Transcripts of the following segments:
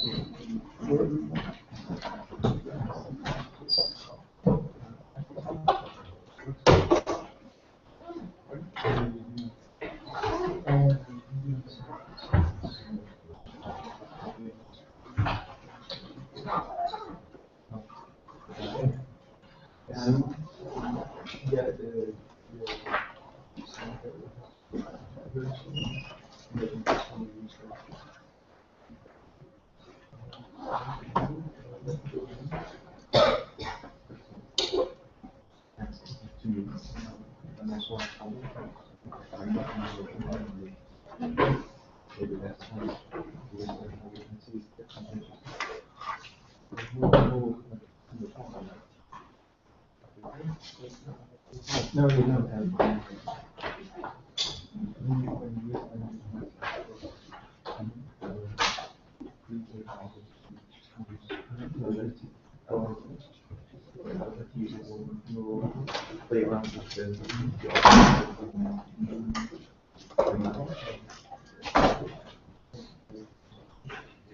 No, you don't have. Play around with the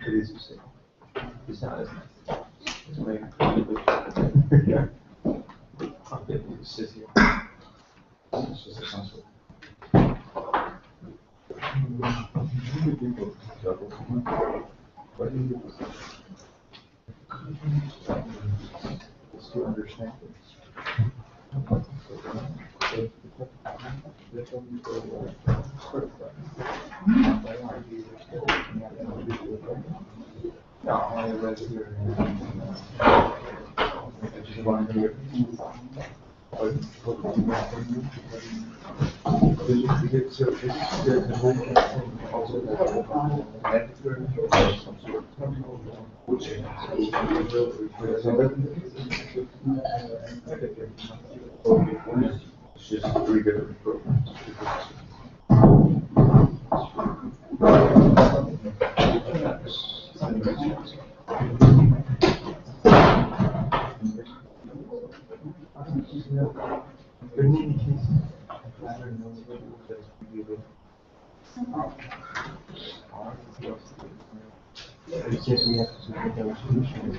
it is, you say. It's not as nice. It's like, yeah. Okay, you sit here. It's just a console. What do you do? It's to understand it. No, I read here. Just one here. It's just three different programs. In any case, I don't know that we will. It's just we have to get our solutions.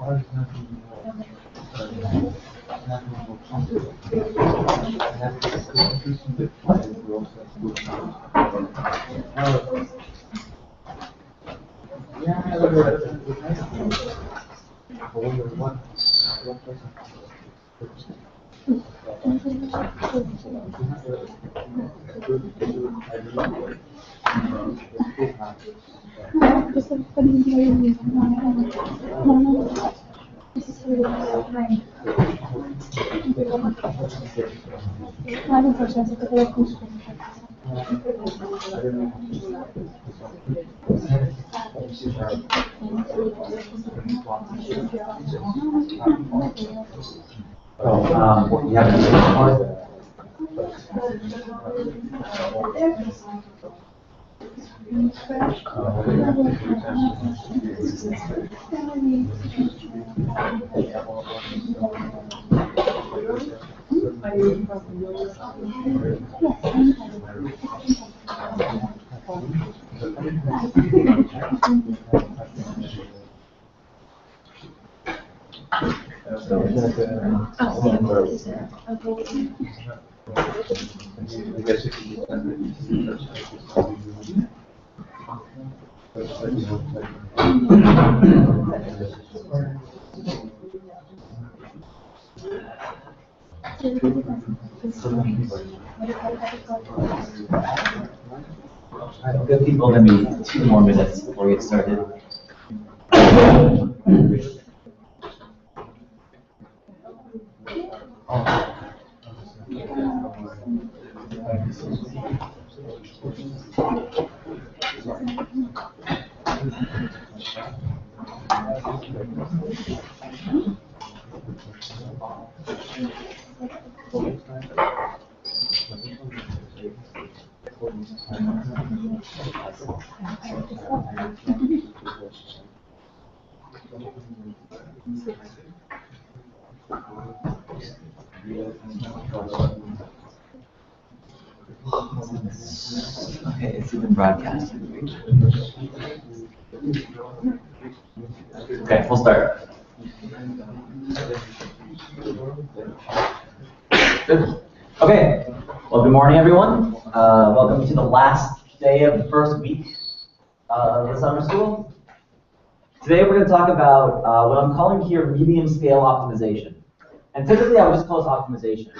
I'll give people maybe 2 more minutes before we get started. Okay, it's even broadcasted. Okay, we'll start. Good. Okay. Well, good morning, everyone. Welcome to the last day of the first week of the summer school. Today we're going to talk about what I'm calling here medium scale optimization. And typically I would just call this optimization,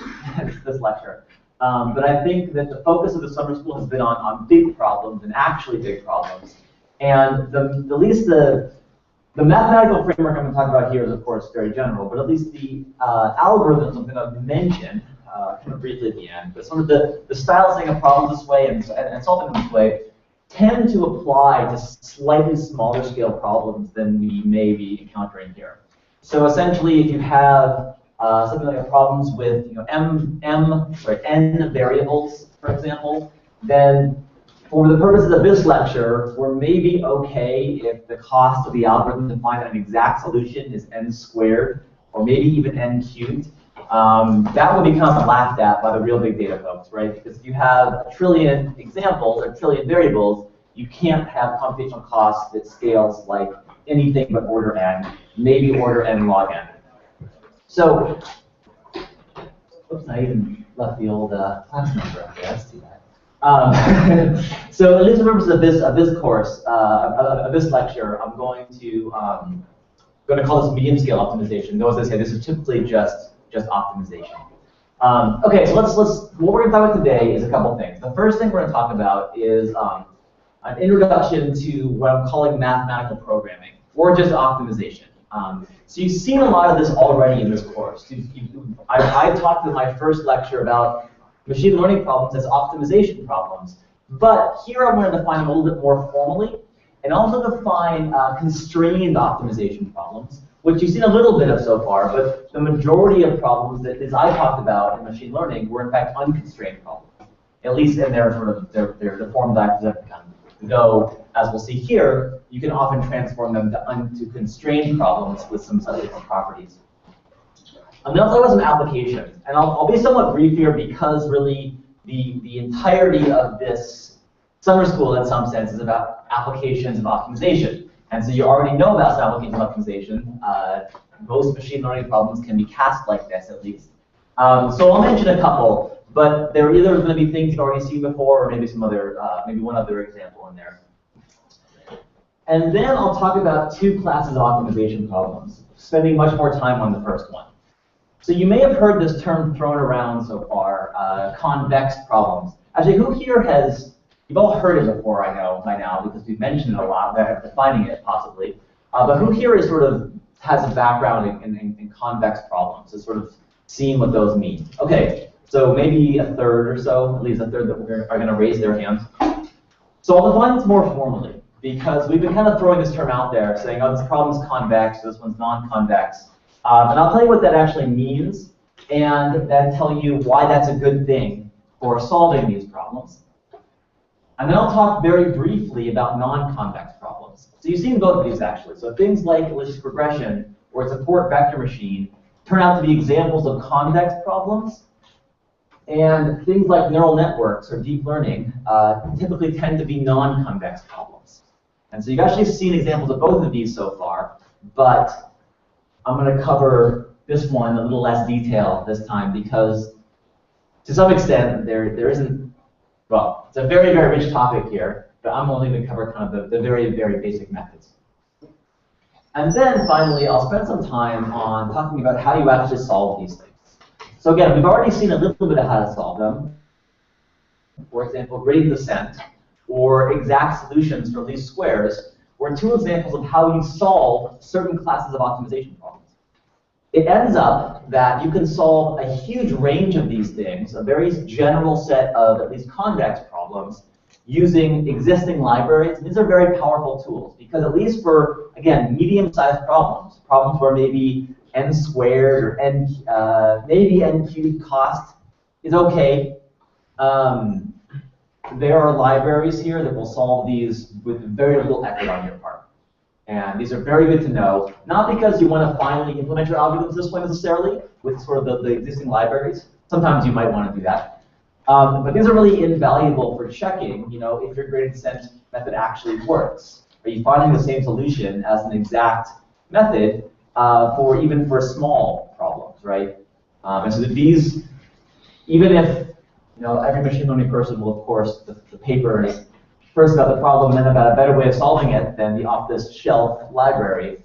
this lecture. But I think that the focus of the summer school has been on big problems and actually big problems. And the mathematical framework I'm going to talk about here is, of course, very general, but at least the algorithms I'm going to mention kind of briefly at the end. But some of the stylizing of problems this way and solving them this way tend to apply to slightly smaller scale problems than we may be encountering here. So essentially, if you have something like problems with n variables, for example, then for the purposes of this lecture, we're maybe okay if the cost of the algorithm to find an exact solution is n squared, or maybe even n cubed. That will become laughed at by the real big data folks, right? Because if you have a trillion examples or a trillion variables, you can't have computational cost that scales like anything but order n, maybe order n log n. So, oops, I even left the old class number up there. Let's do that. So, at least for the purposes of this course, of this lecture, I'm going to call this medium scale optimization. Though, as I say, this is typically just optimization. Okay, so let's what we're going to talk about today is a couple things. The first thing we're going to talk about is an introduction to what I'm calling mathematical programming, or just optimization. So you've seen a lot of this already in this course. I talked in my first lecture about machine learning problems as optimization problems. But here I wanted to define them a little bit more formally, and also define constrained optimization problems, which you've seen a little bit of so far, but the majority of problems that as I talked about in machine learning were in fact unconstrained problems, at least in their sort of the form that I've presented them. Though, as we'll see here, you can often transform them to constrained problems with some slightly different properties. And then I'll talk about some applications, and I'll be somewhat brief here because really the entirety of this summer school, in some sense, is about applications of optimization. And so you already know about simultaneous optimization. Most machine learning problems can be cast like this, at least. So I'll mention a couple, but they're either going to be things you've already seen before, or maybe some other, maybe one other example in there. And then I'll talk about two classes of optimization problems, spending much more time on the first one. So you may have heard this term thrown around so far, convex problems. Actually, who here has, you've all heard it before, I know, by now, because we've mentioned it a lot, defining it possibly. But who here is sort of has a background in convex problems, has sort of seen what those mean? Okay, so maybe a third or so, at least a third that are going to raise their hands. So I'll define this more formally, because we've been kind of throwing this term out there, saying, oh, this problem's convex, this one's non-convex. And I'll tell you what that actually means, and then tell you why that's a good thing for solving these problems. And then I'll talk very briefly about non-convex problems. So you've seen both of these, actually. So things like logistic regression or support vector machine turn out to be examples of convex problems. And things like neural networks or deep learning typically tend to be non-convex problems. And so you've actually seen examples of both of these so far, but I'm going to cover this one in a little less detail this time because, to some extent, there isn't, well, it's a very, very rich topic here, but I'm only going to cover kind of the very, very basic methods. And then, finally, I'll spend some time on talking about how you actually solve these things. So again, we've already seen a little bit of how to solve them. For example, gradient descent, or exact solutions for least squares, were two examples of how you solve certain classes of optimization problems. It ends up that you can solve a huge range of these things, a very general set of at least convex problems, using existing libraries. These are very powerful tools, because at least for, again, medium-sized problems, problems where maybe n squared or n, maybe n cubed cost is okay, there are libraries here that will solve these with very little effort on your part. And these are very good to know, not because you want to finally implement your algorithms this way necessarily, with sort of the existing libraries. Sometimes you might want to do that. But these are really invaluable for checking, you know, if your gradient descent method actually works. Are you finding the same solution as an exact method even for small problems, right? And so these, even if, you know, every machine learning person will, of course, the paper is first about the problem and then about a better way of solving it than the off-the-shelf library.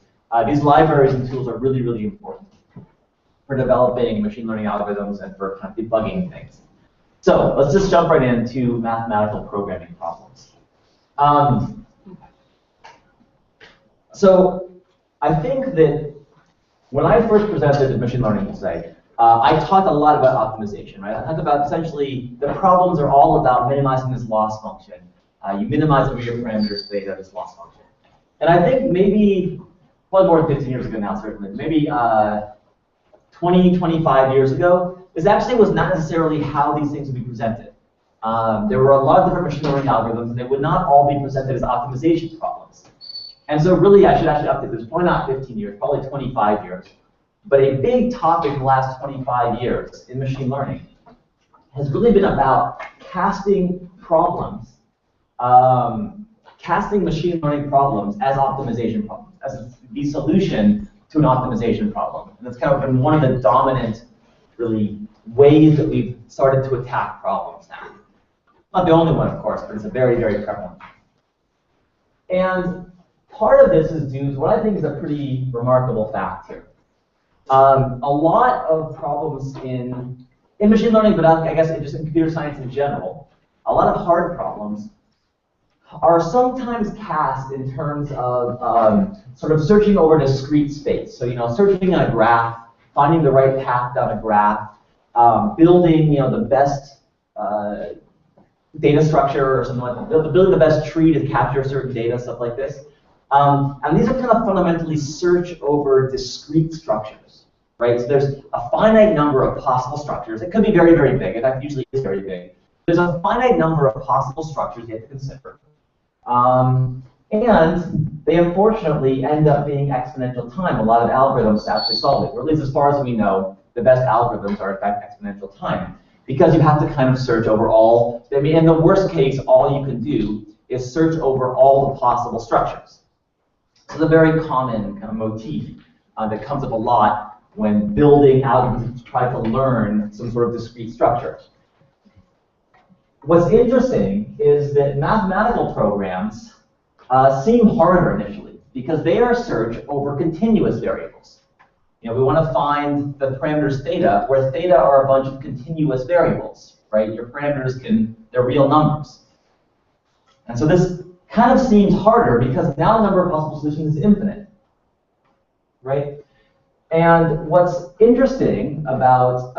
These libraries and tools are really, really important for developing machine learning algorithms and for kind of debugging things. So let's just jump right into mathematical programming problems. So I think that when I first presented machine learning today, I talked a lot about optimization, right? I talked about essentially the problems are all about minimizing this loss function. You minimize over your parameters to theta this loss function. And I think maybe, probably more than 15 years ago now, certainly, maybe 20, 25 years ago, this actually was not necessarily how these things would be presented. There were a lot of different machine learning algorithms, and they would not all be presented as optimization problems. And so really, I should actually update this. Probably not 15 years, probably 25 years. But a big topic in the last 25 years in machine learning has really been about casting problems, casting machine learning problems as optimization problems, as the solution to an optimization problem. And that's kind of been one of the dominant, really, ways that we've started to attack problems now. Not the only one, of course, but it's a very, very prevalent one. And part of this is due to what I think is a pretty remarkable fact here. A lot of problems in machine learning, but I guess just in computer science in general, a lot of hard problems are sometimes cast in terms of sort of searching over discrete space. So, you know, searching in a graph, finding the right path down a graph, building, you know, the best data structure or something like that, building the best tree to capture certain data, stuff like this. And these are kind of fundamentally search over discrete structures, right? So there's a finite number of possible structures. It could be very, very big. In fact, usually it's very big. There's a finite number of possible structures you have to consider. And they unfortunately end up being exponential time, a lot of algorithms to actually solve it. Or at least as far as we know, the best algorithms are in fact exponential time. Because you have to kind of search over all, I mean, in the worst case, all you can do is search over all the possible structures. This is a very common kind of motif that comes up a lot when building algorithms to try to learn some sort of discrete structure. What's interesting is that mathematical programs seem harder initially because they are search over continuous variables. We want to find the parameters theta, where theta are a bunch of continuous variables, right? Your parameters they're real numbers. And so this kind of seems harder because now the number of possible solutions is infinite, right? And what's interesting about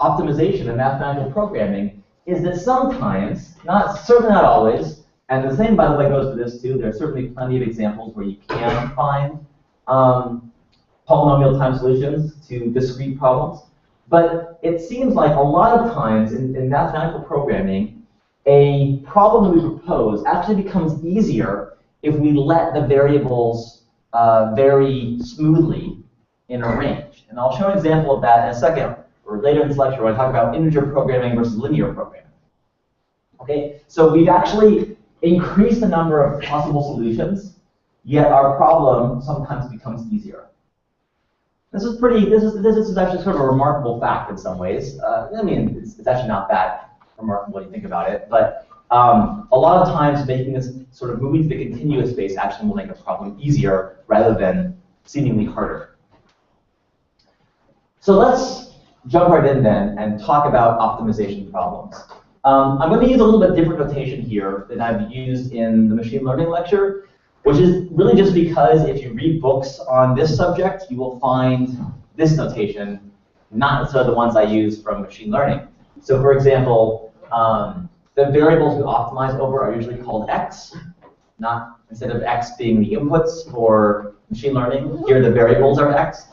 optimization and mathematical programming is that sometimes, certainly not always, and the same, by the way, goes for this too. There are certainly plenty of examples where you can find polynomial time solutions to discrete problems. But it seems like a lot of times in mathematical programming, a problem that we propose actually becomes easier if we let the variables vary smoothly in a range. And I'll show an example of that in a second, or later in this lecture when I talk about integer programming versus linear programming. Okay, so we've actually increased the number of possible solutions, yet our problem sometimes becomes easier. This is actually sort of a remarkable fact in some ways. I mean, it's actually not that remarkable when you think about it, but a lot of times making this sort of moving to the continuous space actually will make a problem easier rather than seemingly harder. So let's jump right in then and talk about optimization problems. I'm going to use a little bit different notation here than I've used in the machine learning lecture, which is really just because if you read books on this subject, you will find this notation, not necessarily the ones I use from machine learning. So for example, the variables we optimize over are usually called x, instead of x being the inputs for machine learning, here the variables are x.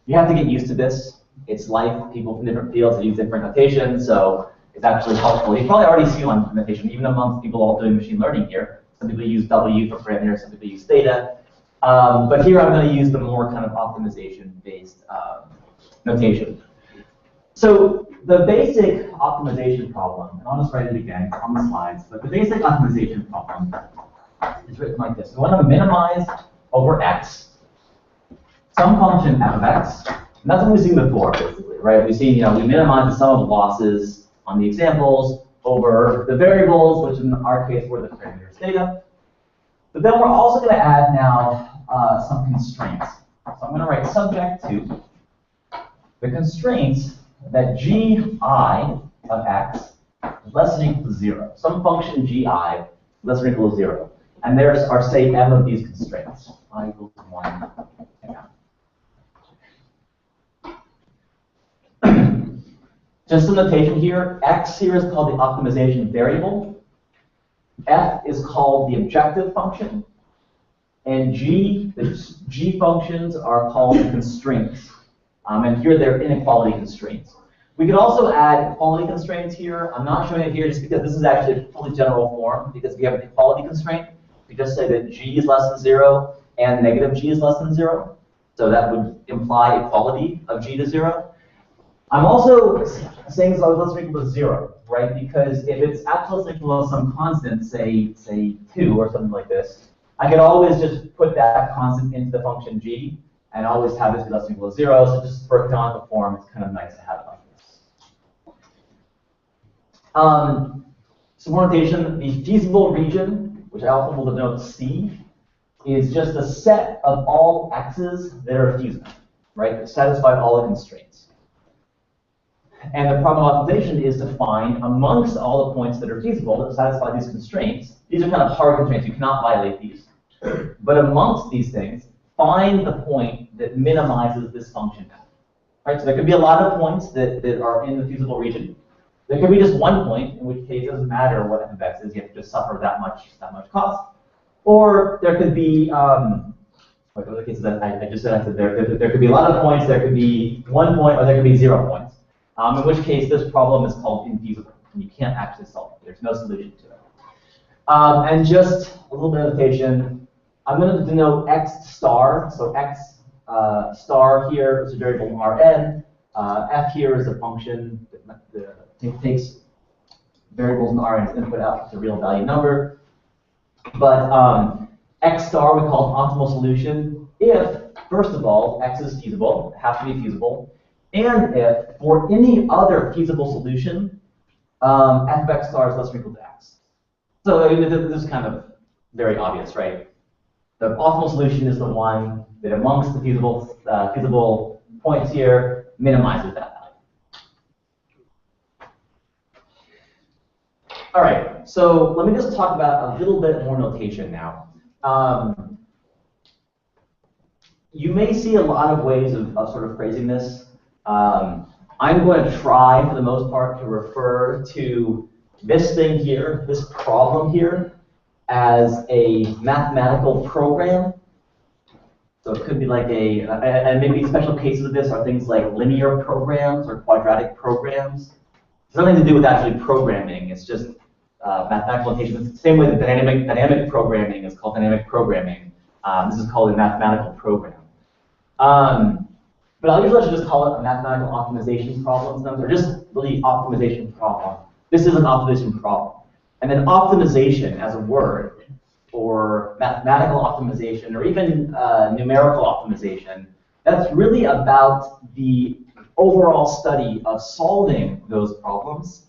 You have to get used to this. It's life. People from different fields use different notations, so it's actually helpful. You probably already see one notation, even amongst people all doing machine learning here. Some people use W for parameters, some people use theta. But here I'm going to use the more kind of optimization-based notation. So the basic optimization problem, and I'll just write it again on the slides, but the basic optimization problem is written like this. We want to minimize over x some function f of x. And that's what we've seen before, basically, right? We've seen, we minimize the sum of losses on the examples over the variables, which in our case were the parameters theta. But then we're also going to add now some constraints. So I'm going to write subject to the constraints that gi of x is less than or equal to 0. Some function gi less than or equal to 0. And there's our, say, m of these constraints. I equals 1 and m. Just some notation here. X here is called the optimization variable. F is called the objective function. And the G functions are called the constraints. And here they're inequality constraints. We could also add equality constraints here. I'm not showing it here just because this is actually a fully general form. Because if we have an equality constraint, we just say that G is less than 0 and negative G is less than 0. So that would imply equality of G to 0. I'm also saying it's less than or equal to 0, right? Because if it's absolutely equal to some constant, say 2 or something like this, I could always just put that constant into the function g and always have this be less than or equal to 0. So just for canonical form, it's kind of nice to have it like this. Some more notation, the feasible region, which I often will denote C, is just a set of all x's that are feasible, right? That satisfy all the constraints. And the problem of optimization is to find amongst all the points that are feasible that satisfy these constraints. These are kind of hard constraints. You cannot violate these. But amongst these things, find the point that minimizes this function f. Right? So there could be a lot of points that are in the feasible region. There could be just one point, in which case it doesn't matter what f of x is. You have to just suffer that much cost. Or there could be like other cases that I just said, there could be a lot of points. There could be 1 point, or there could be 0 points. In which case, this problem is called infeasible, and you can't actually solve it. There's no solution to it. And just a little bit of notation, I'm going to denote x star. So x star here is a variable Rn. F here is a function that takes variables in Rn as input out to a real value number. But X star we call an optimal solution if, first of all, X is feasible, it has to be feasible, and if, for any other feasible solution, f of X star is less or equal to X. So I mean, this is kind of very obvious, right? The optimal solution is the one that amongst the feasible points here minimizes that value. All right, so let me just talk about a little bit more notation now. You may see a lot of ways of sort of phrasing this. I'm going to try, for the most part, to refer to this thing here, this problem here, as a mathematical program. So it could be like and maybe special cases of this are things like linear programs or quadratic programs. It's nothing to do with actually programming. It's just mathematical notation. It's the same way that dynamic programming is called dynamic programming. This is called a mathematical program. But I'll usually just call it a mathematical optimization problem. They're just really optimization problem. This is an optimization problem. And then optimization as a word, or mathematical optimization, or even numerical optimization, that's really about the overall study of solving those problems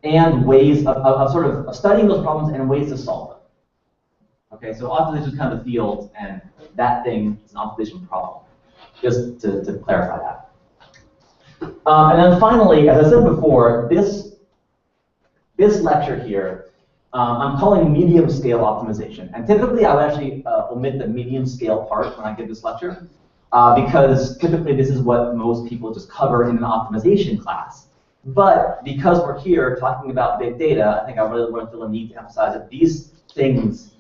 and ways of sort of studying those problems and ways to solve them. Okay, so optimization is kind of the field, and that thing is an optimization problem, just to clarify that. And then finally, as I said before, this lecture here, I'm calling medium scale optimization. And typically I would actually omit the medium scale part when I give this lecture, because typically this is what most people just cover in an optimization class. But because we're here talking about big data, I think I really want to feel a need to emphasize that these things,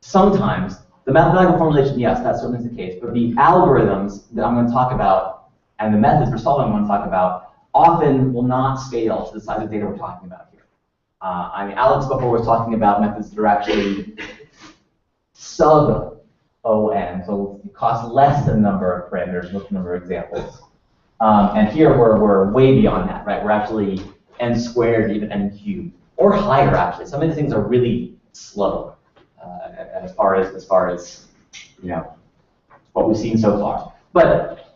sometimes, the mathematical formulation, yes, that certainly is the case, but the algorithms that I'm going to talk about and the methods for solving I'm going to talk about often will not scale to the size of data we're talking about here. I mean, Alex before was talking about methods that are actually sub-ON, so it costs less than the number of parameters, look at the number of examples. And here we're way beyond that, right? We're actually n squared, even n cubed, or higher actually. Some of these things are really slow as far as you know what we've seen so far. But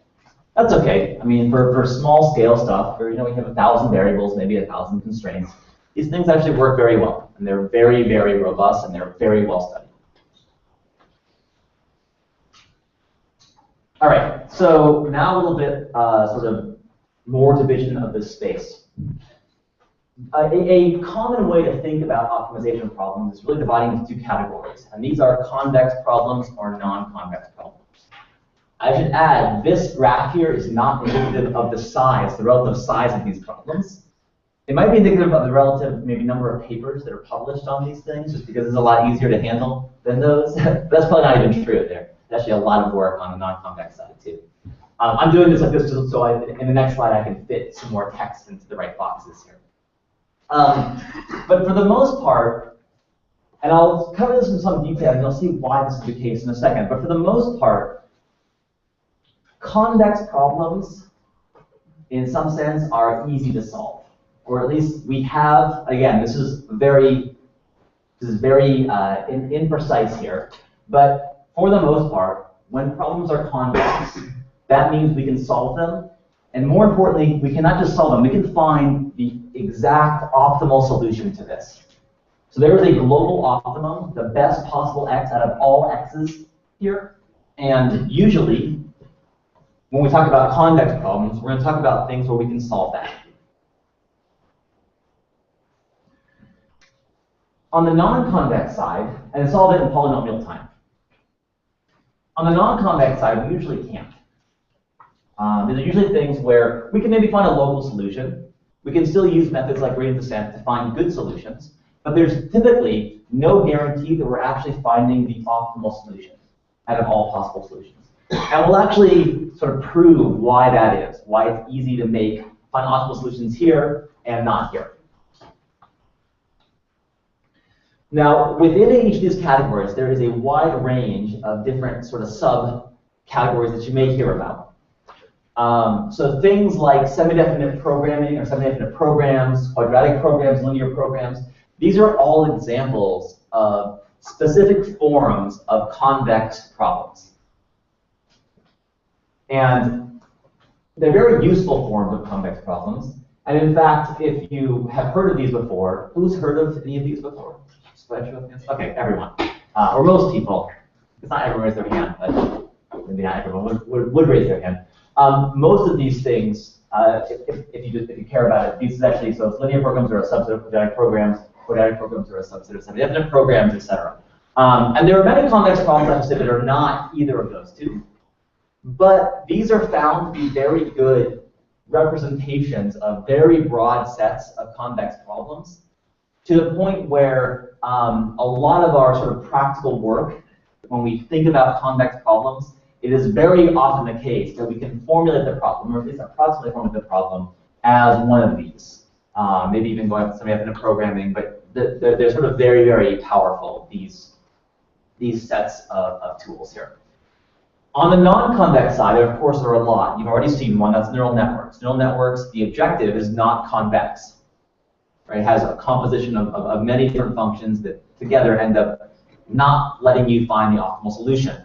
that's okay. I mean, for small scale stuff, where we have 1,000 variables, maybe 1,000 constraints, these things actually work very well, and they're very, very robust, and they're very well studied. All right, so now a little bit sort of more division of this space. A common way to think about optimization problems is really dividing into two categories, and these are convex problems or non-convex problems. I should add, this graph here is not indicative of the size, the relative size of these problems. It might be indicative of the relative maybe number of papers that are published on these things, just because it's a lot easier to handle than those. But that's probably not even true there. There's actually a lot of work on the non-convex side too. I'm doing this like this just so in the next slide I can fit some more text into the right boxes here. But for the most part, and I'll cover this in some detail, and you'll see why this is the case in a second, but for the most part, convex problems, in some sense, are easy to solve. Or at least we have, again, this is very imprecise here, but for the most part, when problems are convex, that means we can solve them. And more importantly, we can not just solve them, we can find the exact optimal solution to this. So there is a global optimum, the best possible x out of all x's here. And usually, when we talk about convex problems, we're going to talk about things where we can solve that. On the non-convex side, and solve it in polynomial time. On the non-convex side, we usually can't. These are usually things where we can maybe find a local solution. We can still use methods like gradient descent to find good solutions, but there's typically no guarantee that we're actually finding the optimal solution out of all possible solutions. And we'll actually sort of prove why that is, why it's easy to find optimal solutions here and not here. Now, within each of these categories, there is a wide range of different sort of sub-categories that you may hear about. So things like semi-definite programming or semi-definite programs, quadratic programs, linear programs, these are all examples of specific forms of convex problems. And they're very useful forms of convex problems. And in fact, if you have heard of these before, who's heard of any of these before? Okay, everyone. Or most people. It's not everyone raise their hand, but maybe not everyone would raise their hand. Most of these things, if you care about it, these is actually, so linear programs are a subset of quadratic programs are a subset of semi-definite programs, etc. And there are many convex problems, like I said, that are not either of those two. But these are found to be very good representations of very broad sets of convex problems, to the point where a lot of our sort of practical work, when we think about convex problems, it is very often the case that we can formulate the problem, or at least approximately formulate the problem, as one of these. Maybe even going to semi-definite programming, but they're sort of very, very powerful, these sets of tools here. On the non-convex side, of course, there are a lot. You've already seen one, that's neural networks. Neural networks, the objective is not convex. Right? It has a composition of many different functions that together end up not letting you find the optimal solution.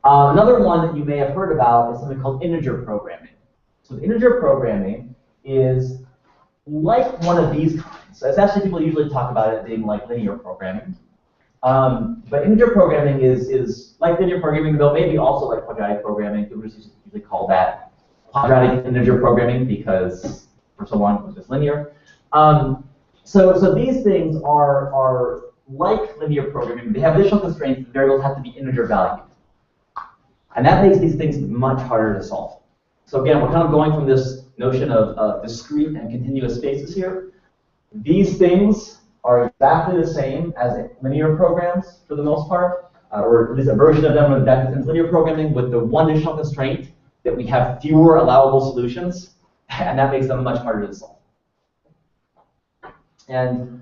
Another one that you may have heard about is something called integer programming. So integer programming is like one of these kinds. So it's actually, people usually talk about it being like linear programming. But integer programming is like linear programming, though maybe also like quadratic programming. People just usually call that quadratic integer programming because for so long it was just linear. So these things are like linear programming. They have additional constraints. The variables have to be integer valued. And that makes these things much harder to solve. So again, we're kind of going from this notion of discrete and continuous spaces here. These things are exactly the same as linear programs for the most part, or at least a version of them that is linear programming, with the one additional constraint that we have fewer allowable solutions, and that makes them much harder to solve. And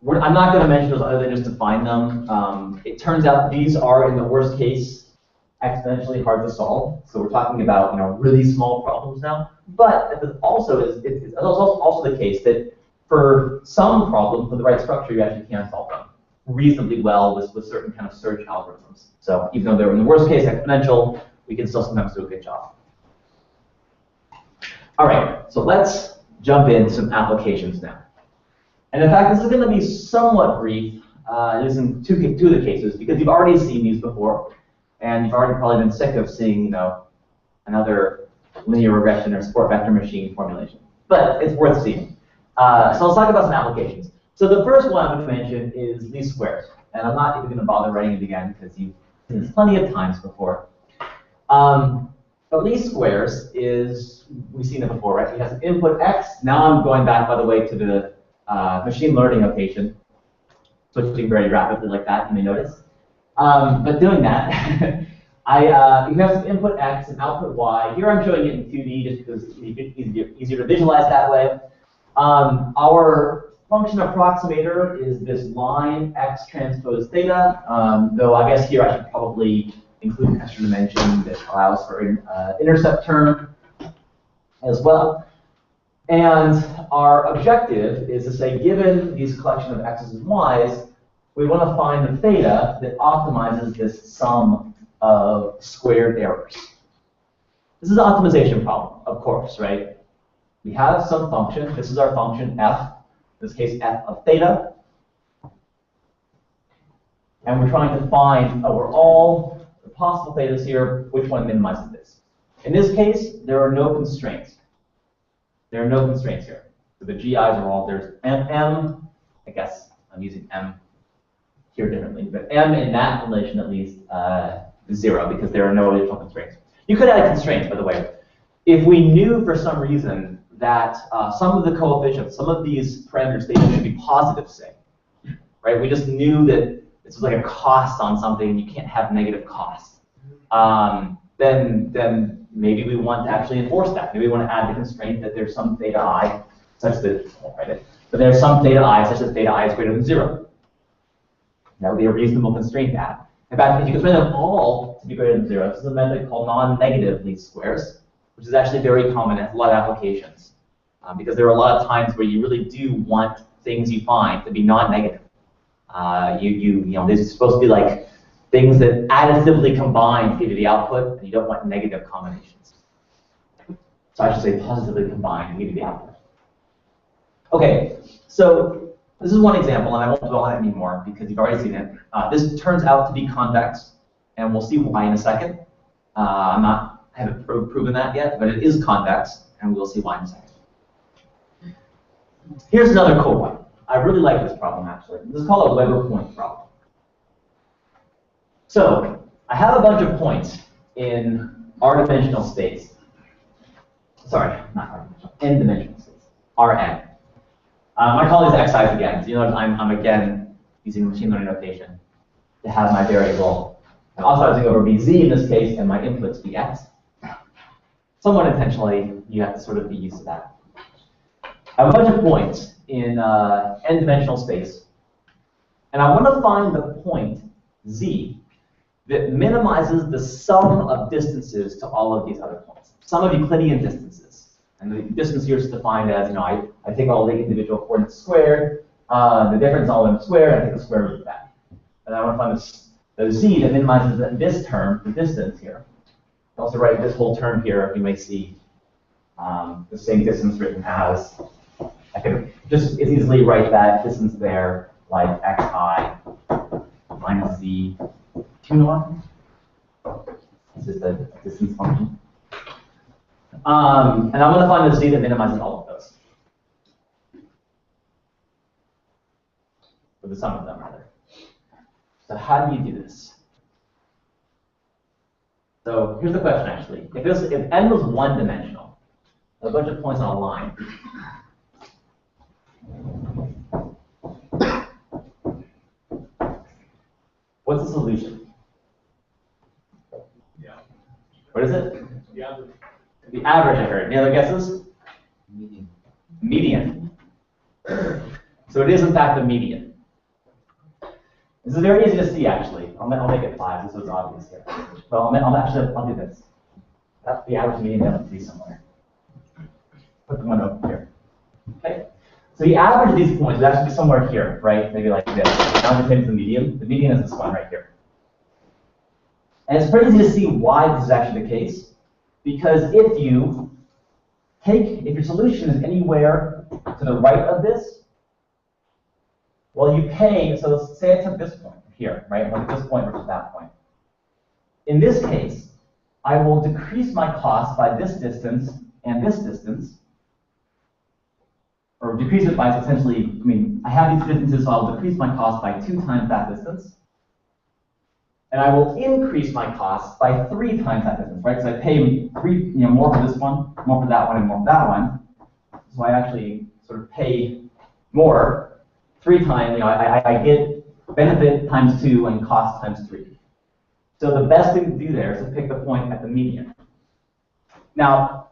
I'm not going to mention those other than just to find them. It turns out these are, in the worst case, exponentially hard to solve. So we're talking about really small problems now. But it also is it's also the case that for some problems with the right structure, you actually can solve them reasonably well with certain kind of search algorithms. So even though they're in the worst case exponential, we can still sometimes do a good job. All right, so let's jump into some applications now. And in fact, this is going to be somewhat brief, at least in two of the cases, because you've already seen these before, and you've already probably been sick of seeing, another linear regression or support vector machine formulation. But it's worth seeing. So let's talk about some applications. So the first one I'm going to mention is least squares. And I'm not even going to bother writing it again because you've seen this plenty of times before. But least squares is, we've seen it before, right? It has an input x. Now I'm going back, by the way, to the machine learning notation, switching very rapidly like that, you may notice. But doing that, you have some input x and output y. Here I'm showing it in 2D just because it's easier to visualize that way. Our function approximator is this line x transpose theta, though I guess here I should probably include an extra dimension that allows for an intercept term as well. And our objective is to say, given these collection of x's and y's, we want to find the theta that optimizes this sum of squared errors. This is an optimization problem, of course, right? We have some function. This is our function f, in this case f of theta. And we're trying to find over all the possible thetas here, which one minimizes this. In this case, there are no constraints. There are no constraints here. So the GIs are all, there's m, I guess I'm using m here differently, but m in that relation at least is 0 because there are no additional constraints. You could add constraints, by the way. If we knew for some reason that some of the coefficients, some of these parameters, they should be positive, say, right? We just knew that this was like a cost on something, and you can't have negative costs. Then maybe we want to actually enforce that. Maybe we want to add the constraint that there's some theta I such that, right? But there's some theta I such that theta I is greater than 0. That would be a reasonable constraint to add. In fact, if you constrain them all to be greater than 0, this is a method called non-negative least squares, which is actually very common. It has a lot of applications. Because there are a lot of times where you really do want things you find to be non-negative. You know, these are supposed to be like things that additively combine to give you the output, and you don't want negative combinations. So I should say positively combine to give you the output. Okay, so this is one example, and I won't dwell on it anymore because you've already seen it. This turns out to be convex, and we'll see why in a second. I haven't proven that yet, but it is convex, and we'll see why in a second. Here's another cool one. I really like this problem, actually. This is called a Weber point problem. So I have a bunch of points in R-dimensional space. Sorry, not R-dimensional, N-dimensional space, Rn. I call these xi's again. So you notice I'm again using machine learning notation to have my variable. I'm oscillizing over Bz in this case, and my inputs be x. Somewhat intentionally, you have to sort of be used to that. I have a bunch of points in n-dimensional space, and I want to find the point z that minimizes the sum of distances to all of these other points. Sum of Euclidean distances. And the distance here is defined as, you know, I take all the individual coordinates squared, the difference all of them squared, I take the square root of that. And I want to find the z that minimizes this term, the distance here. I also write this whole term here, you may see the same distance written as, I could just as easily write that distance there like xi minus z 2-1. This is the distance function. And I'm going to find the z that minimizes all of those. Or the sum of them, rather. So how do you do this? So here's the question, actually. If n was one-dimensional, a bunch of points on a line, what's the solution? Yeah. What is it? The average. The average, I heard. Any other guesses? Median. Median. So it is, in fact, the median. This is very easy to see, actually. I'll make it 5, so it's obvious here. But I'll do this. That's the average median that I'll see somewhere. Put the one over here. Okay? So the average of these points would actually be somewhere here, right? Maybe like this. Now I'm going to the median. The median is this one right here. And it's pretty easy to see why this is actually the case. Because if your solution is anywhere to the right of this, well, you pay, so say I took this point here, right? Like this point versus that point. In this case, I will decrease my cost by this distance and this distance, or decrease it by essentially, I mean, I have these distances, so I'll decrease my cost by 2 times that distance. And I will increase my cost by 3 times that distance, right? So I pay more for this one, more for that one, and more for that one. So I actually sort of pay more 3 times. I get benefit times 2 and cost times 3. So the best thing to do there is to pick the point at the median. Now,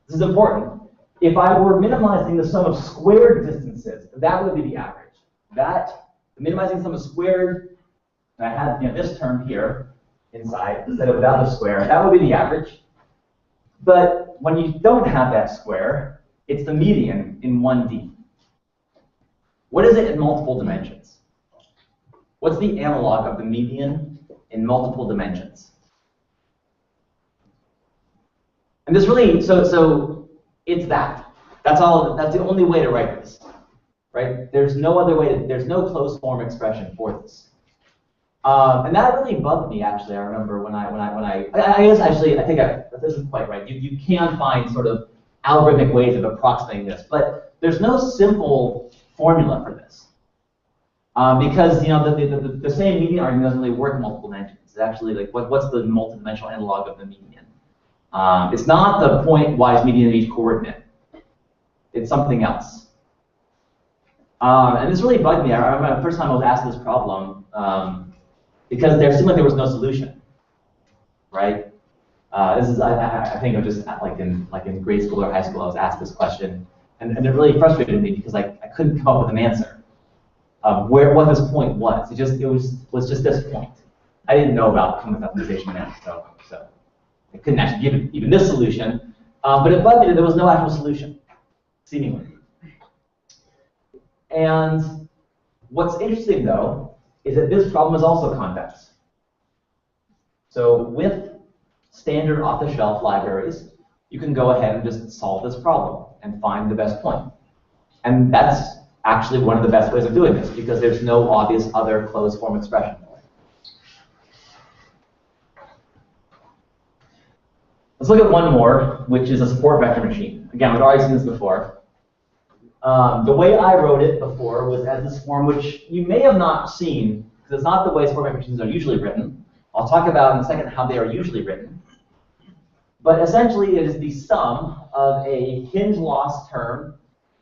this is important. If I were minimizing the sum of squared distances, that would be the average. Minimizing the sum of squared. And I had this term here inside instead of without the square. That would be the average. But when you don't have that square, it's the median in 1D. What is it in multiple dimensions? What's the analog of the median in multiple dimensions? And this really, so it's that. That's all. That's the only way to write this, right? There's no other way. There's no closed form expression for this. And that really bugged me, actually. I remember when I guess actually I think this isn't quite right. You can find sort of algorithmic ways of approximating this, but there's no simple formula for this because the same median argument doesn't really work in multiple dimensions. It's actually like what's the multidimensional analog of the median? It's not the point-wise median of each coordinate. It's something else. And this really bugged me. I remember the first time I was asked this problem. Because there seemed like there was no solution, right? This is I think I'm just like in grade school or high school I was asked this question, and it really frustrated me because I couldn't come up with an answer of what this point was. It was just this point. I didn't know about Convex optimization then, so I couldn't actually give even this solution. But it bugged me that there was no actual solution, seemingly. And What's interesting, though, is that this problem is also convex. So with standard off-the-shelf libraries, you can go ahead and just solve this problem and find the best point. And that's actually one of the best ways of doing this, because there's no obvious other closed form expression. Let's look at one more, which is a support vector machine. Again, we've already seen this before. The way I wrote it before was as this form, which you may have not seen, because it's not the way support vector machines are usually written. I'll talk about in a second how they are usually written. But essentially, it is the sum of a hinge loss term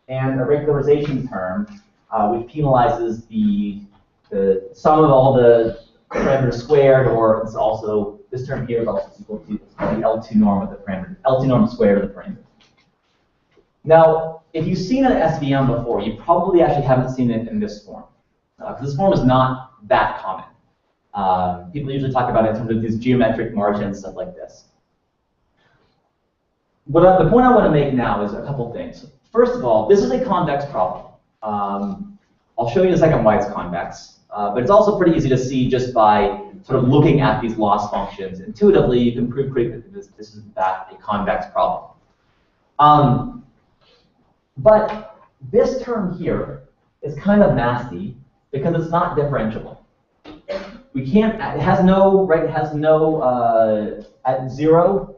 and a regularization term, which penalizes the sum of all the parameters squared, or it's also, this term here is also equal to the L2 norm of the parameter, L2 norm squared of the parameter. Now, if you've seen an SVM before, you probably actually haven't seen it in this form, because this form is not that common. People usually talk about it in terms of these geometric margins, stuff like this. The point I want to make now is a couple things. First of all, this is a convex problem. I'll show you in a second why it's convex. But it's also pretty easy to see just by sort of looking at these loss functions. Intuitively, you can prove pretty quickly that this is in fact a convex problem. But this term here is kind of nasty because it's not differentiable. We can't, it has no, right, it has no, at 0,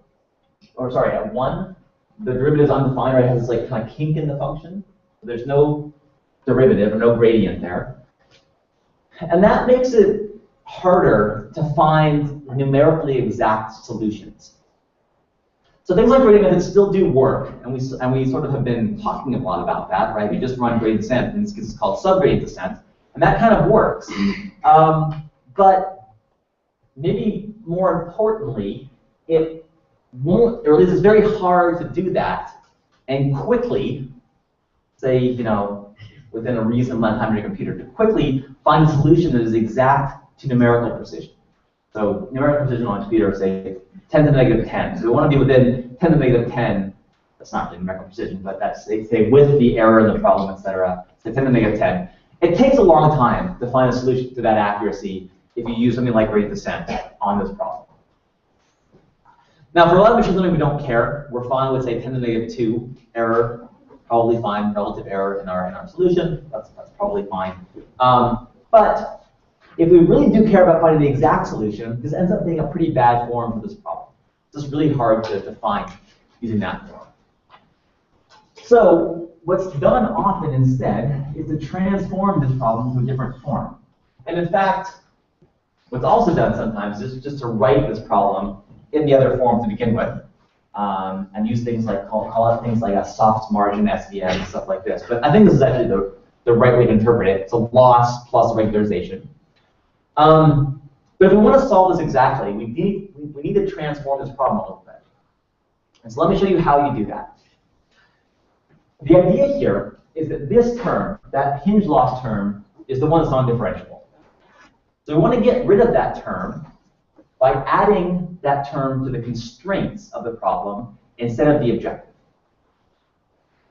or sorry, at 1, the derivative is undefined, right? It has this like kind of kink in the function. There's no derivative or no gradient there. And that makes it harder to find numerically exact solutions. So things like gradient methods still do work, and we sort of have been talking a lot about that, right? We just run gradient descent, and it's called subgradient descent, and that kind of works. But maybe more importantly, it won't, or at least it's very hard to do that and quickly, say, you know, within a reasonable amount of time on your computer, to quickly find a solution that is exact to numerical precision. So numerical precision on a computer, say 10 to the negative 10. So we want to be within 10 to the negative 10. That's not really numerical precision, but that's, say, with the error in the problem, etc. So 10 to the negative 10. It takes a long time to find a solution to that accuracy if you use something like gradient descent on this problem. Now, for a lot of machine learning, we don't care. We're fine with, say, 10 to the negative 2 error. Probably fine, relative error in our solution. That's probably fine. But if we really do care about finding the exact solution, this ends up being a pretty bad form for this problem. It's just really hard to find using that form. So what's done often instead is to transform this problem to a different form. And in fact, what's also done sometimes is just to write this problem in the other form to begin with. And use things like, call it things like a soft margin SVM and stuff like this. But I think this is actually the right way to interpret it. It's a loss plus regularization. But if we want to solve this exactly, we need to transform this problem a little bit. And so let me show you how you do that. The idea here is that this term, that hinge loss term, is the one that's non-differentiable. So we want to get rid of that term by adding that term to the constraints of the problem instead of the objective.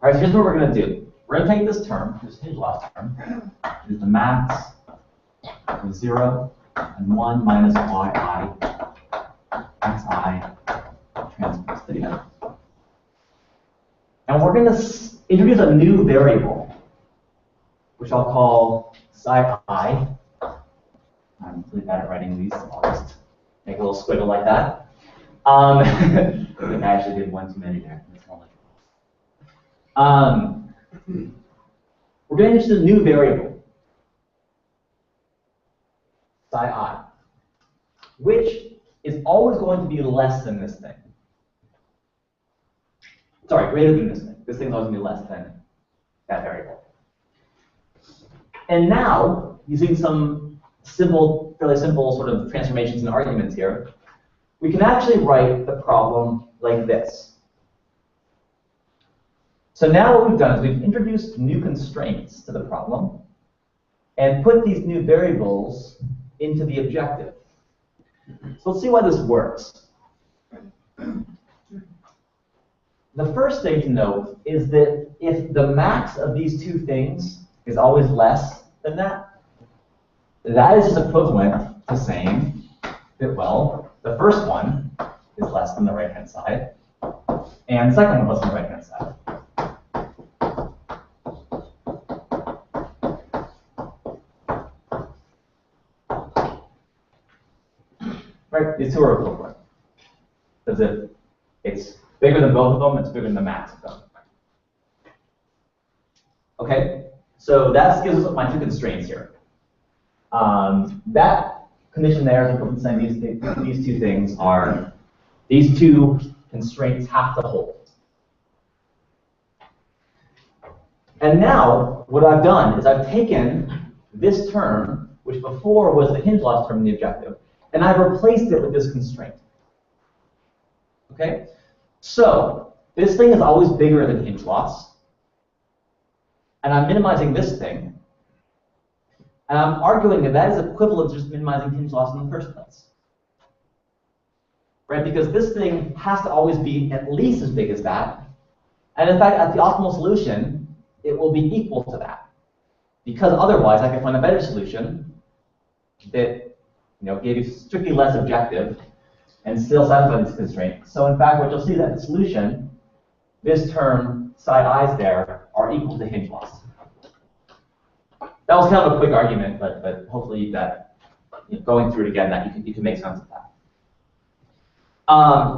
All right, so here's what we're going to do. We're going to take this term, this hinge loss term, which is the max of 0 and 1 minus yi xi transpose theta. And we're going to introduce a new variable, which I'll call psi I. I'm really bad at writing these, so I'll just make a little squiggle like that. I think I actually did one too many there. We're going to introduce a new variable, psi I, which is always going to be less than this thing. Sorry, greater than this thing. This thing's always going to be less than that variable. And now, using some simple, fairly simple sort of transformations and arguments here, we can actually write the problem like this. So now what we've done is we've introduced new constraints to the problem and put these new variables into the objective. So let's see why this works. The first thing to note is that if the max of these two things is always less than that, that is just equivalent to saying that, well, the first one is less than the right-hand side, and the second one is less than the right-hand side. Right, these two are equivalent. Because if it's bigger than both of them, it's bigger than the max of them. Okay, so that gives us my two constraints here. That condition there is equivalent to saying these two things are, these two constraints have to hold. And now, what I've done is I've taken this term, which before was the hinge loss term in the objective, and I've replaced it with this constraint. Okay? So, this thing is always bigger than hinge loss, and I'm minimizing this thing, and I'm arguing that that is equivalent to just minimizing hinge loss in the first place. Right? Because this thing has to always be at least as big as that, and in fact, at the optimal solution, it will be equal to that. Because otherwise, I can find a better solution that gave you strictly less objective and still satisfy this constraint. So in fact, what you'll see is that the solution, this term, psi i's there, are equal to hinge loss. That was kind of a quick argument, but hopefully that, going through it again, that you can make sense of that.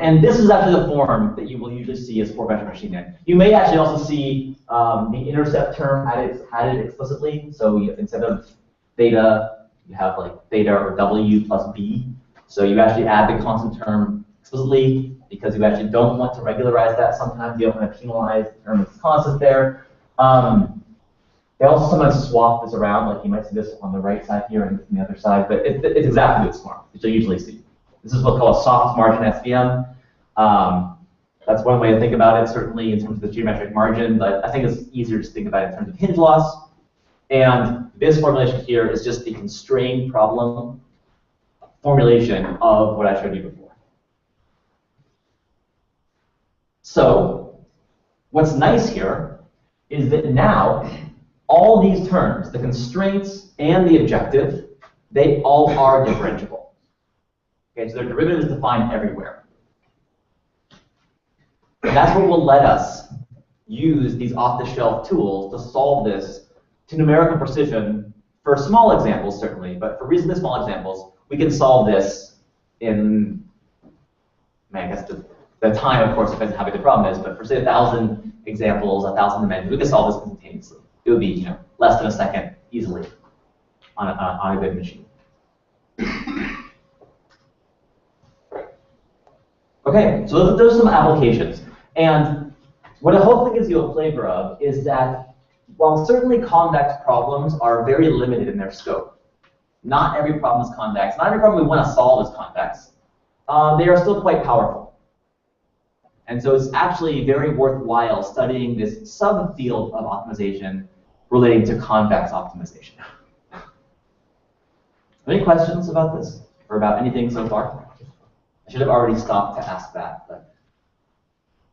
And this is actually the form that you will usually see as four-vector machine in. You may actually also see the intercept term added explicitly. So instead of theta, you have like theta or w plus b. So you actually add the constant term explicitly because you actually don't want to regularize that. Sometimes you don't want to penalize the term that's constant there. They also sometimes swap this around, like you might see this on the right side here and on the other side, but it's exactly this form, which you'll usually see. This is what's called a soft margin SVM. That's one way to think about it, certainly in terms of the geometric margin, but I think it's easier to think about it in terms of hinge loss. And this formulation here is just the constrained problem formulation of what I showed you before. So what's nice here is that now all these terms, the constraints and the objective, they all are differentiable. Okay, so their derivative is defined everywhere. And that's what will let us use these off-the-shelf tools to solve this to numerical precision for small examples, certainly, but for reasonably small examples, we can solve this in, I guess the time, of course, depends on how big the problem is, but for say 1,000 examples, 1,000 dimensions, we can solve this instantaneously. It would be less than a second easily on a good machine. Okay, so those are some applications. And what it hopefully gives you a flavor of is that while certainly convex problems are very limited in their scope, not every problem is convex, not every problem we want to solve is convex, they are still quite powerful. And so it's actually very worthwhile studying this subfield of optimization relating to convex optimization. Any questions about this or about anything so far? I should have already stopped to ask that, but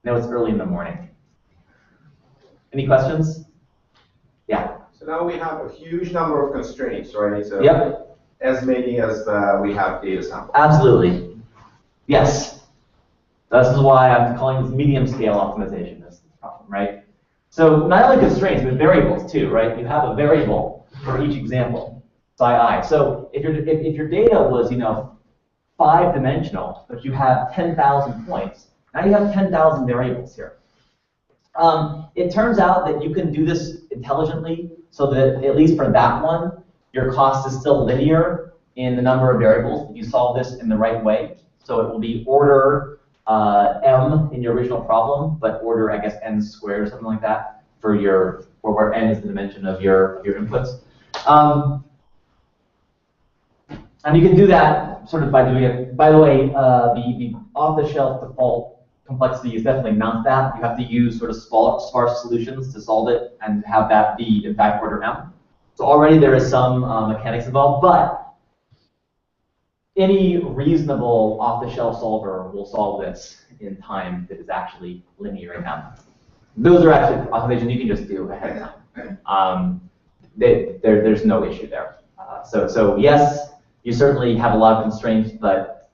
I know it's early in the morning. Any questions? Yeah. So now we have a huge number of constraints, right? So yep. As many as we have data samples. Absolutely. Yes. This is why I'm calling this medium scale optimization this problem, right? So not only constraints, but variables too, right? You have a variable for each example, psi I. So if your data was, 5-dimensional, but you have 10,000 points, now you have 10,000 variables here. It turns out that you can do this intelligently so that at least for that one, your cost is still linear in the number of variables if you solve this in the right way. So it will be order m in your original problem, but order, I guess, n squared or something like that for where n is the dimension of your inputs. And you can do that sort of by doing it. By the way, the off-the-shelf default complexity is definitely not that. You have to use sort of sparse solutions to solve it and have that be, in fact, order m. So already there is some mechanics involved, but any reasonable off-the-shelf solver will solve this in time that is actually linear in m. Those are actually optimizations you can just do ahead of time. There's no issue there. So yes, you certainly have a lot of constraints, but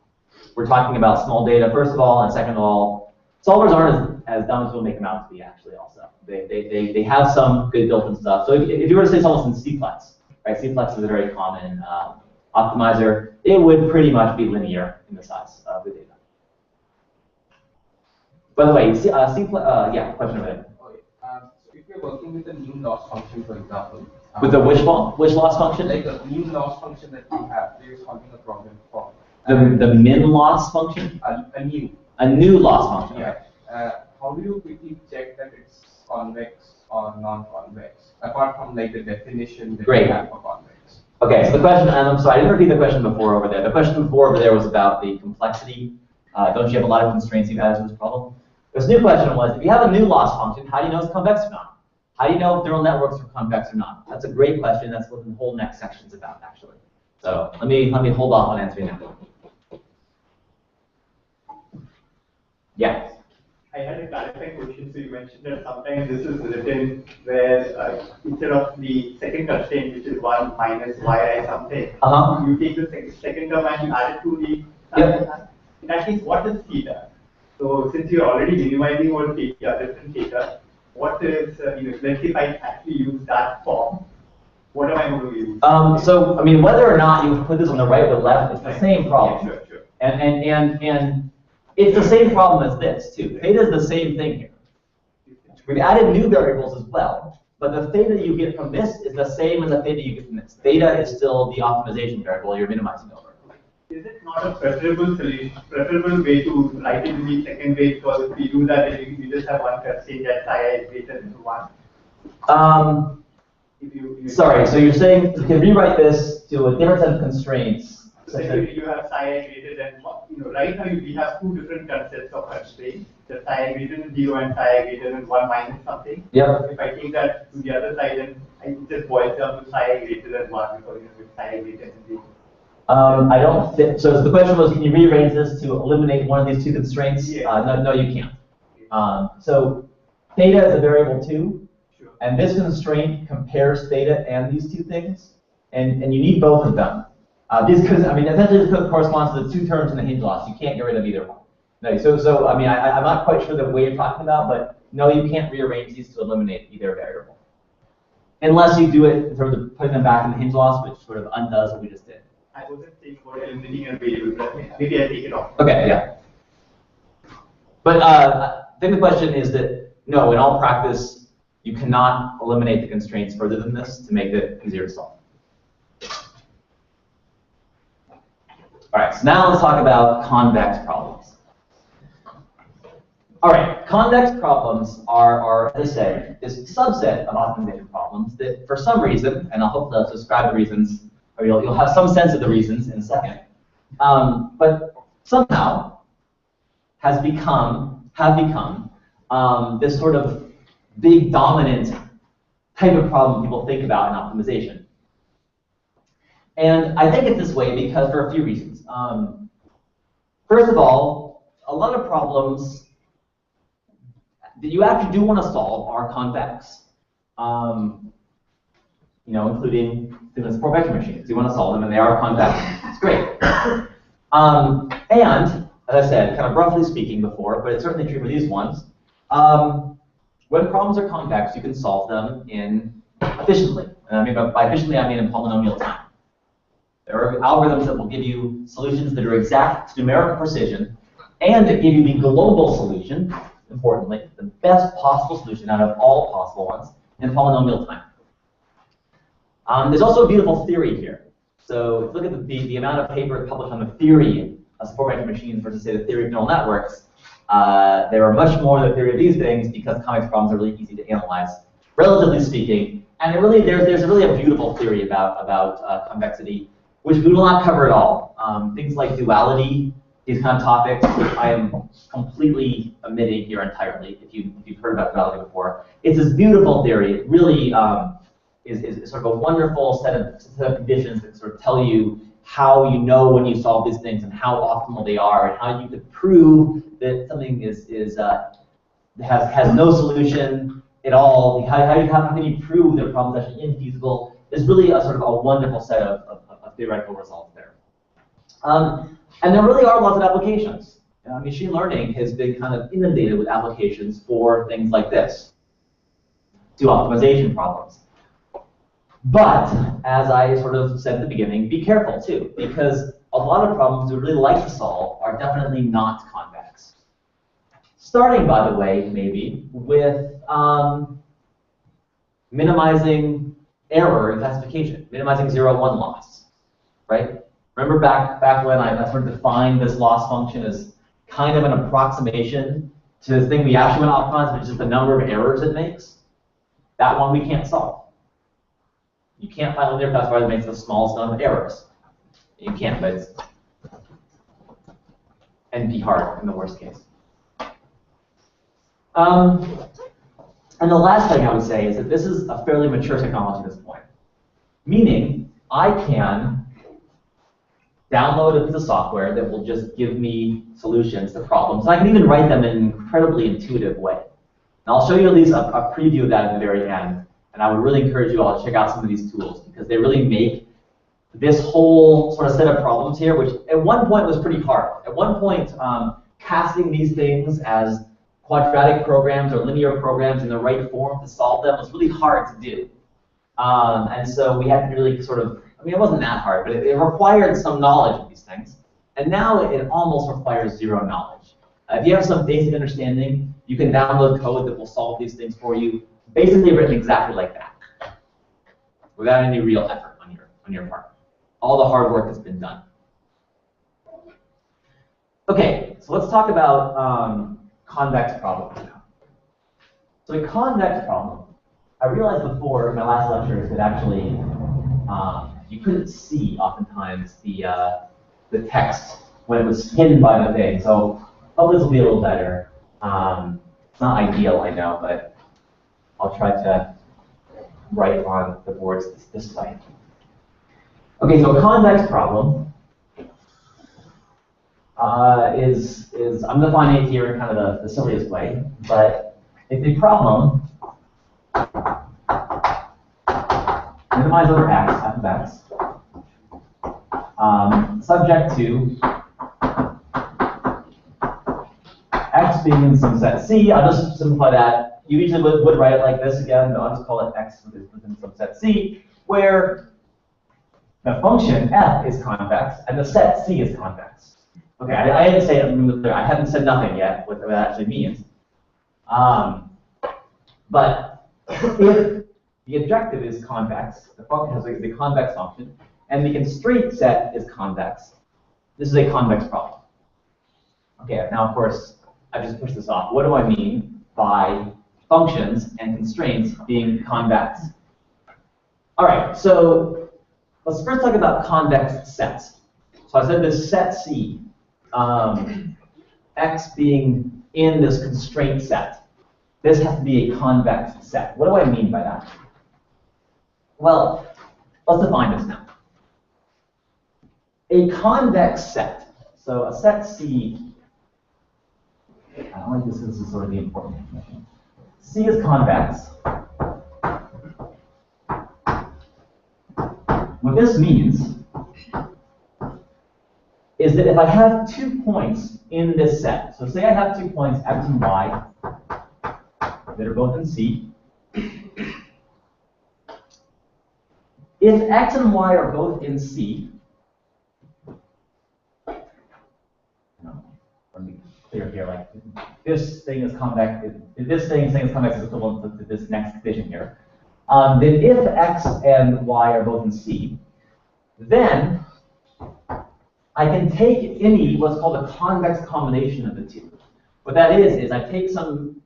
we're talking about small data, first of all, and second of all, solvers aren't as dumb as we'll make them out to be, actually, also. They have some good built-in stuff. So if you were to say it's almost in Cplex, right? Cplex is a very common optimizer. It would pretty much be linear in the size of the data. By the way, yeah, question over there. Okay. So if you're working with a new loss function, for example. With the which loss function? Like a new loss function that you have, you're solving a problem for. The min loss function? A new loss function. Yeah. How do you quickly check that it's convex or non-convex, apart from like the definition that you have for convex? Okay, so the question, and I'm sorry, I didn't repeat the question before over there. The question before over there was about the complexity. Don't you have a lot of constraints you guys with this problem? This new question was, if you have a new loss function, how do you know it's convex or not? How do you know if neural networks are convex or not? That's a great question. That's what the whole next section is about, actually. So let me hold off on answering that. Yeah. I had a clarifying question. So you mentioned that sometimes this is written where instead of the second constraint, which is 1 minus yi something, you take the second term and you add it to the. Yep. In that case, what is theta? So since you're already minimizing all theta, different theta, what is let's say if I actually use that form, what am I going to use? So I mean, whether or not you put this on the right or the left, it's the same problem. Yeah, sure. And it's the same problem as this too. Theta is the same thing here. We've added new variables as well, but the theta you get from this is the same as the theta you get from this. Theta is still the optimization variable you're minimizing over. Is it not a preferable solution, preferable way to write it in the second way? Because if we do that, then you just have one constraint that psi is greater than 1. Sorry, so you're saying you can rewrite this to a different set of constraints. So you have psi greater than 1. Right now we have two different concepts of constraints. The psi greater than 0 and psi greater than 1 minus something. Yep. If I take that to the other side, then it just boils down to psi greater than 1 because with psi greater than 0. I don't think, so the question was, can you rearrange this to eliminate one of these two constraints? Yeah. No, you can't. So theta is a variable too, Sure. and this constraint compares theta and these two things, and you need both of them. Essentially this corresponds to the two terms in the hinge loss. You can't get rid of either one. No, so I mean, I'm not quite sure the way you're talking about, but no, you can't rearrange these to eliminate either variable. Unless you do it in terms of putting them back in the hinge loss, which sort of undoes what we just did. I wasn't saying about eliminating a variable, but maybe I take it off. Okay, yeah. But I think the question is that, no, in all practice, you cannot eliminate the constraints further than this to make it easier to solve. All right, so now let's talk about convex problems. All right, convex problems are, as I said, this subset of optimization problems that, for some reason, and I'll hopefully describe the reasons, or you'll have some sense of the reasons in a second, but somehow have become this sort of big dominant type of problem people think about in optimization. And I think it's this way because for a few reasons. First of all, a lot of problems that you actually do want to solve are convex. Including things for vector machines. You want to solve them, and they are convex. It's great. And, as I said, kind of roughly speaking before, but it's certainly true for these ones, when problems are convex, you can solve them efficiently. And I mean, by efficiently, I mean in polynomial time. There are algorithms that will give you solutions that are exact to numerical precision, and that give you the global solution, importantly, the best possible solution out of all possible ones in polynomial time. There's also a beautiful theory here. So if you look at the amount of papers published on the theory of support vector machines versus, say, the theory of neural networks, there are much more in the theory of these things because convex problems are really easy to analyze, relatively speaking. And there's really a beautiful theory about convexity, which we will not cover at all. Things like duality, these kind of topics, which I am completely omitting here entirely, if you've heard about duality before. It's this beautiful theory. It really is sort of a wonderful set of conditions that sort of tell you how you know when you solve these things and how optimal they are, and how you could prove that something has no solution at all. How can you prove that a problem is actually infeasible? There's really a sort of a wonderful set of theoretical results there. And there really are lots of applications. Machine learning has been kind of inundated with applications for things like this, do optimization problems. But, as I sort of said at the beginning, be careful too, because a lot of problems we really like to solve are definitely not convex. Starting, by the way, maybe, with minimizing error in classification, minimizing 0, 1 loss, right? Remember back when I sort of defined this loss function as kind of an approximation to the thing we actually want to optimize, which is the number of errors it makes? That one we can't solve. You can't find a linear classifier that makes the smallest number of errors. You can't, but it's NP hard in the worst case. And the last thing I would say is that this is a fairly mature technology at this point. Meaning, I can download a piece of software that will just give me solutions to problems. I can even write them in an incredibly intuitive way. And I'll show you at least a preview of that at the very end. And I would really encourage you all to check out some of these tools, because they really make this whole sort of set of problems here, which at one point was pretty hard. At one point, casting these things as quadratic programs or linear programs in the right form to solve them was really hard to do. And so we had to really sort of, I mean, it wasn't that hard, but it required some knowledge of these things. And now it almost requires zero knowledge. If you have some basic understanding, you can download code that will solve these things for you, basically written exactly like that, without any real effort on your part. All the hard work has been done. Okay, so let's talk about convex problems now. So a convex problem, I realized before in my last lectures that actually you couldn't see oftentimes the text when it was hidden by the thing. So hopefully this will be a little better. It's not ideal, I know, but I'll try to write on the boards this way. Okay, so a convex problem is I'm defining it here in kind of the silliest way, but it's a problem minimized over x, f of x, subject to x being in some set C. I'll just simplify that. You usually would write it like this again, but I'll just call it x within some set C, where the function f is convex and the set C is convex. Okay, I didn't say it really clear. I haven't said nothing yet what that actually means. But if the objective is convex, the function is the convex function, and the constraint set is convex, this is a convex problem. Okay, now of course, I just pushed this off. What do I mean by functions and constraints being convex? All right, so let's first talk about convex sets. So I said this set C, x being in this constraint set. This has to be a convex set. What do I mean by that? Well, let's define this now. A convex set, so a set C, I don't like this is sort of the important information. C is convex. What this means is that if I have 2 points in this set, so say I have 2 points, x and y, that are both in C. If x and y are both in C, let me clear here, like this thing is convex, this thing is convex is equivalent to this next condition here. Then if x and y are both in C, then I can take any what's called a convex combination of the two. What that is I take some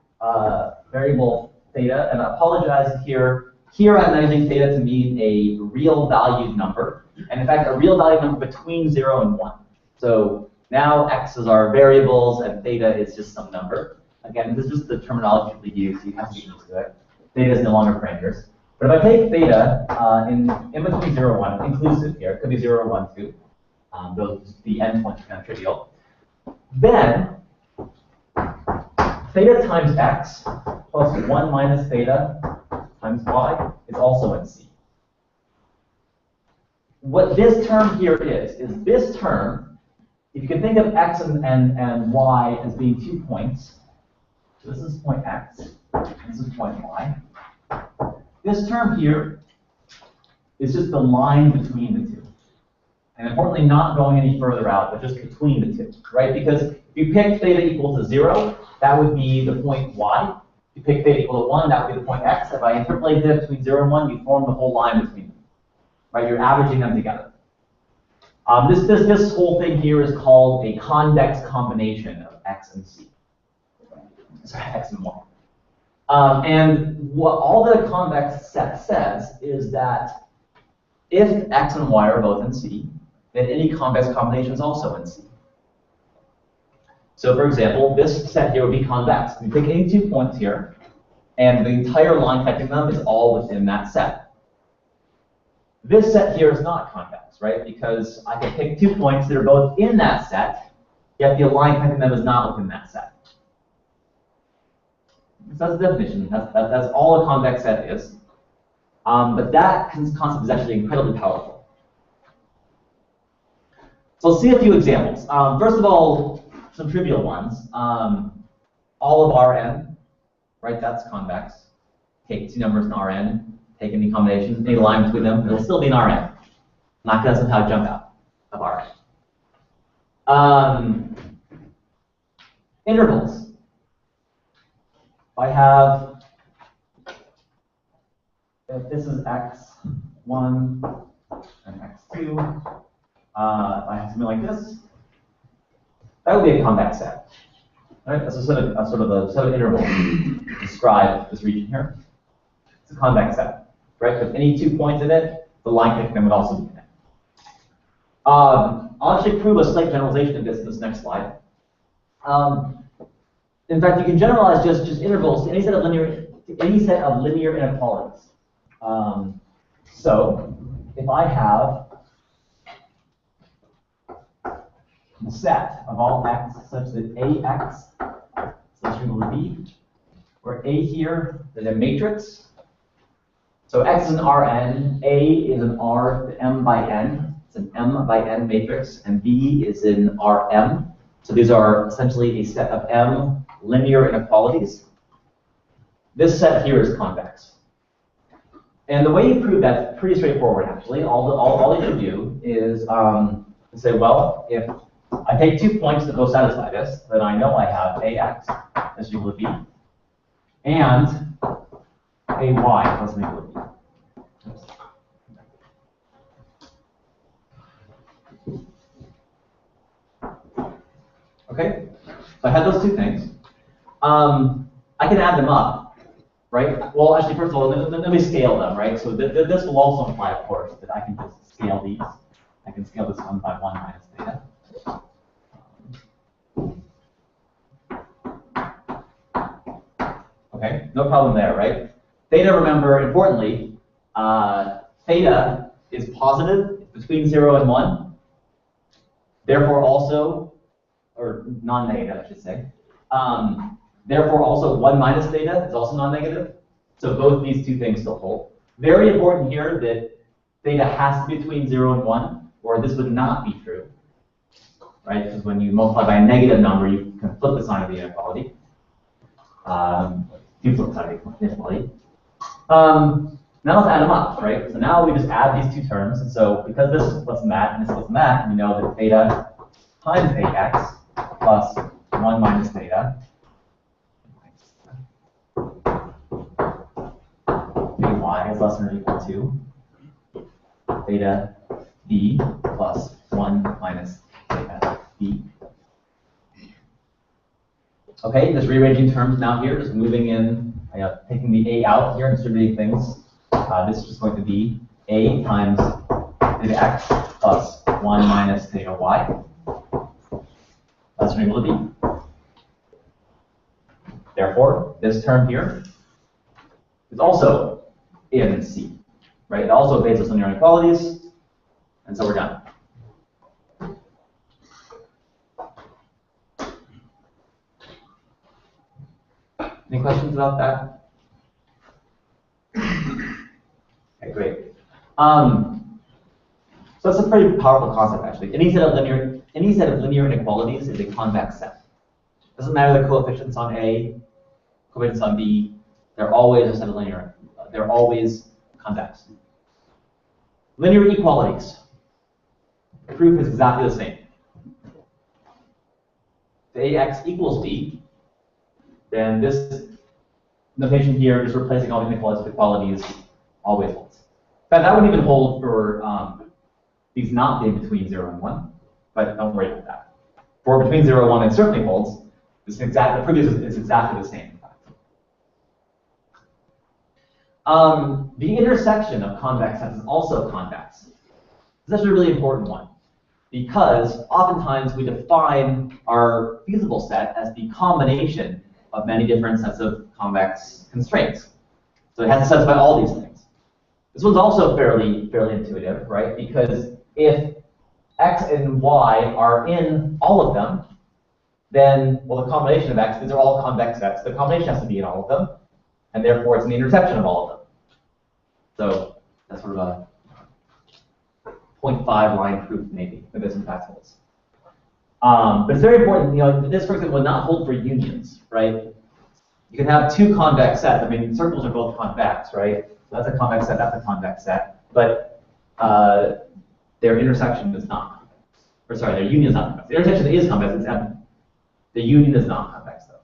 variable theta, and I apologize here. Here I'm using theta to mean a real valued number, and in fact a real valued number between 0 and 1. So now x's are variables and theta is just some number. Again, this is just the terminology we use, so you have to get used to it. Theta is no longer parameters. But if I take theta in between 0 and 1, inclusive here, it could be 0 or 1 too. The endpoints are kind of trivial. Then theta times x plus 1 minus theta times y is also in C. what this term here is this term, if you can think of x and y as being 2 points, so this is point x, this is point y. This term here is just the line between the two. And importantly, not going any further out, but just between the two, right? Because if you pick theta equal to 0, that would be the point y. If you pick theta equal to 1, that would be the point x. If I interpolate theta between 0 and 1, you form the whole line between them, right? You're averaging them together. This whole thing here is called a convex combination of x and c. Sorry, x and y. And what all the convex set says is that if x and y are both in C, then any convex combination is also in C. So for example, this set here would be convex. We pick any 2 points here, and the entire line connecting them is all within that set. This set here is not convex, right? Because I can pick 2 points that are both in that set, yet the line connecting them is not within that set. So that's the definition. That's all a convex set is. But that concept is actually incredibly powerful. So let's see a few examples. First of all, some trivial ones. All of Rn, right? That's convex. Take 2 numbers in Rn, take any combination, any line between them, it'll still be an Rn. I'm not going to somehow jump out of Rn. Intervals. I have, if this is x1 and x2, if I have something like this, that would be a convex set. Right? That's a set of intervals to describe this region here. It's a convex set. Right? With any 2 points in it, the line connecting them would also be in it. I'll actually prove a slight generalization of this in this next slide. In fact, you can generalize just intervals to any set of linear inequalities. So if I have the set of all x such that ax is less or equal to b, where a here is a matrix. So x is an Rn, a is an R m by n. It's an m by n matrix, and b is an Rm. So these are essentially a set of m linear inequalities. This set here is convex. And the way you prove that is pretty straightforward, actually. All you should do is say, well, if I take 2 points that both satisfy this, then I know I have ax is equal to b, and ay is equal to b. Okay, so I have those 2 things. I can add them up, right? Well, actually, first of all, let me scale them, right? So this will also imply, of course, that I can just scale these. I can scale this 1 by 1 minus theta. Okay, no problem there, right? Theta, remember, importantly, theta is positive between 0 and 1. Therefore, also, or non-negative, I should say. Therefore, also 1 minus theta is also non-negative. So both these 2 things still hold. Very important here that theta has to be between 0 and 1, or this would not be true. Right? Because when you multiply by a negative number, you can flip the sign of the inequality. You flip the sign of the inequality. Now let's add them up, right? So now we just add these 2 terms. And so because this is plus that and this is plus that, we know that theta times ax plus 1 minus theta ay is less than or equal to theta b plus 1 minus theta b. Okay, just rearranging terms now here, just moving in, taking the a out here and distributing things. This is just going to be a times theta x plus 1 minus theta y. Less than or equal to b. Therefore, this term here is also in C, right? It also obeys those linear inequalities, and so we're done. Any questions about that? Okay, great. So it's a pretty powerful concept, actually. Any set of linear inequalities is a convex set. Doesn't matter the coefficients on A, coefficients on B. They're always a set of linear. They're always convex. Linear equalities. The proof is exactly the same. If AX equals B, then this notation here is replacing all the inequalities with equalities always holds. In fact, that wouldn't even hold for these not being between 0 and 1, but don't worry about that. For between 0 and 1, it certainly holds. The proof is exactly the same, in fact. The intersection of convex sets is also convex. This is actually a really important one, because oftentimes we define our feasible set as the combination of many different sets of convex constraints. So it has to satisfy all these things. This one's also fairly intuitive, right? Because if x and y are in all of them, then, well, the combination of x, these are all convex sets. The combination has to be in all of them, and therefore it's an intersection of all of them. So that's sort of a 0.5 line proof, maybe, that this in fact holds. But it's very important, this, for example, would not hold for unions, right? You can have two convex sets. I mean, circles are both convex, right? So that's a convex set, that's a convex set. But their intersection is not. Or sorry, their union is not convex. The intersection is convex, it's empty. The union is not convex, though.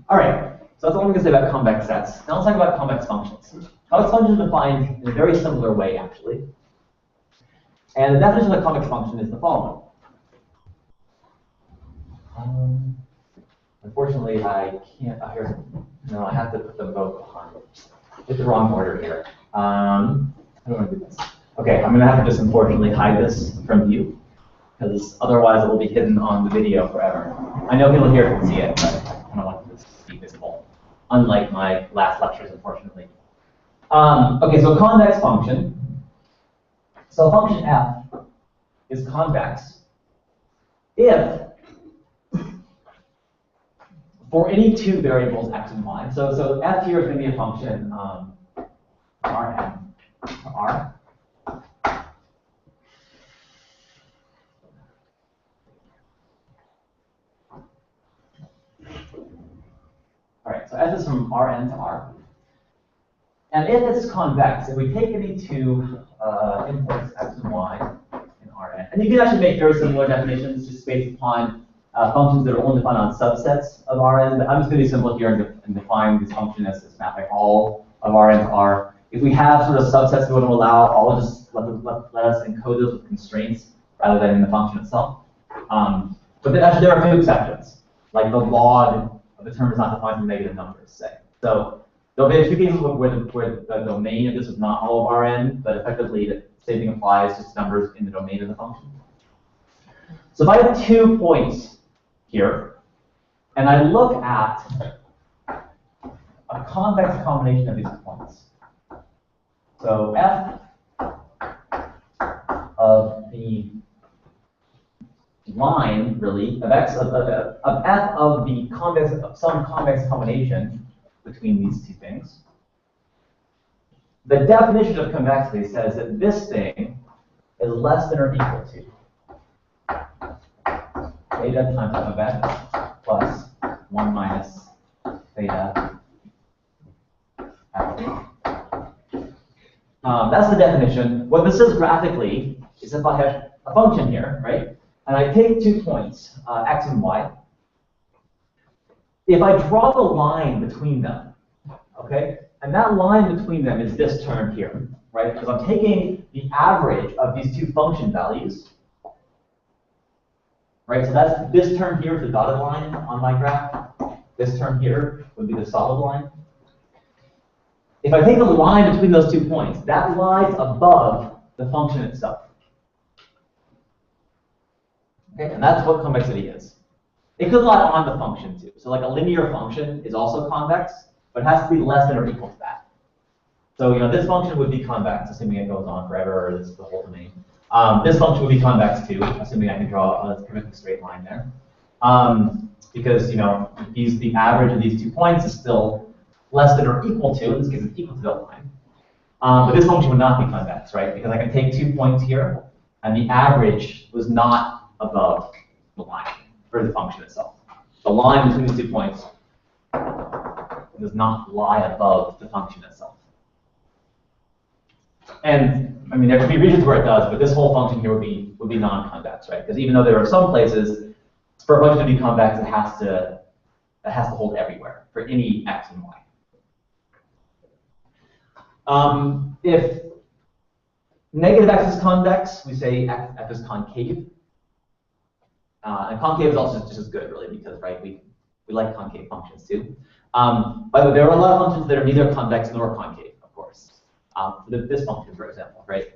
All right, so that's all I'm going to say about convex sets. Now let's talk about convex functions. Convex functions are defined in a very similar way, actually. And the definition of a convex function is the following. Unfortunately, I can't. No, I have to put them both behind. It's the wrong order here. I don't want to do this. Okay, I'm going to have to just unfortunately hide this from view, because otherwise it will be hidden on the video forever. I know people here can see it, but I don't want this to be visible, unlike my last lectures, unfortunately. Okay, so convex function. So function f is convex if for any two variables x and y. So f here is going to be a function Rn to r. All right, so f is from Rn to r. And if it's convex, if we take any two inputs x and y in Rn, and you can actually make very similar definitions just based upon functions that are only defined on subsets of Rn, but I'm just going to be simple here and define this function as mapping all of Rn to r. If we have sort of subsets we want to allow, I'll just let us encode those with constraints rather than in the function itself. But actually there are a few exceptions, like the log of the term is not defined from negative numbers, say. So there'll be a few cases where the domain of this is not all of Rn, but effectively the same thing applies to numbers in the domain of the function. So if I have 2 points here, and I look at a convex combination of these points. So f of the line, really, of x of f of the convex of some convex combination between these two things. The definition of convexity says that this thing is less than or equal to theta times f of x plus 1 minus theta f. That's the definition. What this is graphically is if I have a function here, right, and I take 2 points, x and y. If I draw the line between them, okay, and that line between them is this term here, right, because I'm taking the average of these two function values, right, so that's this term here is the dotted line on my graph. This term here would be the solid line. If I take the line between those 2 points, that lies above the function itself. Okay, and that's what convexity is. It could lie on the function too. So like a linear function is also convex, but it has to be less than or equal to that. So this function would be convex, assuming it goes on forever, or this is the whole domain. This function would be convex too, assuming I can draw a perfectly straight line there. Because the average of these 2 points is still less than or equal to, in this case it's equal to that line. But this function would not be convex, right? Because I can take 2 points here, and the average was not above the line for the function itself. The line between the 2 points does not lie above the function itself. And I mean, there could be regions where it does, but this whole function here would be non-convex, right? Because even though there are some places, for a function to be convex, it has to hold everywhere for any x and y. If negative x is convex, we say f is concave. And concave is also just as good, really, because right, we like concave functions too. By the way, there are a lot of functions that are neither convex nor concave, of course. This function, for example, right?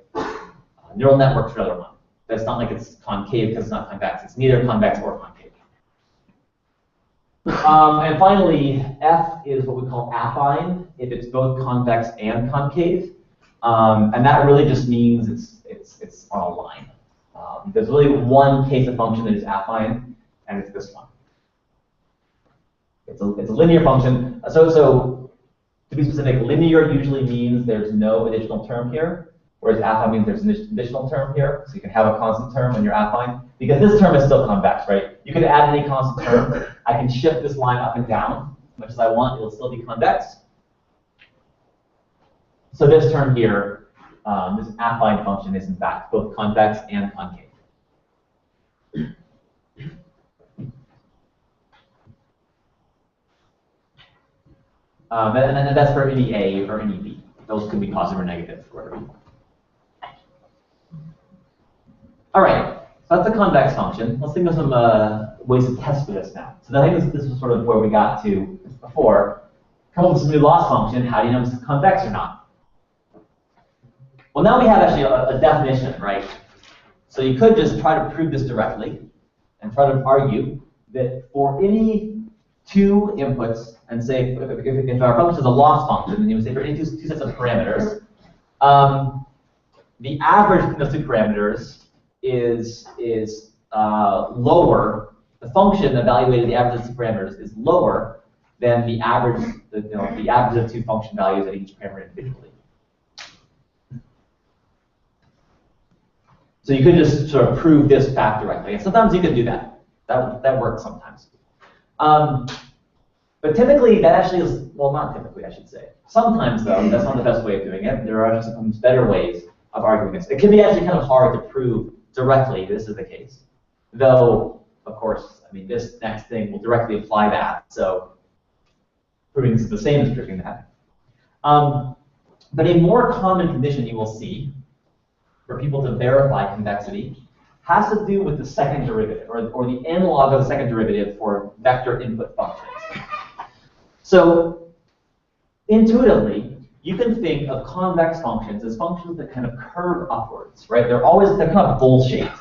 Neural networks, another one. That's not like it's concave because it's not convex. It's neither convex or concave. And finally, f is what we call affine if it's both convex and concave, and that really just means it's on a line. There's really one case of function that is affine, and it's this one. It's a linear function. So to be specific, linear usually means there's no additional term here, whereas affine means there's an additional term here. So you can have a constant term when you're affine, because this term is still convex, right? You can add any constant term. I can shift this line up and down as much as I want. It'll still be convex. So this term here, this affine function, is in fact both convex and concave. And that's for any A or any B. Those can be positive or negative for whatever you want. All right, so that's a convex function. Let's think of some ways to test for this now. So I think this was sort of where we got to before. Come up with some new loss function. How do you know if it's convex or not? Well, now we have actually a definition, right? So you could just try to prove this directly and try to argue that for any 2 inputs, and say if our function is a loss function, and you would say for any two sets of parameters, the average between those 2 parameters is lower. The function evaluated the average of 2 parameters is lower than the average, the average of 2 function values at each parameter individually. So you could just sort of prove this fact directly, and sometimes you can do that. That works sometimes. But typically, that actually is, well, not typically, I should say. Sometimes, though, that's not the best way of doing it. There are actually sometimes better ways of arguing this. It can be actually kind of hard to prove directly this is the case. Though, of course, I mean, this next thing will directly apply that. So proving this is the same as proving that. But a more common condition you will see for people to verify convexity has to do with the second derivative, or the analog of the second derivative for vector input functions. So intuitively, you can think of convex functions as functions that kind of curve upwards, right? They're kind of bowl-shaped.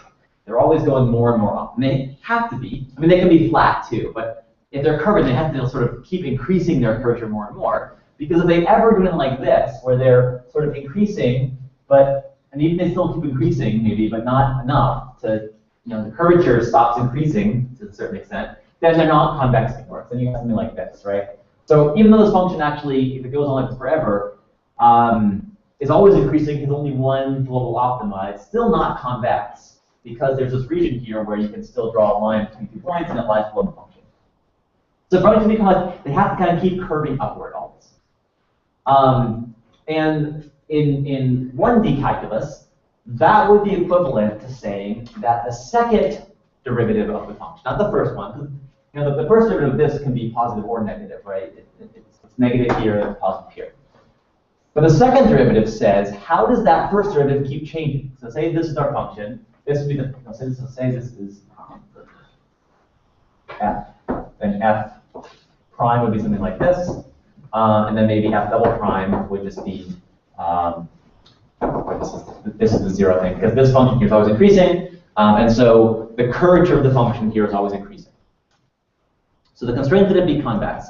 They're always going more and more up. And they have to be. I mean, they can be flat too, but if they're curving, they have to sort of keep increasing their curvature more and more. Because if they ever do it like this, where they're sort of increasing, and even they still keep increasing, maybe, but not enough to, the curvature stops increasing to a certain extent, then they're not convex anymore. Then you have something like this, right? So even though this function actually, if it goes on like this forever, is always increasing, is only one level optimized, still not convex, because there's this region here where you can still draw a line between 2 points and it lies below the function. So probably because they have to kind of keep curving upward always. And in 1D calculus, that would be equivalent to saying that the second derivative of the function, not the first one, because the first derivative of this can be positive or negative, right? It's negative here and positive here. But the second derivative says, how does that first derivative keep changing? So say this is our function. This would be the, say this is f. Then f prime would be something like this. And then maybe f double prime would just be, this is the 0 thing, because this function here is always increasing. And so the curvature of the function here is always increasing. So the constraint that it be convex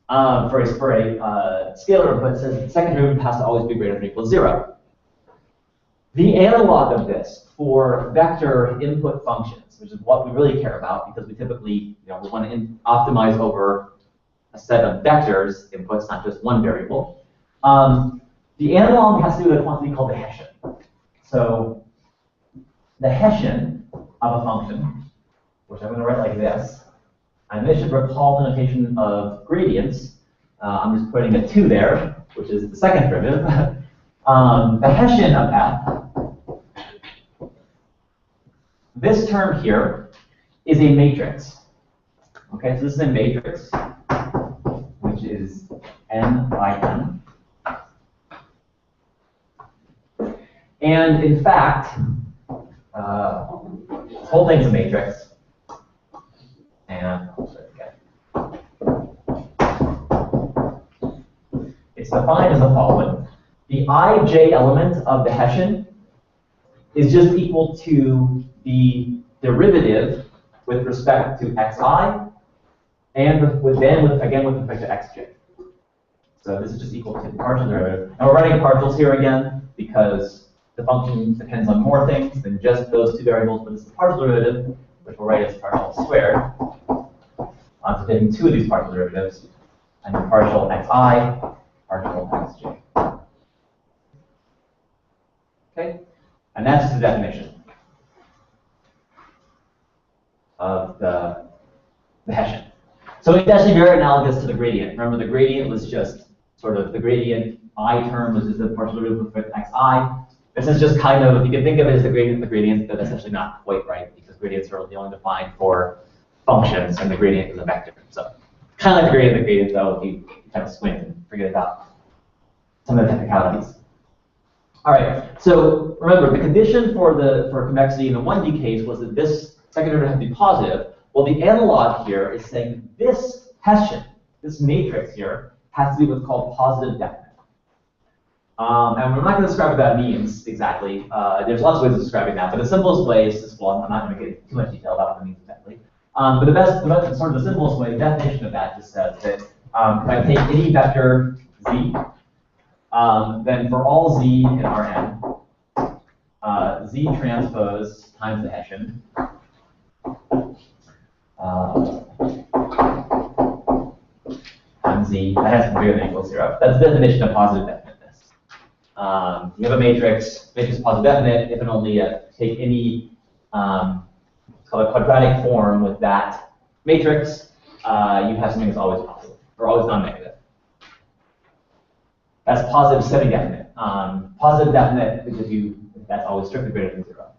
for a scalar input says the second derivative has to always be greater than or equal to 0. The analog of this for vector input functions, which is what we really care about, because we typically we want to optimize over a set of vectors inputs, not just one variable. The analog has to do with a quantity called the Hessian. So the Hessian of a function, which I'm going to write like this, and this should recall the notation of gradients. I'm just putting a 2 there, which is the second derivative. The Hessian of f, this term here is a matrix. Okay, so this is a matrix, which is n by n. And in fact, this whole thing's a matrix. And it's defined as the following. The ij element of the Hessian is just equal to the derivative with respect to xi, and again with respect to xj. So this is just equal to the partial derivative. And we're writing partials here again because the function depends on more things than just those two variables, but it's the partial derivative, which we'll write as partial squared. So taking two of these partial derivatives, and then partial xi, partial xj. Okay? And that's just the definition of the Hessian. So it's actually very analogous to the gradient. Remember, the gradient was just sort of the gradient I term was just the partial derivative with xi. This is just kind of, you can think of it as the gradient, but essentially not quite right, because gradients are only defined for functions, and the gradient is a vector. So kind of like the gradient, though, if you kind of squint and forget about some of the technicalities. All right, so remember, the condition for convexity in the 1D case was that this second derivative had to be positive. Well, the analog here is saying this Hessian, this matrix here, has to be what's called positive definite. And we're not going to describe what that means exactly. There's lots of ways of describing that, but the simplest way is this one. I'm not going to get into too much detail about what it means exactly. But the sort of the simplest way, the definition of that just says that if I take any vector z, then for all z in Rn, z transpose times the Hessian times z, that has to be bigger than or equal to 0. That's the definition of positive definiteness. You have a matrix positive definite if and only take any it's called a quadratic form with that matrix, you have something that's always positive, or always non-negative. That's positive semi-definite. Positive definite is if that's always strictly greater than 0.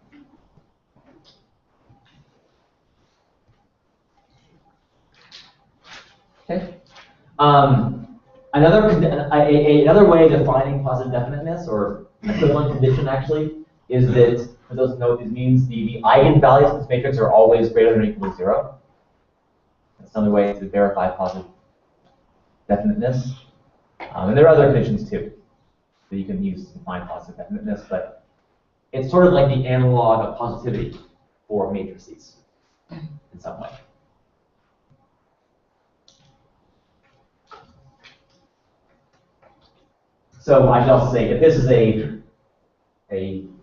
Okay. Another way of defining positive definiteness, or equivalent condition actually, is that, for those who know what this means, the eigenvalues of this matrix are always greater than or equal to 0. That's another way to verify positive definiteness. And there are other conditions too that you can use to define positive definiteness, but it's sort of like the analog of positivity for matrices in some way. So I should also say, if this is a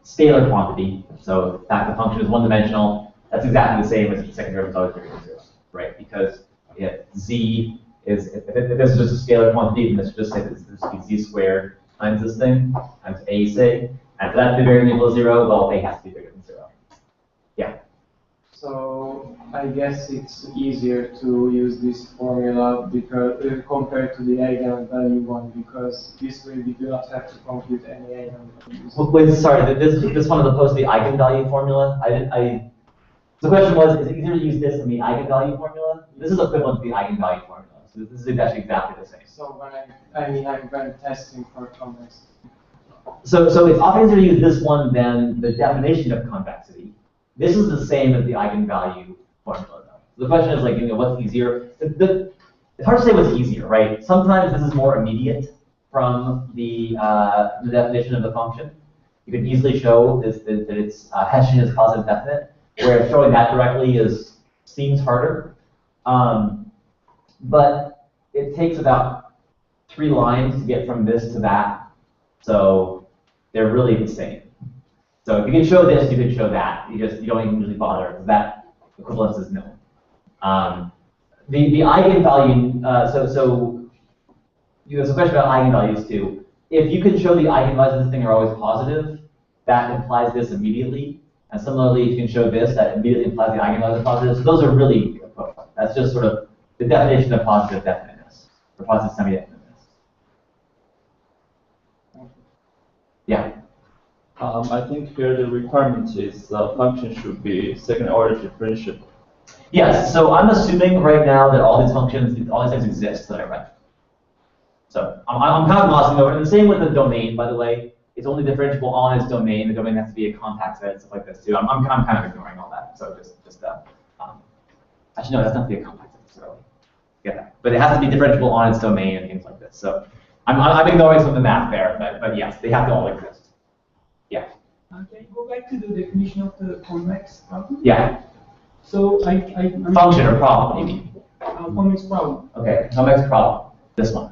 scalar quantity, so in fact the function is one-dimensional, that's exactly the same as if the second derivative is always greater than 0, right? Because if z is, if this is just a scalar quantity, then this would just say this would be z squared times this thing, times a, say. And for that to be bigger than or equal to 0, well, a has to be bigger than 0. Yeah? So I guess it's easier to use this formula because compared to the eigenvalue one, because this way we do not have to compute any eigenvalues. Wait, sorry, this one as opposed to the eigenvalue formula? The question was, is it easier to use this than the eigenvalue formula? This is equivalent to the eigenvalue formula. So this is actually exactly the same. So when I'm testing for convex. So it's often easier to use this one than the definition of convexity. This is the same as the eigenvalue formula, though. So the question is, like, what's easier? It's hard to say what's easier, right? Sometimes this is more immediate from the definition of the function. You can easily show that its Hessian is positive definite, where showing that directly seems harder. But it takes about 3 lines to get from this to that, so they're really the same. So if you can show this, you can show that. You don't even usually bother, because that equivalence is known. the eigenvalue, so there's a question about eigenvalues too. If you can show the eigenvalues of this thing are always positive, that implies this immediately. And similarly, if you can show this, that immediately implies the eigenvalues are positive. So those are really equivalent. That's just sort of the definition of positive definiteness, or positive semi-definiteness. Yeah. I think here the requirement is the function should be second-order differentiable. Yes. So I'm assuming right now that all these functions, all these things exist that I read. So I'm kind of glossing over. And the same with the domain, by the way. It's only differentiable on its domain. The domain has to be a compact set and stuff like this too. I'm kind of ignoring all that. So actually no, that's not to be a compact set necessarily. Get that. But it has to be differentiable on its domain and things like this. So I'm ignoring some of the math there, but yes, they have to all exist. Yeah. Can you go back to the definition of the convex problem? Yeah. So function or problem, you mean? Convex problem. Okay, convex problem. This one.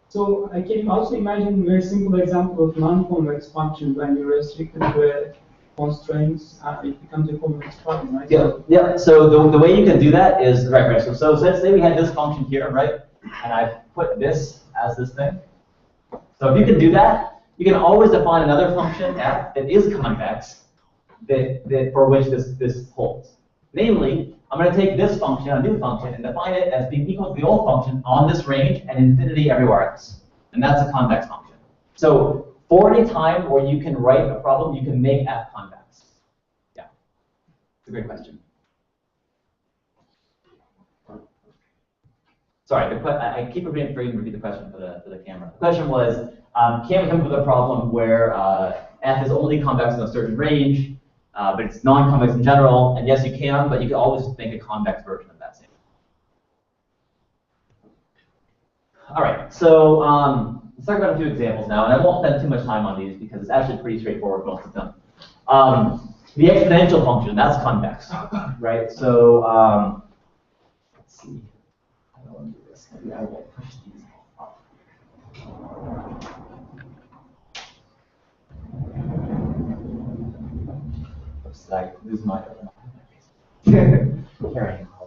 So I can also imagine a very simple example of non-convex function when you restrict it to constraints, it becomes a convex problem, right? Yeah. Yeah. So the way you can do that is right. So let's say we had this function here, right? And I put this as this thing. So if you can do that, you can always define another function f that is convex that for which this holds. Namely, I'm going to take this function, a new function, and define it as being equal to the old function on this range and infinity everywhere else. And that's a convex function. So for any time where you can write a problem, you can make f convex. Yeah, it's a great question. Sorry, I keep forgetting to repeat the question for the camera. The question was, can we come up with a problem where f is only convex in a certain range, but it's non-convex in general? And yes, you can, but you can always make a convex version of that same. All right, so let's talk about a few examples now, and I won't spend too much time on these because it's actually pretty straightforward most of them. The exponential function, that's convex, right? So let's see. I don't want to do this. Maybe I will push these up. Looks like this might carrying all.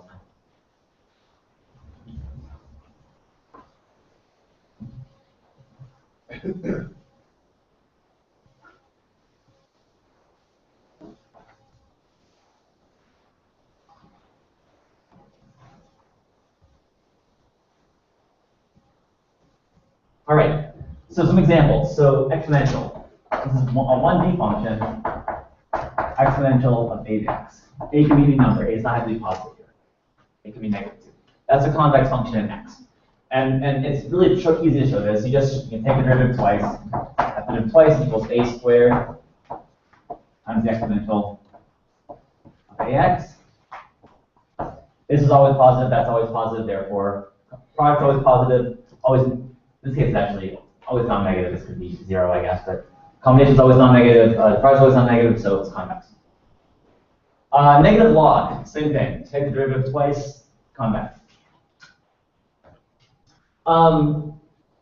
All right, so some examples. So exponential. This is a 1D function, exponential of AX. A can be any number. A is not actually positive here. A can be negative too. That's a convex function in X. And it's really easy to show this. You can take the derivative twice. F derivative twice equals A squared times the exponential of AX. This is always positive. That's always positive. Therefore, product's always positive. Always. In this case, it's actually always non-negative. This could be 0, I guess, but combination is always non-negative. The product's always non-negative, so it's convex. Negative log, same thing. Take the derivative twice, convex.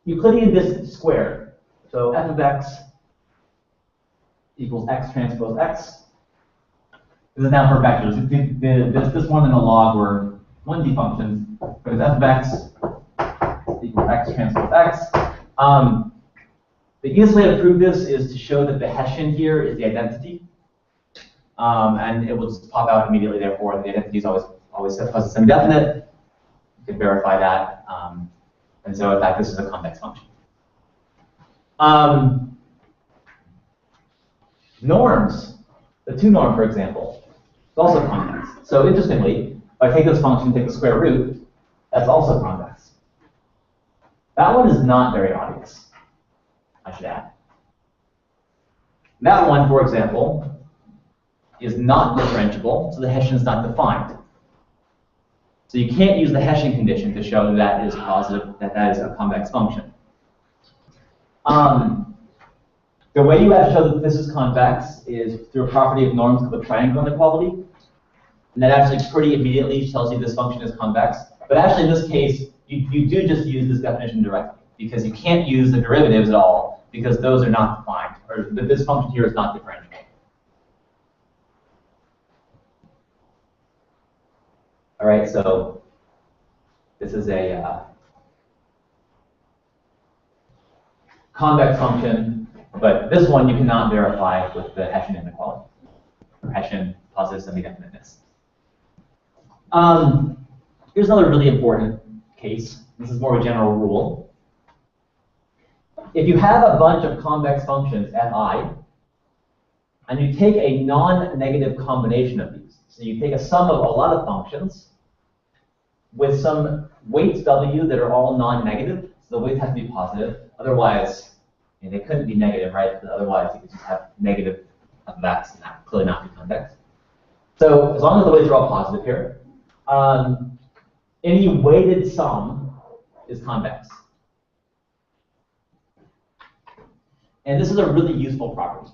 Euclidean distance squared. So f of x equals x transpose x. This is now for vectors. This one and the log were 1D functions, but it's f of x equals x transpose x. The easiest way to prove this is to show that the Hessian here is the identity, and it will just pop out immediately. Therefore, the identity is always set as semi-definite. You can verify that, and so in fact, this is a convex function. Norms, the 2 norm, for example, is also convex. So interestingly, if I take this function, take the square root, that's also convex. That one is not very obvious, I should add. That one, for example, is not differentiable, so the Hessian is not defined. So you can't use the Hessian condition to show that that is positive, that is a convex function. The way you have to show that this is convex is through a property of norms called the triangle inequality. And that actually pretty immediately tells you this function is convex. But actually in this case, you do just use this definition directly, because you can't use the derivatives at all, because those are not defined, or this function here is not differentiable. All right, so this is a convex function, but this one you cannot verify with the Hessian inequality, or Hessian positive semi-definiteness. Here's another really important case. This is more of a general rule. If you have a bunch of convex functions, fi, and you take a non-negative combination of these, so you take a sum of a lot of functions with some weights w that are all non-negative, so the weights have to be positive. Otherwise, they couldn't be negative, right? Otherwise, you could just have negative of x, and that would clearly not be convex. So as long as the weights are all positive here, any weighted sum is convex. And this is a really useful property.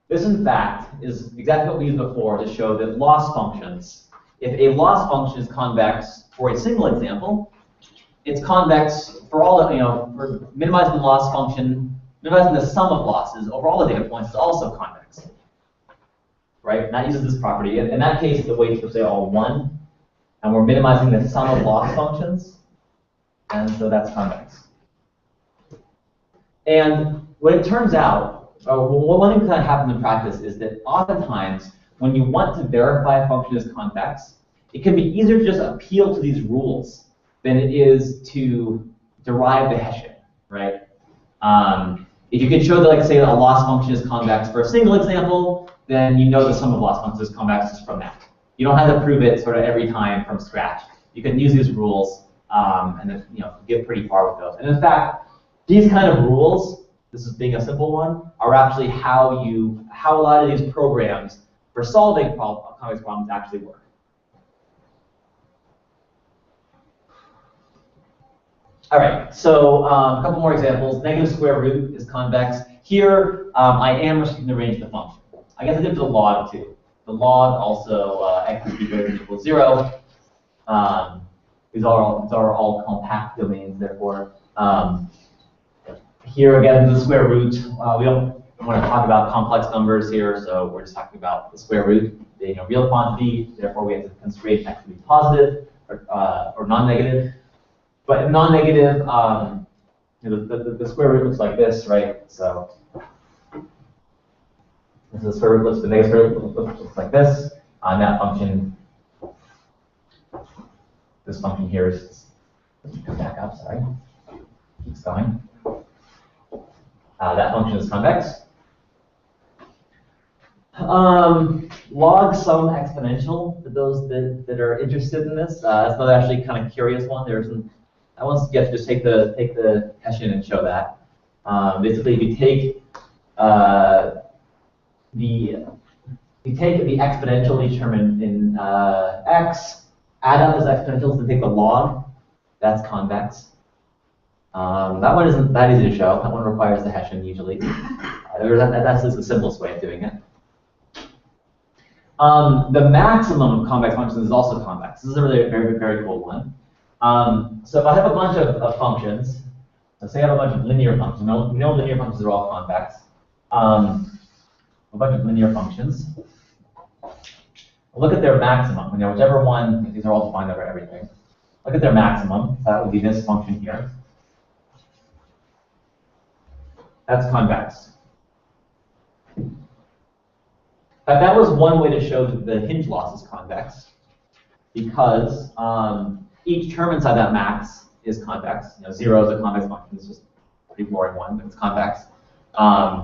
This, in fact, is exactly what we used before to show that loss functions, if a loss function is convex for a single example, it's convex for all the, for minimizing the loss function, minimizing the sum of losses over all the data points is also convex. Right? And that uses this property. In that case, the weights are, say, all 1, and we're minimizing the sum of loss functions, and so that's convex. And what it turns out, one thing that happens in practice is that oftentimes, when you want to verify a function is convex, it can be easier to just appeal to these rules than it is to derive the Hessian, right? If you can show that, like, say, a loss function is convex for a single example, then you know the sum of loss functions is convex just from that. You don't have to prove it sort of every time from scratch. You can use these rules and then, get pretty far with those. And in fact, these kind of rules, this is being a simple one, are actually how a lot of these programs for solving convex problems actually work. All right, so a couple more examples. Negative square root is convex. Here, I am restricting the range of the function. I guess I did for the log too. The log also x is greater than or equal to 0. These are all compact domains, therefore. Here again, the square root. We don't want to talk about complex numbers here, so we're just talking about the square root being a real quantity. Therefore, we have to constrain x to be positive or non-negative. But in non-negative, the square root looks like this, right? So this is the square root. The negative square root looks like this. And that function, this function here is, come back up, sorry. Keeps going. That function is convex. Log sum exponential, for those that are interested in this, that's another actually kind of curious one. I want to just take the Hessian and show that. Basically, if you take the exponential determined in x, add up as exponentials to take the log, that's convex. That one isn't that easy to show. That one requires the Hessian usually. That's just the simplest way of doing it. The maximum of convex functions is also convex. This is a really very, very cool one. So if I have a bunch of functions, so say I have a bunch of linear functions. We know linear functions are all convex. A bunch of linear functions. Look at their maximum. Whichever one, these are all defined over everything. Look at their maximum. That would be this function here. That's convex. That was one way to show that the hinge loss is convex, because each term inside that max is convex. 0 is a convex function. It's just a pretty boring one, but it's convex.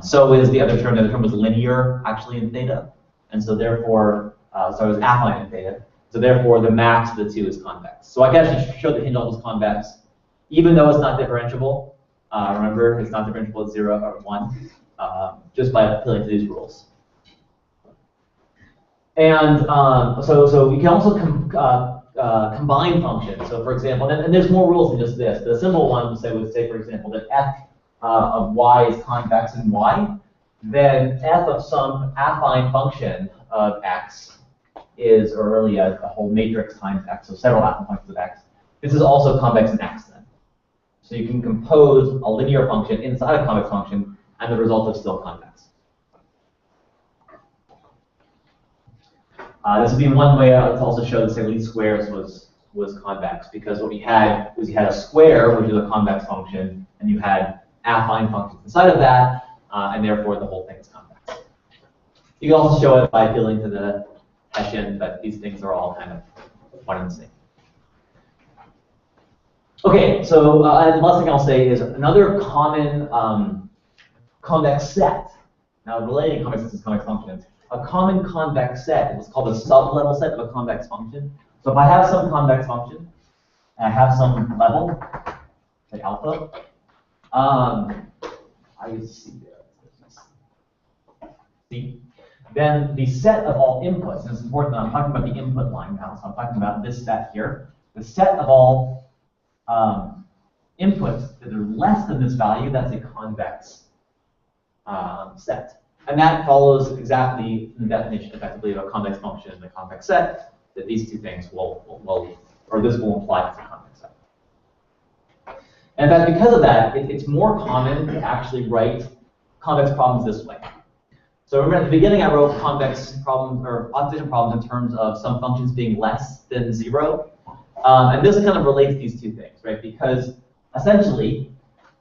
So is the other term. The other term was linear, actually, in theta. And so therefore, so it was affine in theta. So therefore, the max of the two is convex. So I can actually show the hinge loss is convex, even though it's not differentiable. Remember, it's not differentiable at 0 or 1, just by appealing to these rules. And so we can also combine functions. So for example, and there's more rules than just this. The simple one would say, for example, that f of y is convex in y. Then f of some affine function of x is, or really a whole matrix times x, so several affine functions of x. This is also convex in x then. So you can compose a linear function inside a convex function, and the result is still convex. This would be one way to also show that, say, least squares was convex, because what we had was you had a square, which is a convex function, and you had affine functions inside of that, and therefore the whole thing is convex. You can also show it by appealing to the Hessian, but these things are all kind of one and the same. Okay, so and the last thing I'll say is another common convex set. Now, relating convex sets to convex functions, a common convex set is called a sublevel set of a convex function. So if I have some convex function, and I have some level, like alpha, I use C there. See? Then the set of all inputs, and it's important that I'm talking about the input line now, so I'm talking about this set here. The set of all inputs that are less than this value, that's a convex set. And that follows exactly the definition, effectively, of a convex function and a convex set, that these two things or this will imply to a convex set. And in fact, because of that, it's more common to actually write convex problems this way. So remember at the beginning I wrote convex problems or optimization problems in terms of some functions being less than 0. And this kind of relates these two things, right? Because essentially